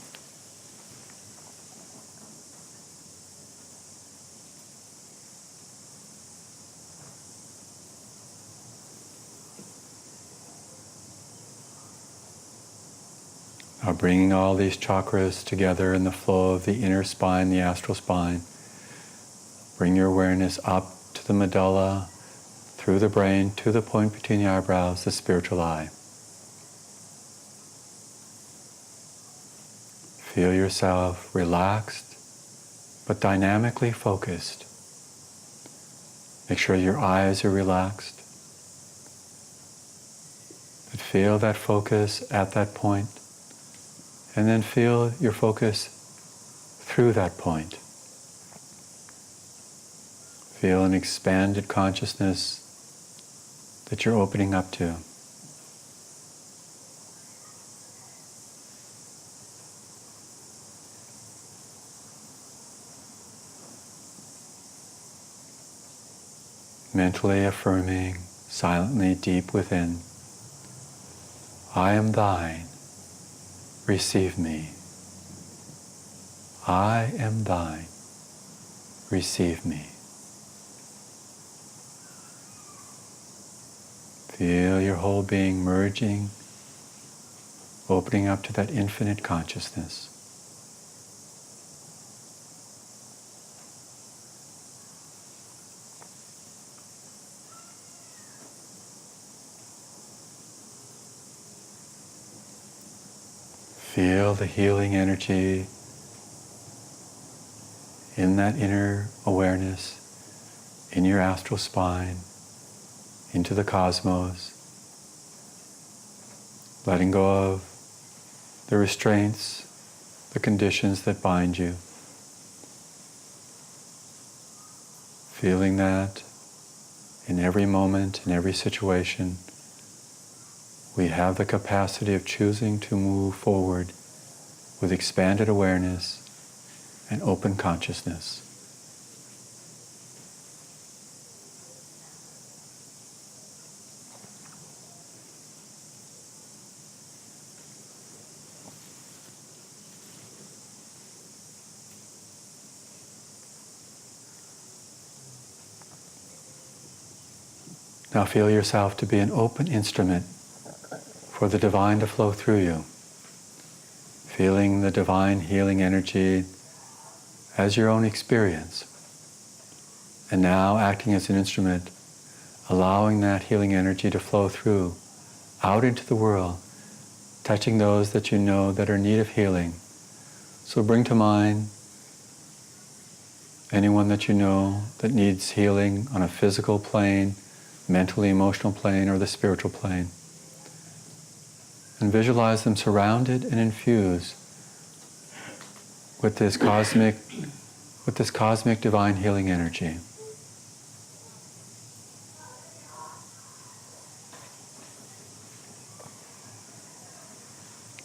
Now bringing all these chakras together in the flow of the inner spine, the astral spine. Bring your awareness up to the medulla, through the brain, to the point between the eyebrows, the spiritual eye. Feel yourself relaxed, but dynamically focused. Make sure your eyes are relaxed. But feel that focus at that point. And then feel your focus through that point. Feel an expanded consciousness that you're opening up to. Mentally affirming, silently deep within, I am thine. Receive me. I am thine. Receive me. Feel your whole being merging, opening up to that infinite consciousness. Feel the healing energy in that inner awareness, in your astral spine, into the cosmos, letting go of the restraints, the conditions that bind you. Feeling that in every moment, in every situation, we have the capacity of choosing to move forward with expanded awareness and open consciousness. Now feel yourself to be an open instrument for the divine to flow through you. Feeling the divine healing energy as your own experience. And now acting as an instrument, allowing that healing energy to flow through, out into the world, touching those that you know that are in need of healing. So bring to mind anyone that you know that needs healing on a physical plane, mentally, emotional plane, or the spiritual plane. And visualize them surrounded and infused with this cosmic divine healing energy.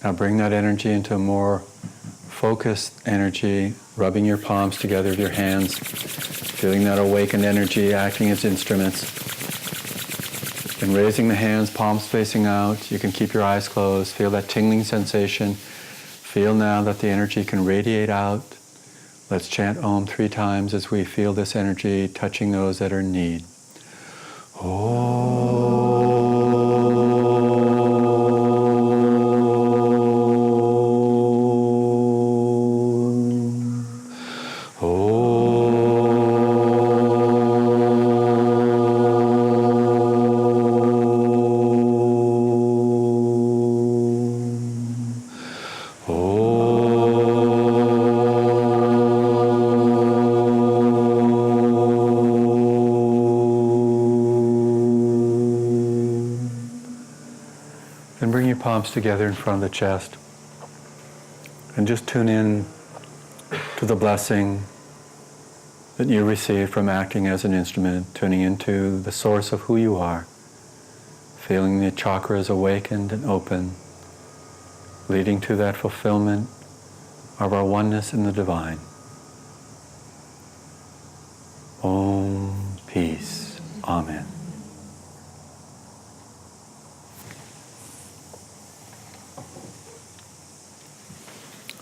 Now bring that energy into a more focused energy, rubbing your palms together with your hands, feeling that awakened energy acting as instruments. And raising the hands, palms facing out, you can keep your eyes closed, feel that tingling sensation. Feel now that the energy can radiate out. Let's chant Om 3 times as we feel this energy touching those that are in need. Om. Then bring your palms together in front of the chest and just tune in to the blessing that you receive from acting as an instrument, tuning into the source of who you are, feeling the chakras awakened and open, leading to that fulfillment of our oneness in the divine. Om, peace. Amen.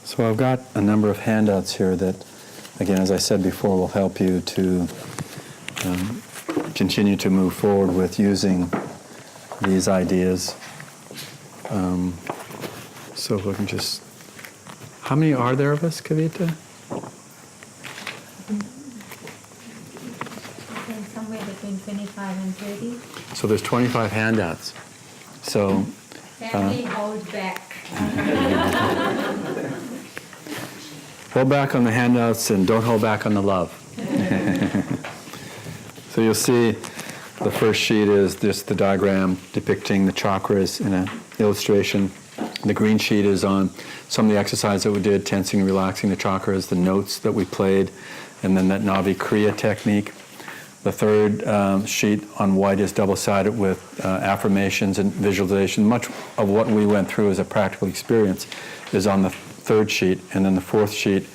So I've got a number of handouts here that, again, as I said before, will help you to continue to move forward with using these ideas. So if we can just... How many are there of us, Kavita? Somewhere between 25 and 30. So there's 25 handouts. So... Family hold back. Hold back on the handouts and don't hold back on the love. So you'll see the first sheet is just the diagram depicting the chakras in an illustration. The green sheet is on some of the exercises that we did, tensing and relaxing the chakras, the notes that we played, and then that Navi Kriya technique. The third sheet on white is double-sided with affirmations and visualization. Much of what we went through as a practical experience is on the third sheet, and then the fourth sheet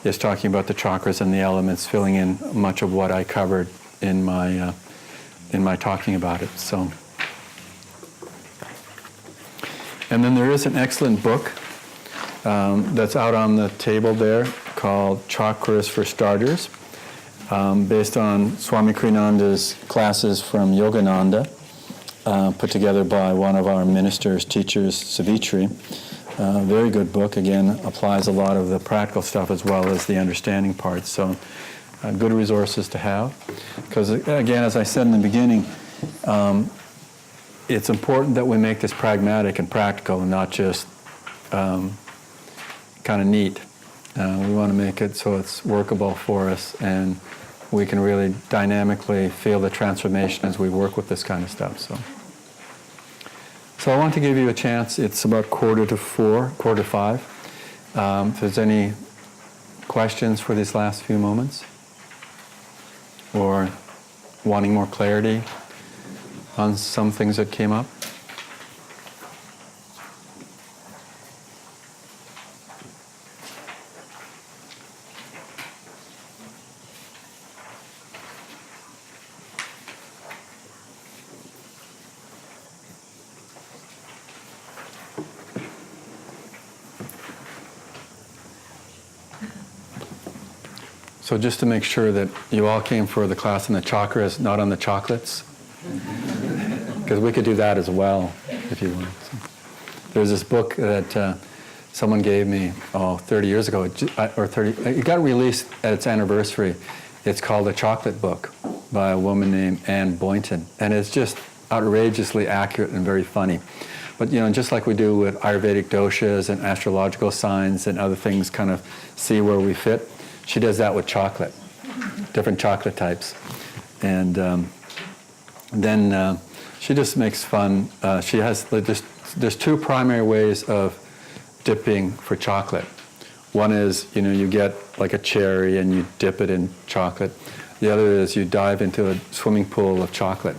is talking about the chakras and the elements, filling in much of what I covered in my talking about it. So, and then there is an excellent book that's out on the table there called Chakras for Starters, based on Swami Kriyananda's classes from Yogananda, put together by one of our ministers, teachers, Savitri. Very good book, again, applies a lot of the practical stuff as well as the understanding parts. So good resources to have. Because again, as I said in the beginning, it's important that we make this pragmatic and practical and not just kind of neat. We want to make it so it's workable for us and we can really dynamically feel the transformation as we work with this kind of stuff. So I want to give you a chance. It's about 4:45. If there's any questions for these last few moments or wanting more clarity on some things that came up. So just to make sure that you all came for the class on the chakras, not on the chocolates. because we could do that as well if you want. So, there's this book that someone gave me 30 years ago, it got released at its anniversary. It's called The Chocolate Book by a woman named Anne Boynton, and it's just outrageously accurate and very funny. But just like we do with Ayurvedic doshas and astrological signs and other things, kind of see where we fit, she does that with chocolate, different chocolate types. And then she just makes fun. She has, there's two primary ways of dipping for chocolate. One is, you get like a cherry and you dip it in chocolate. The other is you dive into a swimming pool of chocolate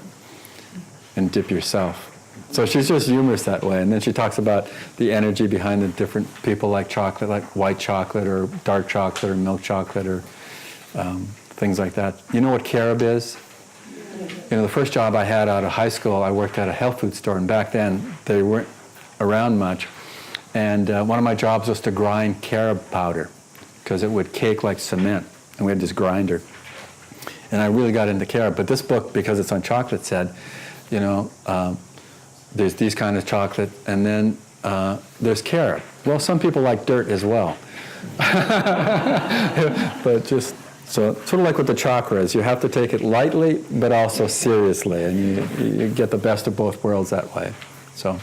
and dip yourself. So she's just humorous that way. And then she talks about the energy behind the different people like chocolate, like white chocolate or dark chocolate or milk chocolate or things like that. You know what carob is? The first job I had out of high school, I worked at a health food store, and back then they weren't around much. And one of my jobs was to grind carob powder because it would cake like cement, and we had this grinder. And I really got into carob. But this book, because it's on chocolate, said, there's these kind of chocolate, and then there's carob. Well, some people like dirt as well. But just, so sort of like with the chakras, you have to take it lightly, but also seriously, and you get the best of both worlds that way. So.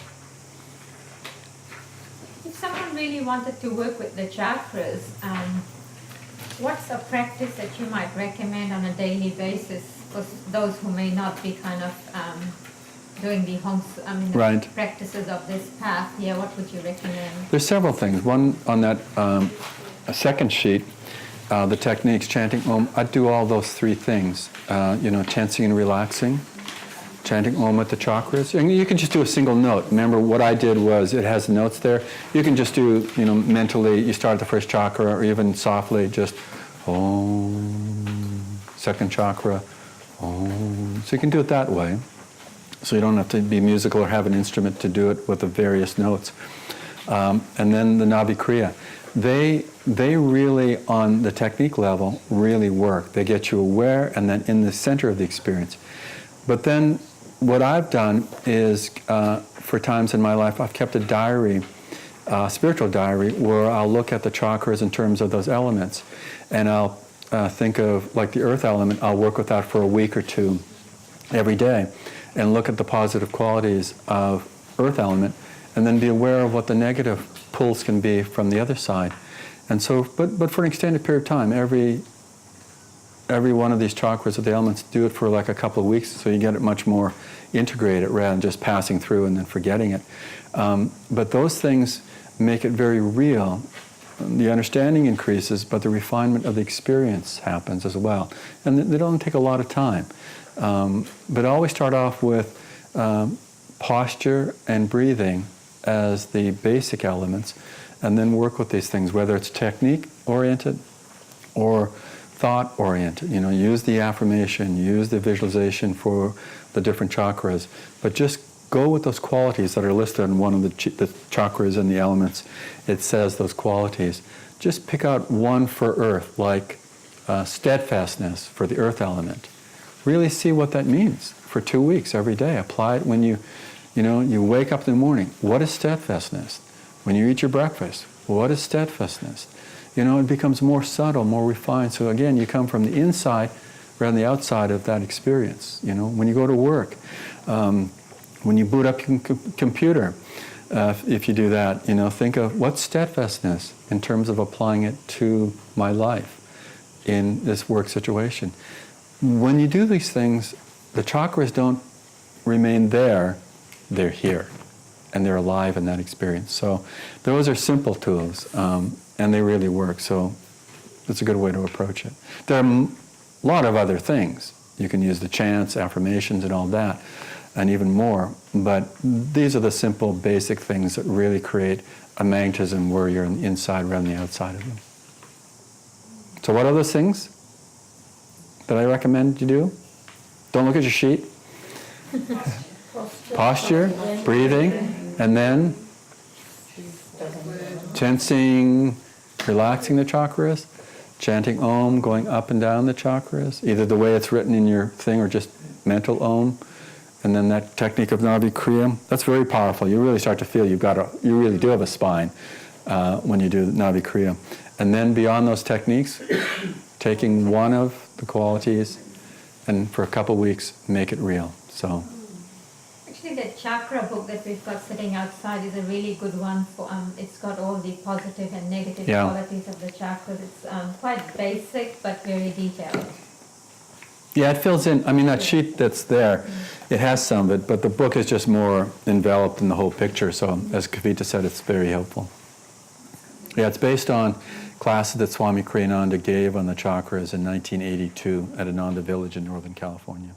If someone really wanted to work with the chakras, what's a practice that you might recommend on a daily basis for those who may not be kind of doing the right. practices of this path? Yeah, what would you recommend? There's several things. One on that second sheet, the techniques, chanting Om. I do all those three things. Tensing and relaxing, chanting Om at the chakras. And you can just do a single note. Remember, what I did was, it has notes there. You can just do, mentally, you start at the first chakra, or even softly, just Om, second chakra, Om. So you can do it that way. So you don't have to be musical or have an instrument to do it with the various notes. And then the Navi Kriya. They really, on the technique level, really work. They get you aware and then in the center of the experience. But then what I've done is, for times in my life, I've kept a diary, spiritual diary, where I'll look at the chakras in terms of those elements. And I'll think of, like the earth element, I'll work with that for a week or two every day and look at the positive qualities of earth element and then be aware of what the negative pulls can be from the other side. And so, but for an extended period of time, every one of these chakras of the elements, do it for like a couple of weeks so you get it much more integrated rather than just passing through and then forgetting it. But those things make it very real. The understanding increases, but the refinement of the experience happens as well. And they don't take a lot of time. But always start off with posture and breathing as the basic elements, and then work with these things, whether it's technique-oriented or thought-oriented. Use the affirmation, use the visualization for the different chakras, but just go with those qualities that are listed in one of the chakras and the elements. It says those qualities. Just pick out one for earth, like steadfastness for the earth element. Really see what that means for 2 weeks every day. Apply it when you wake up in the morning. What is steadfastness? When you eat your breakfast, what is steadfastness? It becomes more subtle, more refined. So again, you come from the inside rather than the outside of that experience. When you go to work, when you boot up your computer, if you do that, think of what's steadfastness in terms of applying it to my life in this work situation. When you do these things, the chakras don't remain there, they're here. And they're alive in that experience. So those are simple tools, and they really work. So it's a good way to approach it. There are a lot of other things. You can use the chants, affirmations, and all that, and even more. But these are the simple, basic things that really create a magnetism where you're on the inside rather than the outside of them. So what are those things that I recommend you do? Don't look at your sheet. Posture, breathing, and then tensing, relaxing the chakras, chanting Om, going up and down the chakras, either the way it's written in your thing or just mental Om, And then that technique of Navi Kriya, that's very powerful. You really start to feel you really do have a spine when you do Navi Kriya. And then beyond those techniques, taking one of the qualities and for a couple weeks make it real. So. Actually, the chakra book that we've got sitting outside is a really good one. For it's got all the positive and negative qualities of the chakras. It's quite basic but very detailed. Yeah, it fills in. I mean, that sheet that's there, it has some of it, but the book is just more enveloped in the whole picture. So, as Kavita said, it's very helpful. Yeah, it's based on classes that Swami Kriyananda gave on the chakras in 1982 at Ananda Village in Northern California.